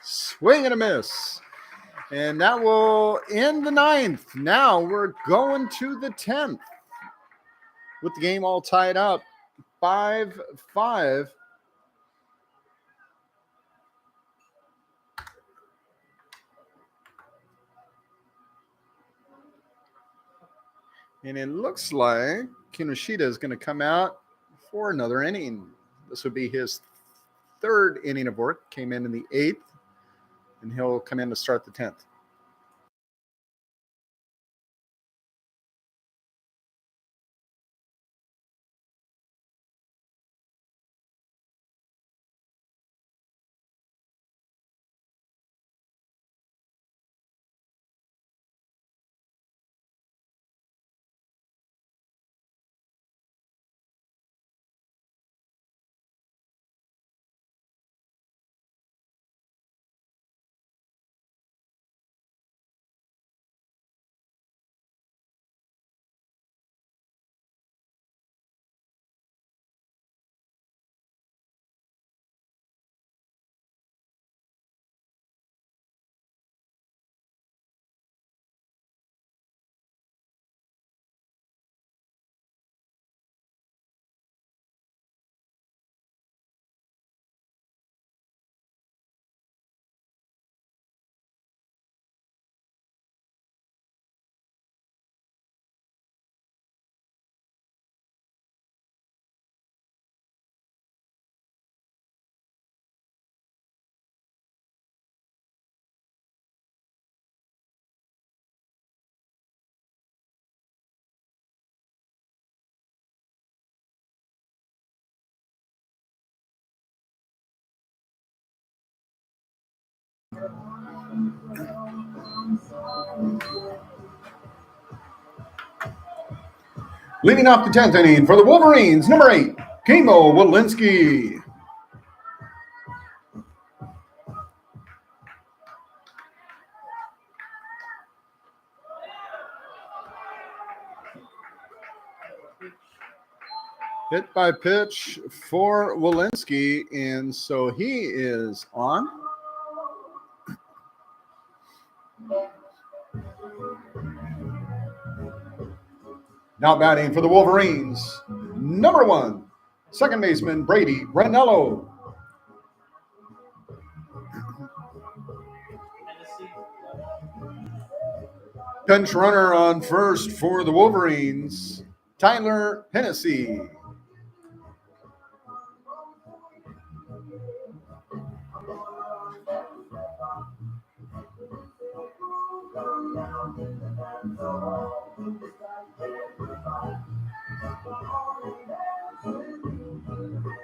Swing and a miss. And that will end the 9th. Now we're going to the 10th with the game all tied up 5-5. And it looks like Kinoshita is going to come out for another inning. This would be his 3rd inning of work. Came in the 8th, and he'll come in to start the 10th. Leading off the 10th inning for the Wolverines, number 8, Kimo Walensky. Hit by pitch for Walensky, and so he is on. Now batting for the Wolverines, number 1, second baseman Brady Ranello. Pinch runner on first for the Wolverines, Tyler Hennessy.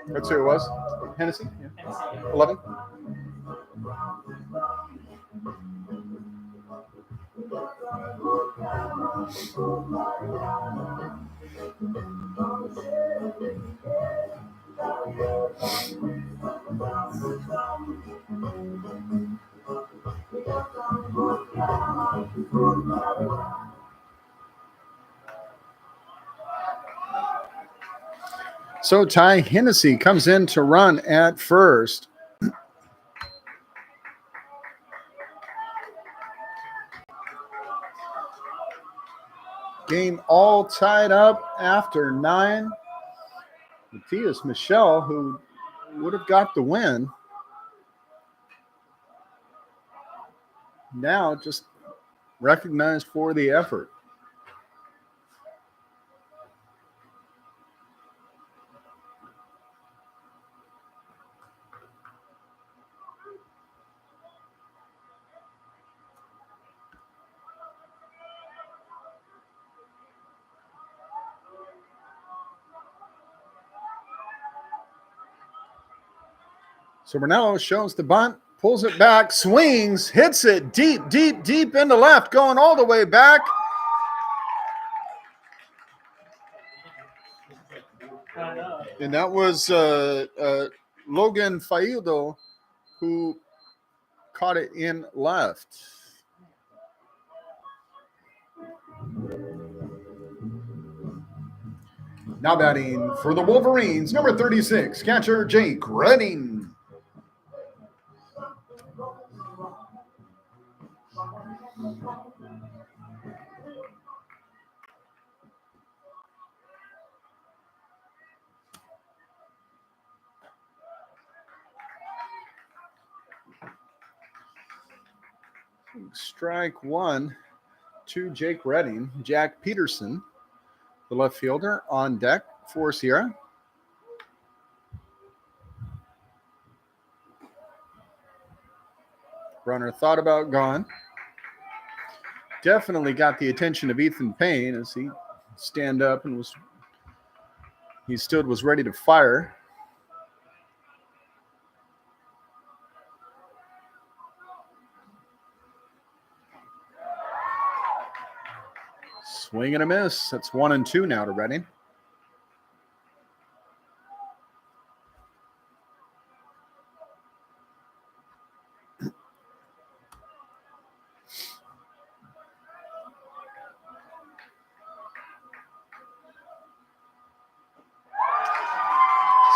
That's who it was? Hennessy? Yeah. 11? So Ty Hennessy comes in to run at first. Game all tied up after 9. Matthias Michel, who would have got the win, now just recognized for the effort. So Ranello shows the bunt, pulls it back, swings, hits it deep, deep, deep into left, going all the way back. And that was Logan Faido who caught it in left. Now batting for the Wolverines, number 36, catcher Jake Redding. Strike 1 to Jake Redding. Jack Peterson, the left fielder, on deck for Sierra. Runner thought about gone. Definitely got the attention of Ethan Payne as he stand up and was ready to fire. Swing and a miss. That's 1-2 now to Redding.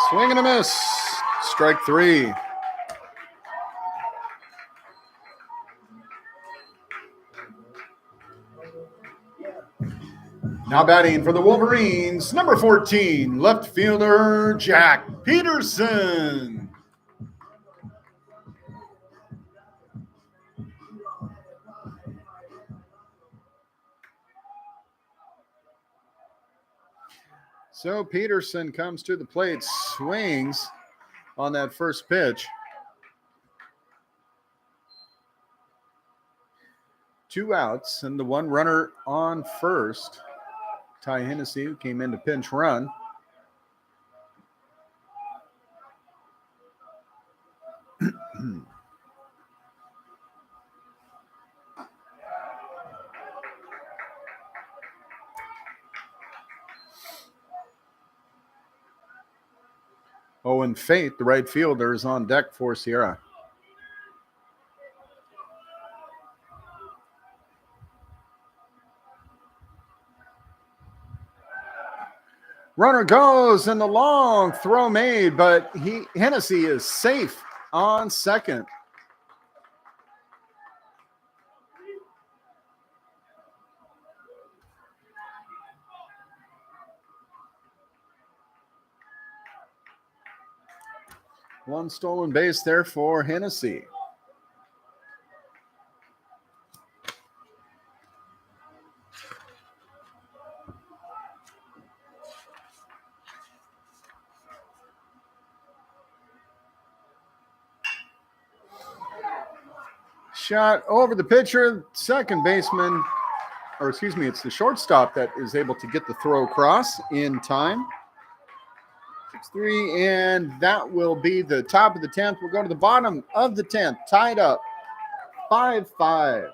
Swing and a miss. Strike 3. Now batting for the Wolverines, number 14, left fielder Jack Peterson. So Peterson comes to the plate, swings on that first pitch. 2 outs and the 1 runner on first. Ty Hennessy, who came in to pinch run. Owen Fate, the right fielder, is on deck for Sierra. Runner goes, and the long throw made, but Hennessy is safe on second. One stolen base there for Hennessy. Shot over the pitcher, second baseman, or excuse me, it's the shortstop that is able to get the throw across in time. 6-3, and that will be the top of the 10th. We'll go to the bottom of the 10th, tied up 5-5.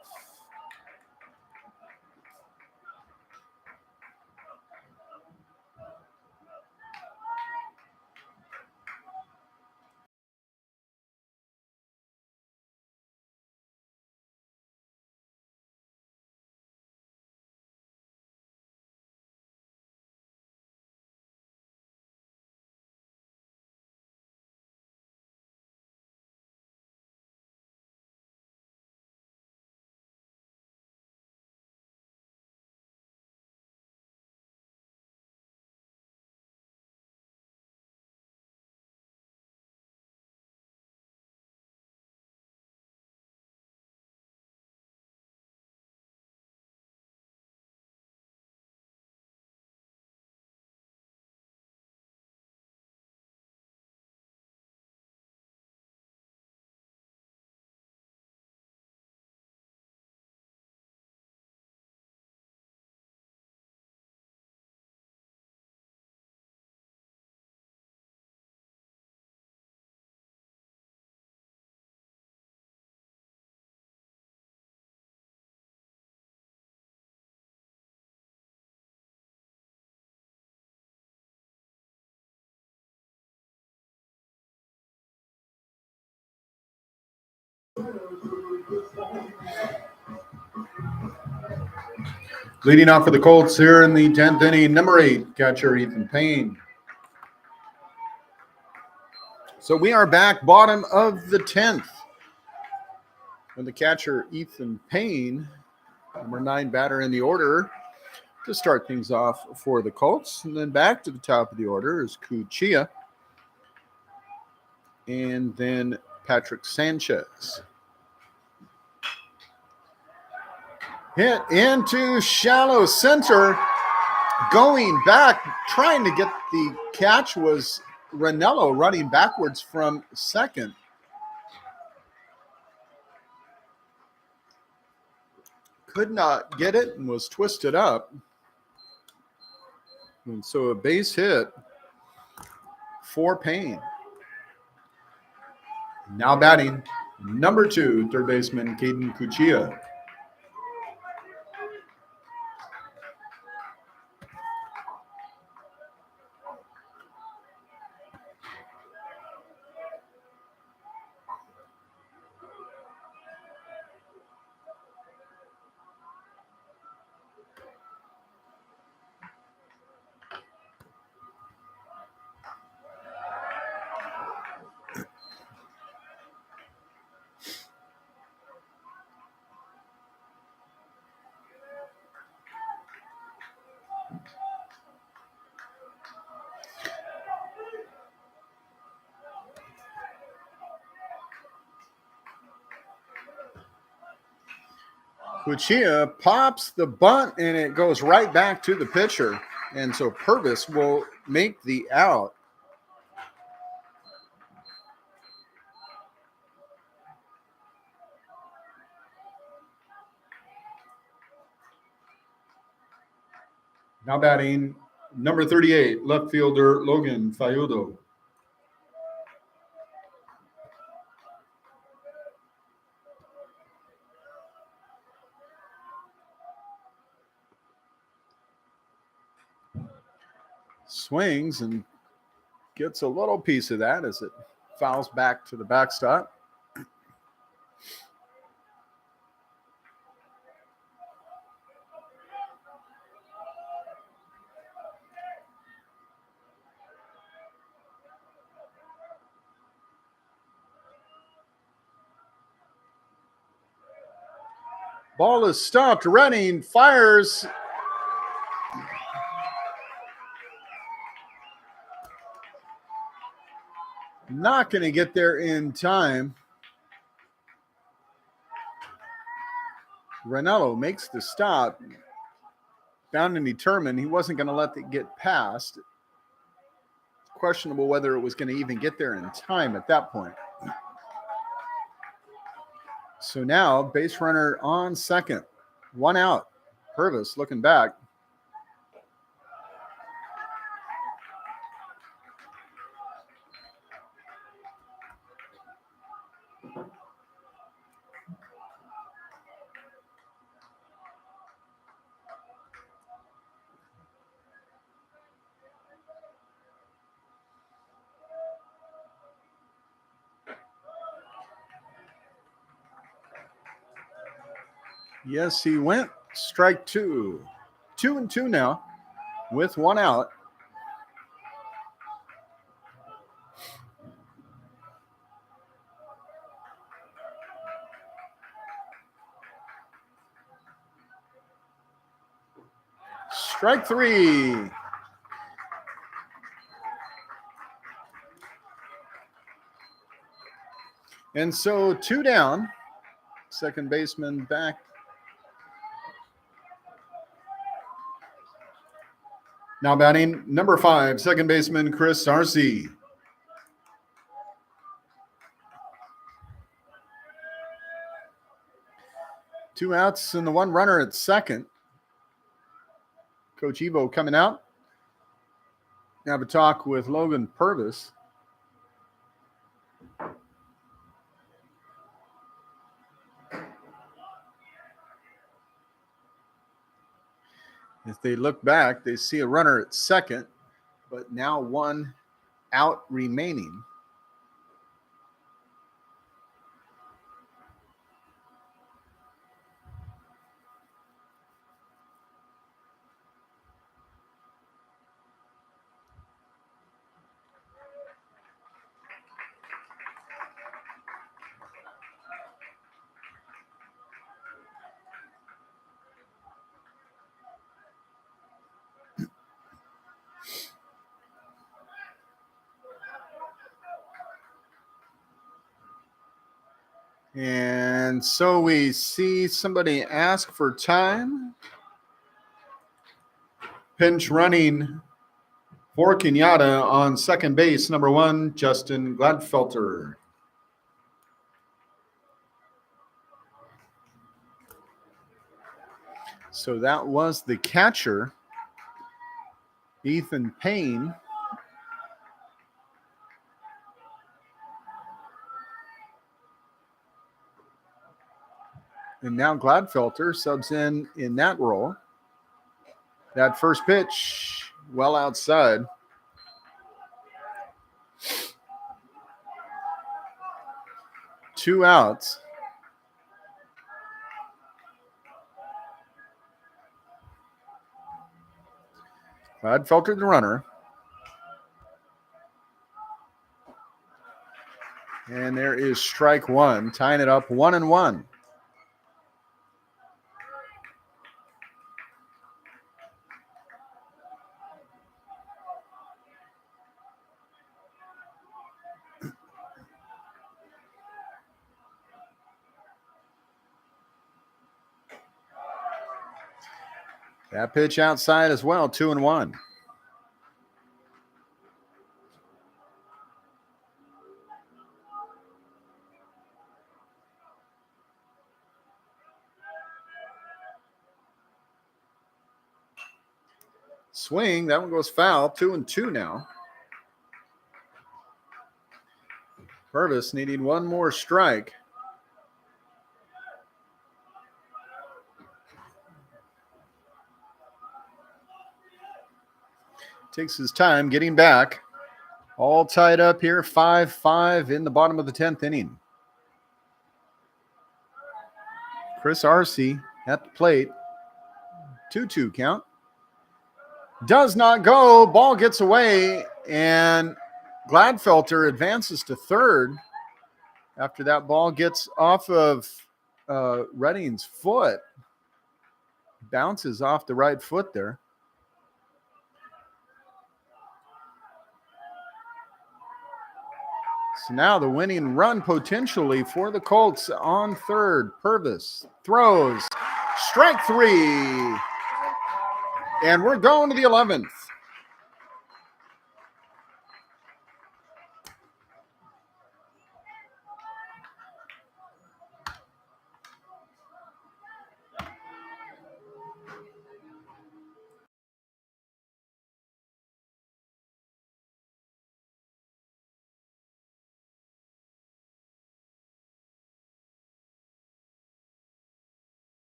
Leading off for the Colts here in the 10th inning, number 8, catcher Ethan Payne. So we are back bottom of the 10th. And the catcher Ethan Payne, number 9 batter in the order, to start things off for the Colts. And then back to the top of the order is Cuccia. And then Patrick Sanchez. Hit into shallow center. Going back, trying to get the catch was Ranello running backwards from second. Could not get it and was twisted up. And so a base hit for Payne. Now batting, number 2, third baseman Caden Cuccia. Cuccia pops the bunt, and it goes right back to the pitcher. And so Purvis will make the out. Now batting, number 38, left fielder Logan Fayudo. Swings and gets a little piece of that as it fouls back to the backstop. Ball is stopped. Running, fires. Not going to get there in time. Ranello makes the stop. Bound and determined. He wasn't going to let it get past. Questionable whether it was going to even get there in time at that point. So now, base runner on second. 1 out. Purvis looking back. Yes, he went. Strike 2. 2-2 now with 1 out. Strike 3. And so 2 down. Second baseman back. Now batting number 5, second baseman Chris Arce. Two outs and the 1 runner at second. Coach Evo coming out. Have a talk with Logan Purvis. If they look back, they see a runner at second, but now 1 out remaining. And so we see somebody ask for time. Pinch running for Kenyatta on second base, number 1, Justin Gladfelter. So that was the catcher, Ethan Payne. And now Gladfelter subs in that role. That first pitch, well outside. Two outs. Gladfelter the runner. And there is strike 1, tying it up 1-1. That pitch outside as well, 2-1. Swing, that one goes foul, 2-2 now. Purvis needing 1 more strike. Takes his time getting back. All tied up here, 5-5 in the bottom of the 10th inning. Chris Arce at the plate. 2-2 count. Does not go. Ball gets away, and Gladfelter advances to third after that ball gets off of Redding's foot. Bounces off the right foot there. So now the winning run potentially for the Colts on third. Purvis throws. Strike three. And we're going to the 11th.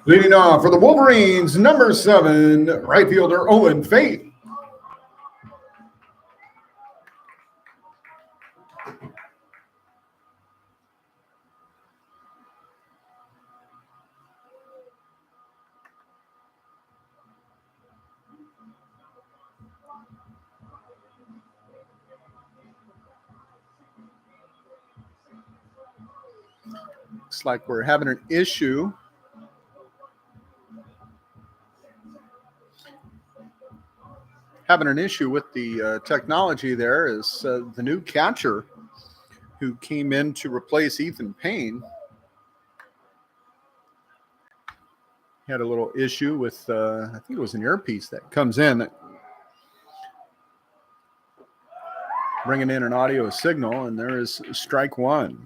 Leading off for the Wolverines, number 7, right fielder Owen Faith. Looks like we're having an issue. With the technology there is the new catcher who came in to replace Ethan Payne. Had a little issue with, I think it was an earpiece that comes in, bringing in an audio signal, and there is strike one.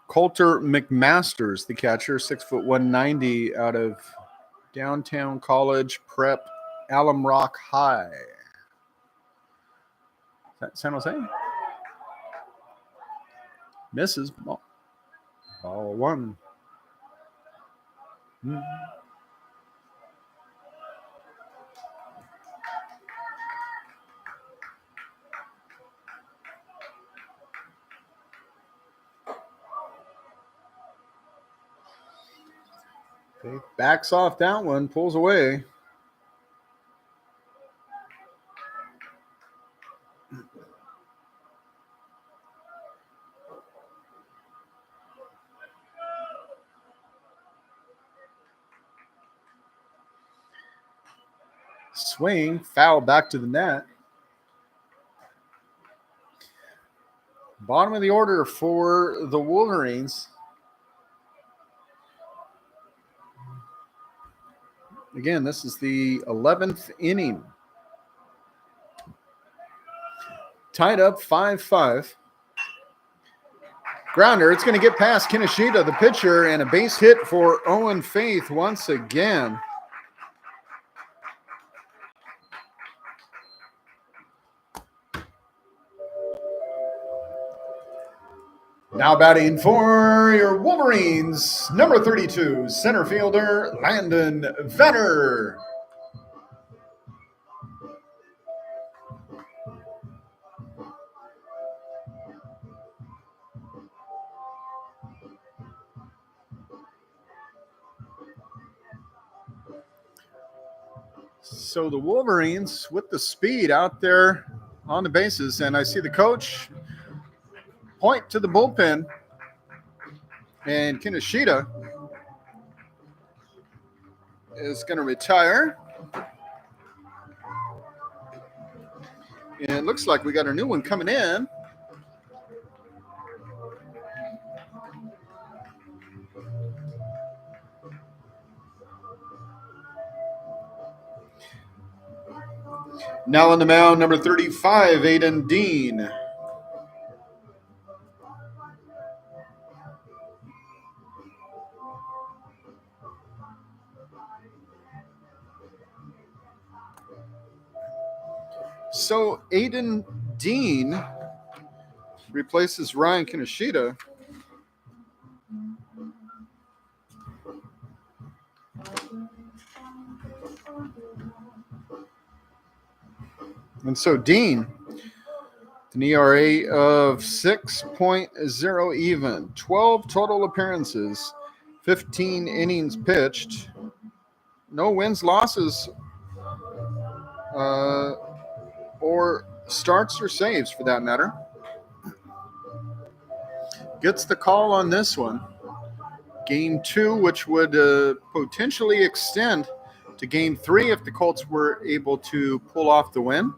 Coulter McMasters, the catcher, 6'1", 190, out of Downtown College Prep, Alum Rock High. Is that San Jose? Misses. Ball one. Okay, backs off that one, pulls away. Swing, foul back to the net. Bottom of the order for the Wolverines. Again, this is the 11th inning. Tied up 5-5. Grounder, it's going to get past Kinoshita, the pitcher, and a base hit for Owen Faith once again. Now batting for your Wolverines, number 32, center fielder Landon Vetter. So the Wolverines with the speed out there on the bases, and I see the coach point to the bullpen, and Kinoshita is going to retire. And it looks like we got a new one coming in. Now on the mound, number 35, Aiden Dean. So Aiden Dean replaces Ryan Kinoshita. And so Dean, an ERA of 6.0 even, 12 total appearances, 15 innings pitched, no wins, losses, or starts or saves for that matter. Gets the call on this one. Game 2, which would potentially extend to Game 3 if the Colts were able to pull off the win.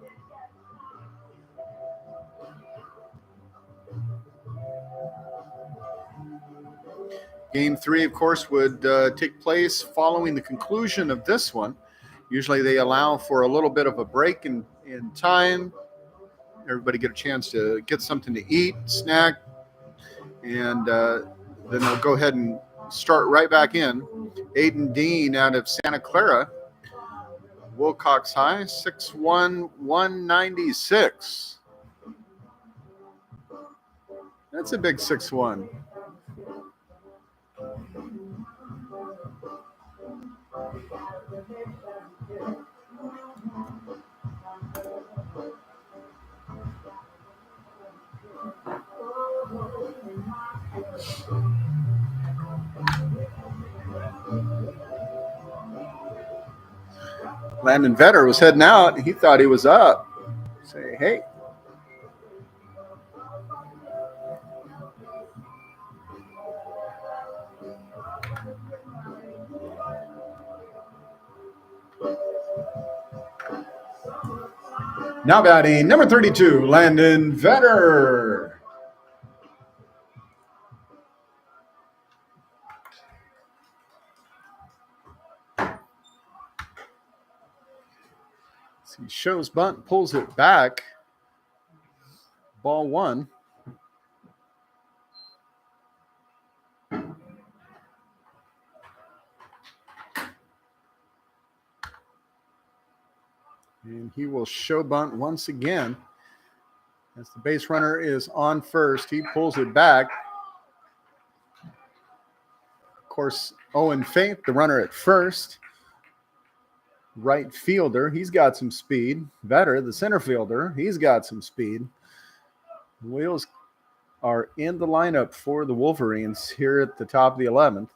Game 3, of course, would take place following the conclusion of this one. Usually they allow for a little bit of a break in time. Everybody get a chance to get something to eat, snack, and then they'll go ahead and start right back in. Aiden Dean out of Santa Clara, Wilcox High, 6'1", 196. That's a big 6'1". Landon Vetter was heading out. He thought he was up. Say, hey. Now batting, number 32, Landon Vetter. He shows bunt, pulls it back. Ball 1. And he will show bunt once again. As the base runner is on first, he pulls it back. Of course, Owen Faith, the runner at first. Right fielder, he's got some speed. Vetter, the center fielder, he's got some speed. The Wheels are in the lineup for the Wolverines here at the top of the 11th.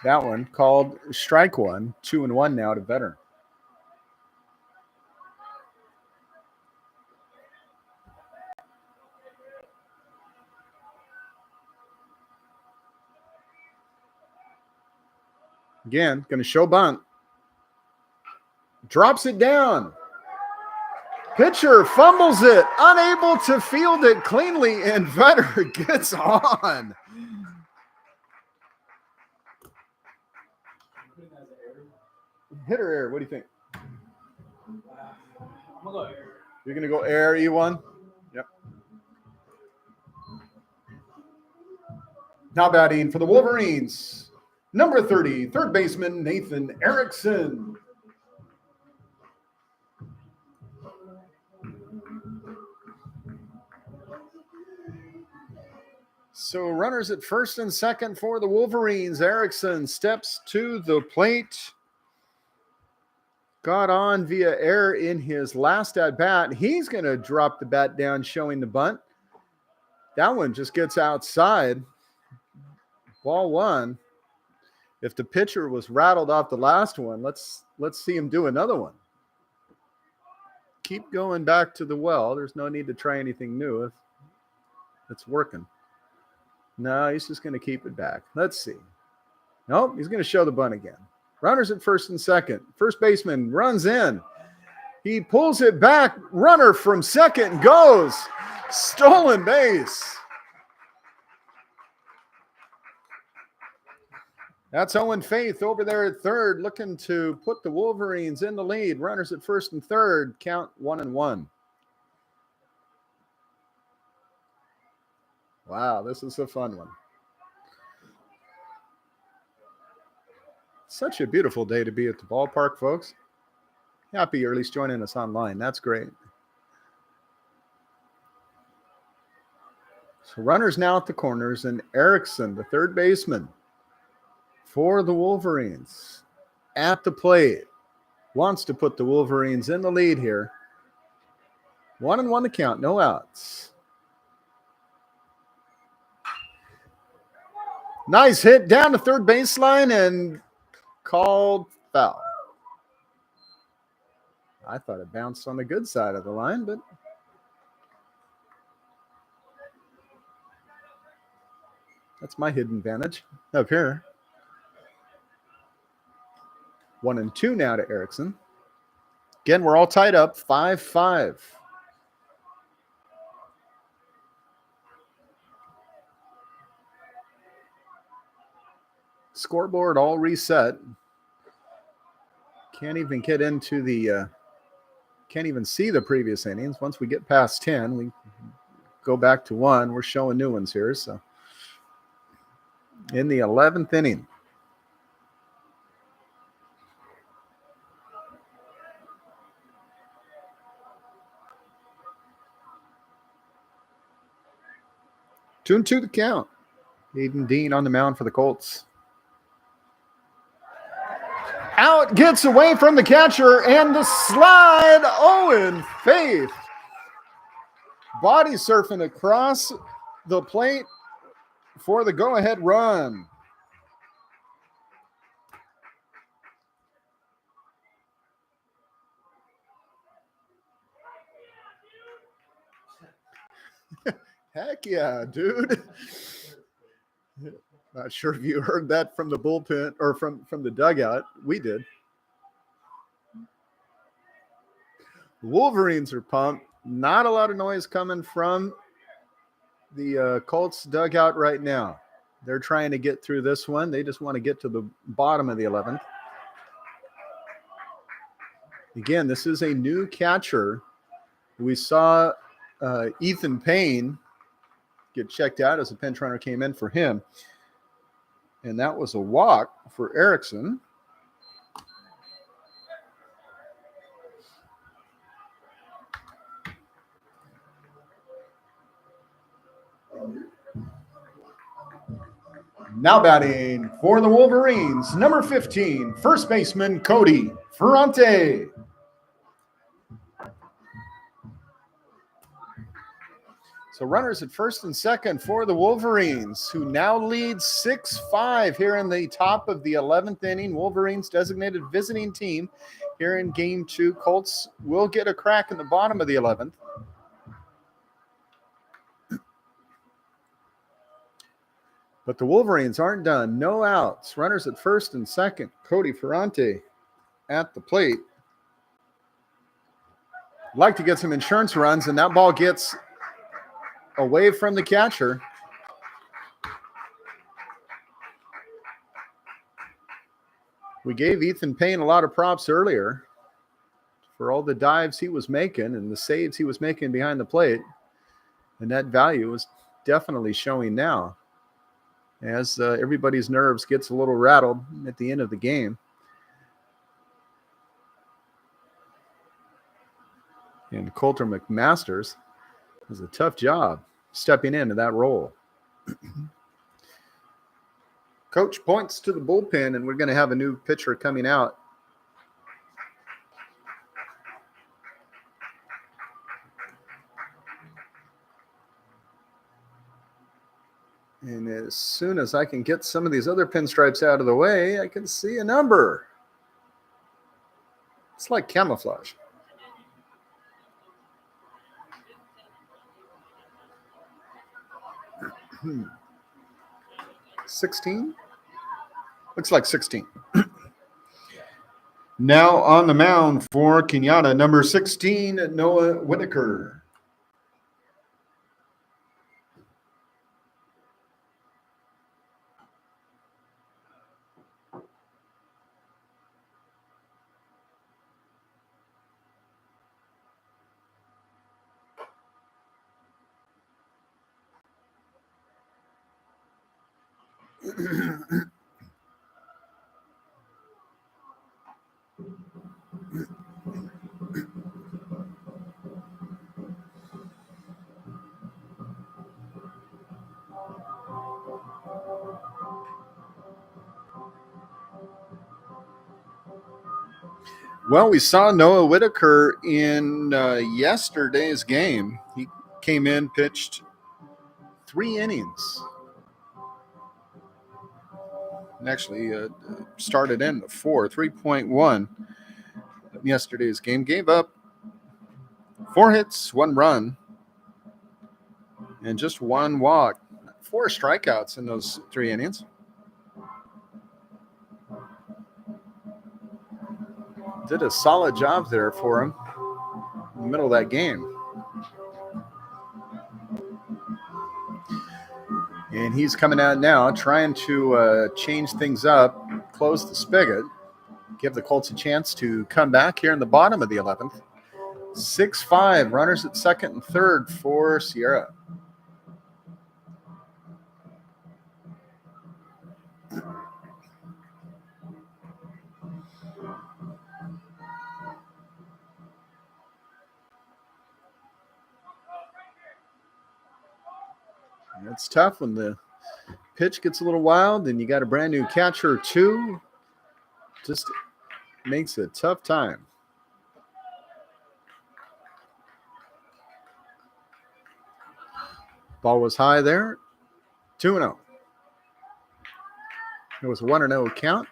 That one called strike one, 2-1 now to Vetter. Again, going to show bunt. Drops it down. Pitcher fumbles it, unable to field it cleanly, and Vetter gets on. Hit or air? What do you think? I'm going to go air. You're going to go air, E1? Yep. Now batting for the Wolverines, number 30, third baseman Nathan Erickson. So runners at first and second for the Wolverines. Erickson steps to the plate. Got on via error in his last at bat. He's going to drop the bat down, showing the bunt. That one just gets outside. Ball one. If the pitcher was rattled off the last one, let's see him do another one. Keep going back to the well. There's no need to try anything new if it's working. No, he's just going to keep it back. Let's see. Nope, he's going to show the bunt again. Runners at first and second. First baseman runs in. He pulls it back. Runner from second goes. Stolen base. That's Owen Faith over there at third, looking to put the Wolverines in the lead. Runners at first and third, count 1-1. Wow, this is a fun one. Such a beautiful day to be at the ballpark, folks. Happy you're at least joining us online. That's great. So runners now at the corners, and Erickson, the third baseman for the Wolverines, at the plate, wants to put the Wolverines in the lead here. 1-1 to count, no outs. Nice hit down the third baseline and called foul. I thought it bounced on the good side of the line, but that's my hidden advantage up here. 1-2 now to Erickson. Again, we're all tied up, 5-5. Scoreboard all reset. Can't even get into the, can't even see the previous innings. Once we get past 10, we go back to 1. We're showing new ones here. So in the 11th inning. Two and 2 to count. Aiden Dean on the mound for the Colts. Out, gets away from the catcher, and the slide, Owen Faith. Body surfing across the plate for the go-ahead run. Heck yeah, dude. Not sure if you heard that from the bullpen or from the dugout. We did. Wolverines are pumped. Not a lot of noise coming from the Colts dugout right now. They're trying to get through this one. They just want to get to the bottom of the 11th. Again, this is a new catcher. We saw Ethan Payne get checked out as a pinch runner came in for him. And that was a walk for Erickson. Now batting for the Wolverines, number 15, first baseman Cody Ferrante. So runners at first and second for the Wolverines, who now lead 6-5 here in the top of the 11th inning. Wolverines designated visiting team here in game 2. Colts will get a crack in the bottom of the 11th. But the Wolverines aren't done. No outs. Runners at first and second. Cody Ferrante at the plate. Like to get some insurance runs, and that ball gets away from the catcher. We gave Ethan Payne a lot of props earlier for all the dives he was making and the saves he was making behind the plate. And that value is definitely showing now. as everybody's nerves gets a little rattled at the end of the game. And Coulter McMasters has a tough job stepping into that role. Coach points to the bullpen, and we're going to have a new pitcher coming out. And as soon as I can get some of these other pinstripes out of the way, I can see a number. It's like camouflage. Hmm. 16? Looks like 16. Now on the mound for Kenyatta, number 16, Noah Whitaker. Well, we saw Noah Whitaker in yesterday's game. He came in, pitched 3 innings. And actually started in the 3.1 yesterday's game. Gave up 4 hits, 1 run, and just 1 walk. 4 strikeouts in those 3 innings. Did a solid job there for him in the middle of that game. And he's coming out now trying to change things up, close the spigot, give the Colts a chance to come back here in the bottom of the 11th. 6-5, runners at second and third for Sierra. And it's tough when the pitch gets a little wild and you got a brand new catcher too. Just makes it a tough time. Ball was high there. 2-0. It was a 1-0 count.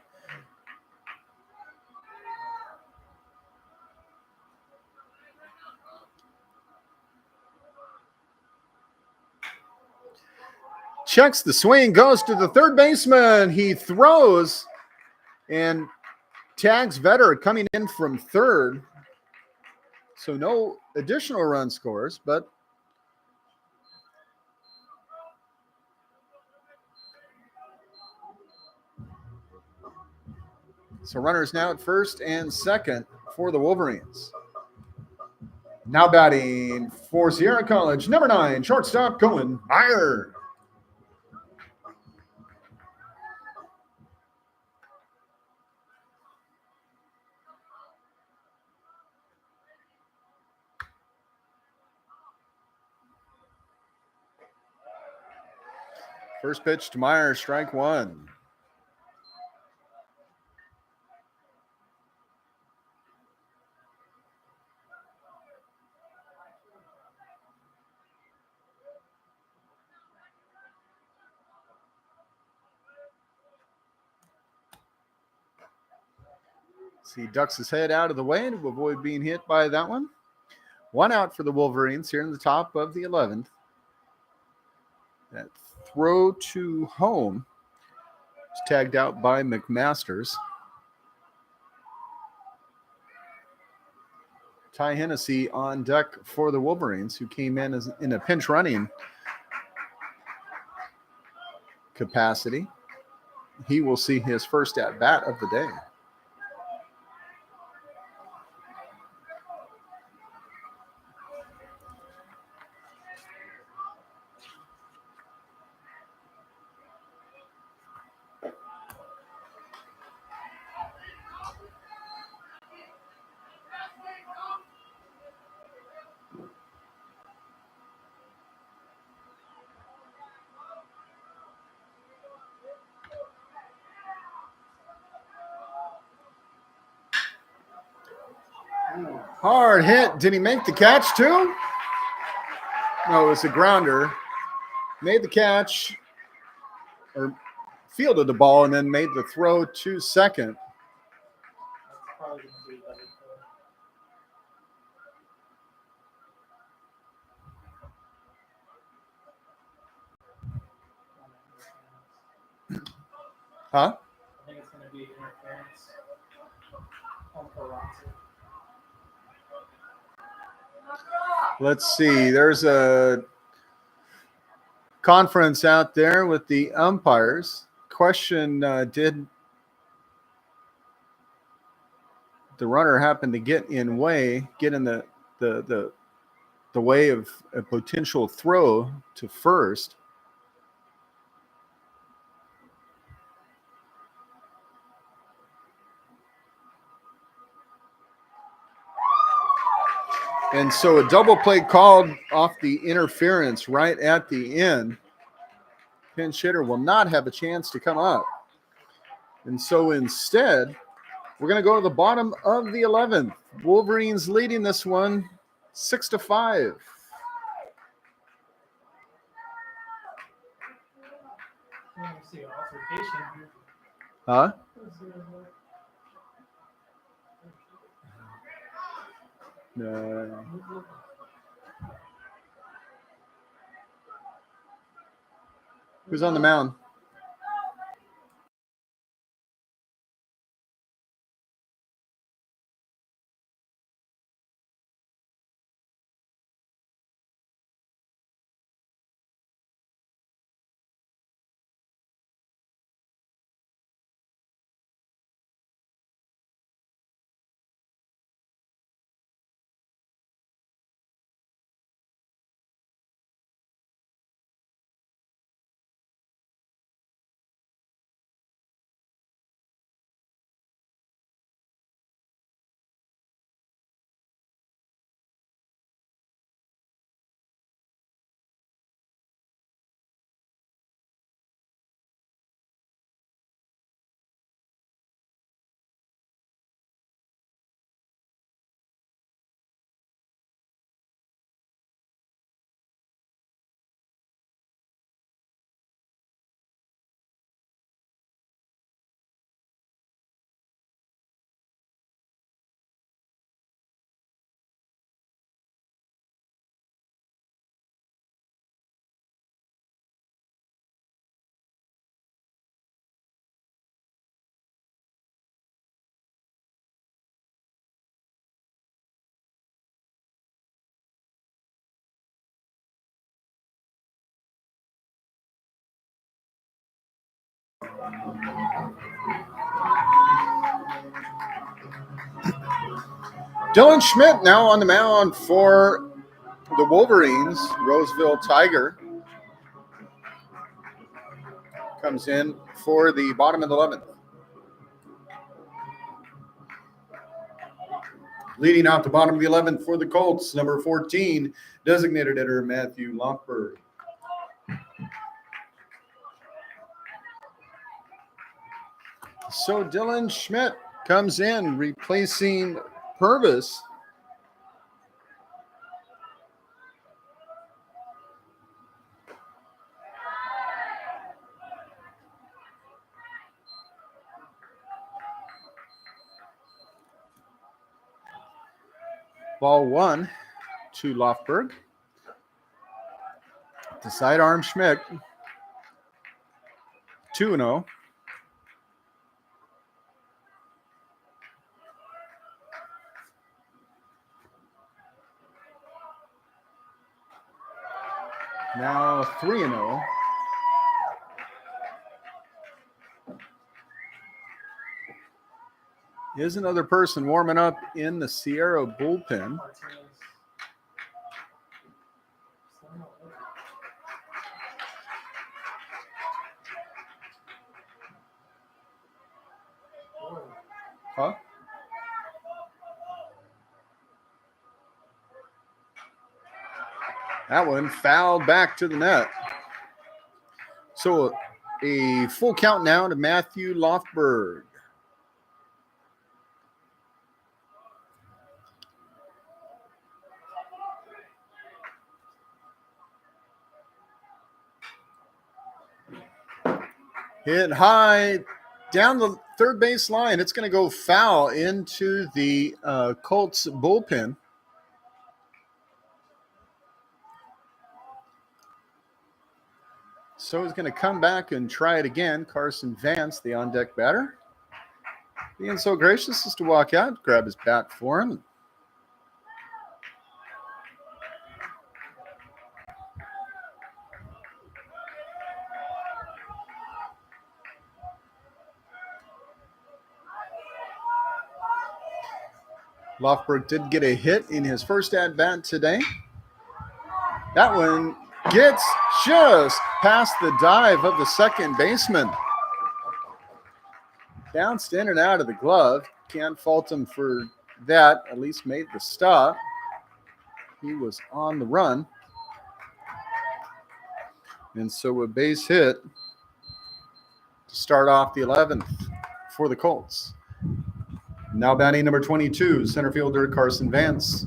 Checks the swing, goes to the third baseman. He throws and tags Vetter coming in from third. So no additional run scores, but so runners now at first and second for the Wolverines. Now batting for Sierra College, number 9, shortstop Cohen Meyer. First pitch to Meyer, strike 1. So he ducks his head out of the way to avoid being hit by that one. 1 out for the Wolverines here in the top of the 11th. That throw to home is tagged out by McMasters. Ty Hennessy on deck for the Wolverines, who came in as in a pinch running capacity. He will see his first at bat of the day. Hard hit. Did he make the catch too? No, it was a grounder. Made the catch or fielded the ball and then made the throw to second. That's probably going to be double play. Huh? I think it's going to be interference on Toronto. Let's see. There's a conference out there with the umpires. Question, did the runner happen to get in the way of a potential throw to first? And so a double play called off the interference right at the end. Pinch hitter will not have a chance to come up. And so instead, we're going to go to the bottom of the 11th. Wolverines leading this one 6-5. I want to see an altercation here. Huh? No. Who's on the mound? Dylan Schmidt now on the mound for the Wolverines. Roseville Tiger comes in for the bottom of the 11th. Leading out the bottom of the 11th for the Colts, number 14, designated hitter Matthew Lockberg. So Dylan Schmidt comes in, replacing Purvis. Ball 1 to Loftberg. To sidearm Schmidt. 2-0. Now 3-0. Is another person warming up in the Sierra bullpen. Huh? That one fouled back to the net. So a full count now to Matthew Loftberg. Hit high down the third base line. It's going to go foul into the Colts bullpen. So he's going to come back and try it again. Carson Vance, the on-deck batter, being so gracious as to walk out, grab his bat for him. Lofberg did get a hit in his first at-bat today. That one gets just past the dive of the second baseman. Bounced in and out of the glove. Can't fault him for that. At least made the stop. He was on the run. And so a base hit to start off the 11th for the Colts. Now batting number 22, center fielder Carson Vance.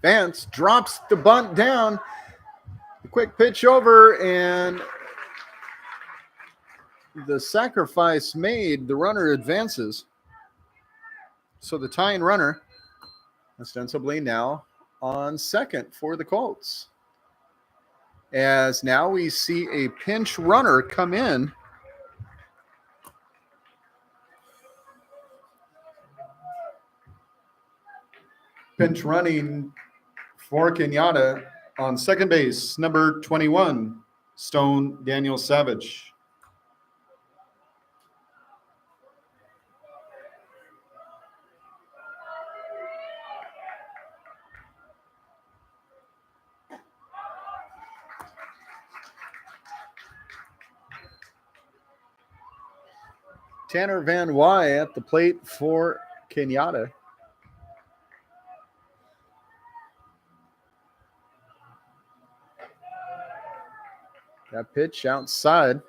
Vance drops the bunt down. A quick pitch over, and the sacrifice made. The runner advances. So the tying runner, ostensibly now on second for the Colts. As now we see a pinch runner come in. Pinch running for Kenyatta on second base, number 21, Stone Daniel Savage. Tanner Van Wy at the plate for Kenyatta. That pitch outside.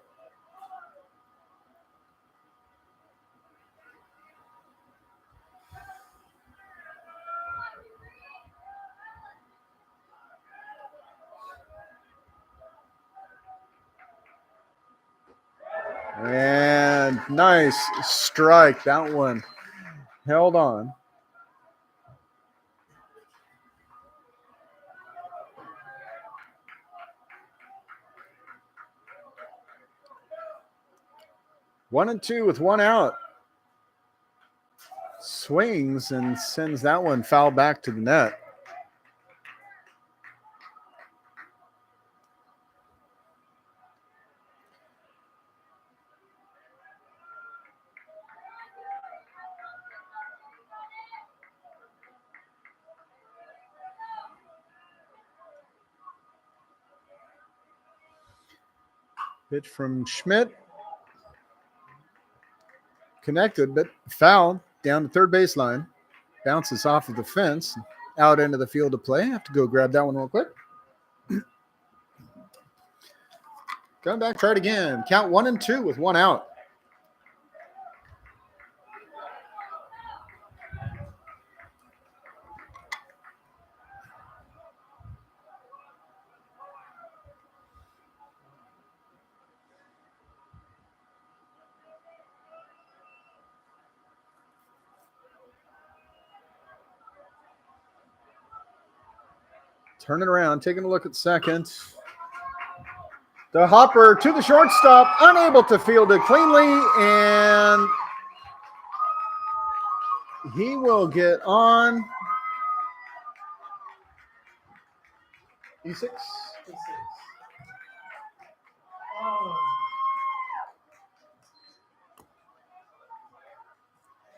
And nice strike. That one held on. One and two with one out. Swings and sends that one foul back to the net. Pitch from Schmidt. Connected, but foul down the third baseline. Bounces off of the fence, out into the field of play. Have to go grab that one real quick. Come back, try it again. Count 1 and 2 with one out. Turning around, taking a look at second. The hopper to the shortstop, unable to field it cleanly, and he will get on. E6.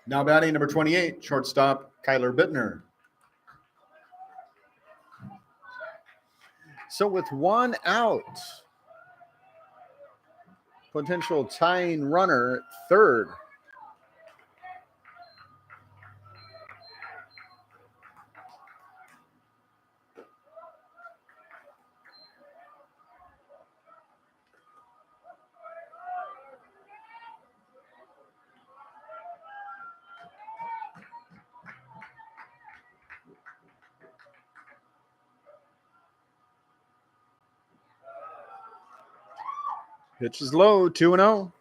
Now batting number 28, shortstop Kyler Bittner. So with one out, potential tying runner at third. Pitch is low, 2-0.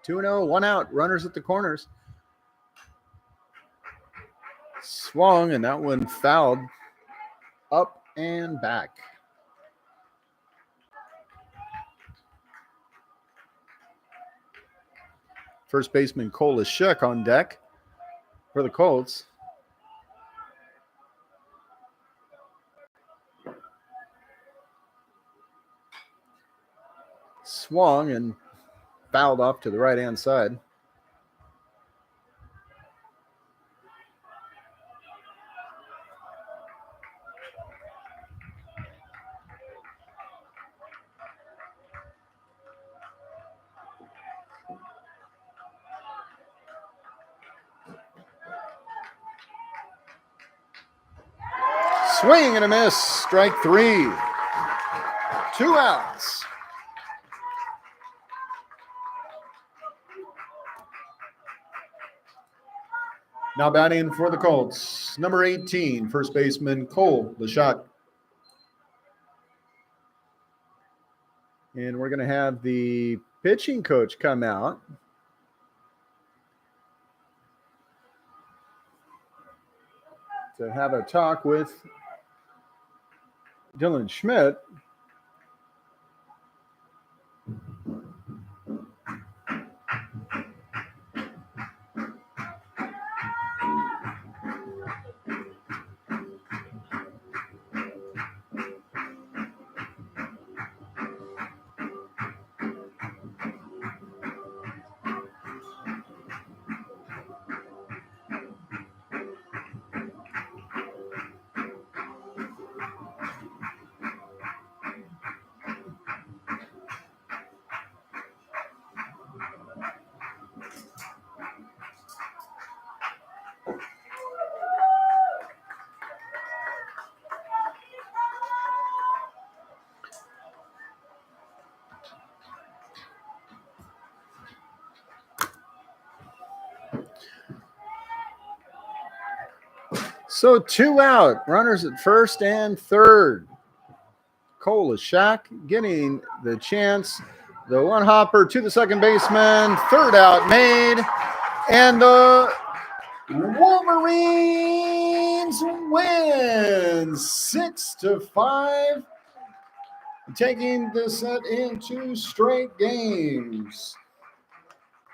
Two and 0, 1 out. Runners at the corners. Swung, and that one fouled up and back. First baseman Cole Leshek on deck for the Colts. Swung and fouled off to the right-hand side. Swing and a miss. Strike 3. 2 outs. Now batting for the Colts, number 18, first baseman Cole Leshek. And we're going to have the pitching coach come out. To have a talk with Dylan Schmidt. So 2 out, runners at first and third. Cole Leshek getting the chance. The one hopper to the second baseman. Third out made. And the Wolverines win 6-5. Taking the set into straight games.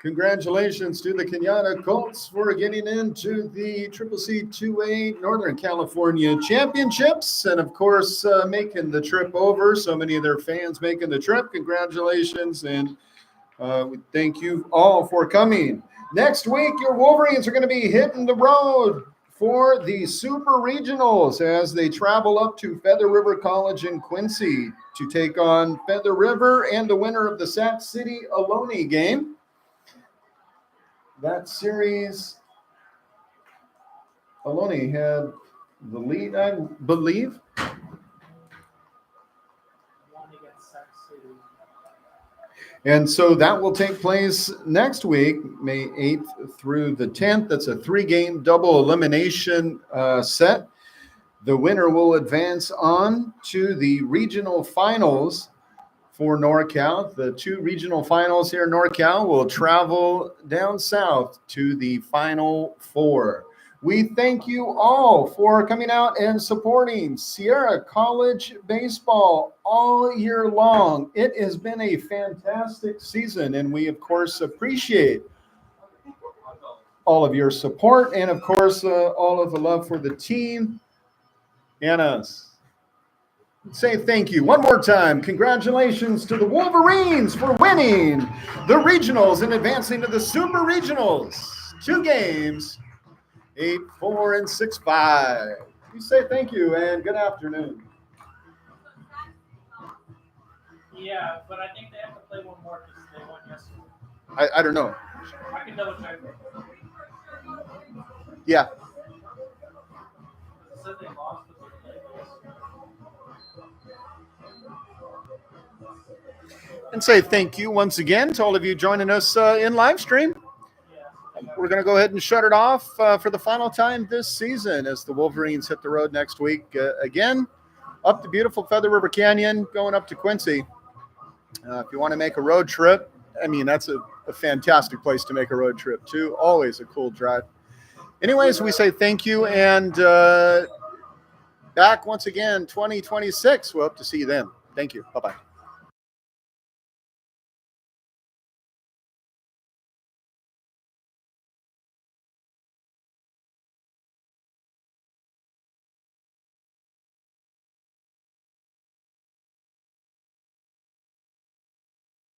Congratulations to the Kenyatta Colts for getting into the CCCAA 2A Northern California Championships and, of course, making the trip over. So many of their fans making the trip. Congratulations, and we thank you all for coming. Next week, your Wolverines are going to be hitting the road for the Super Regionals as they travel up to Feather River College in Quincy to take on Feather River and the winner of the Sac City Ohlone game. That series, Ohlone had the lead, I believe. And so that will take place next week, May 8th through the 10th. That's a 3-game double elimination set. The winner will advance on to the regional finals for NorCal. The 2 regional finals here in NorCal will travel down south to the Final 4. We thank you all for coming out and supporting Sierra College baseball all year long. It has been a fantastic season, and we, of course, appreciate all of your support and, of course, all of the love for the team and us. Say thank you one more time. Congratulations to the Wolverines for winning the regionals and advancing to the Super Regionals. 2 games, 8-4 and 6-5. We say thank you and good afternoon. Yeah, but I think they have to play one more because they won yesterday. I don't know. I can double check. Yeah. It said they lost, but they played yesterday. And say thank you once again to all of you joining us in live stream. We're going to go ahead and shut it off for the final time this season as the Wolverines hit the road next week again up the beautiful Feather River Canyon, going up to Quincy. If you want to make a road trip, I mean, that's a fantastic place to make a road trip too. Always a cool drive. Anyways, we say thank you, and back once again 2026. We'll hope to see you then. Thank you. Bye-bye.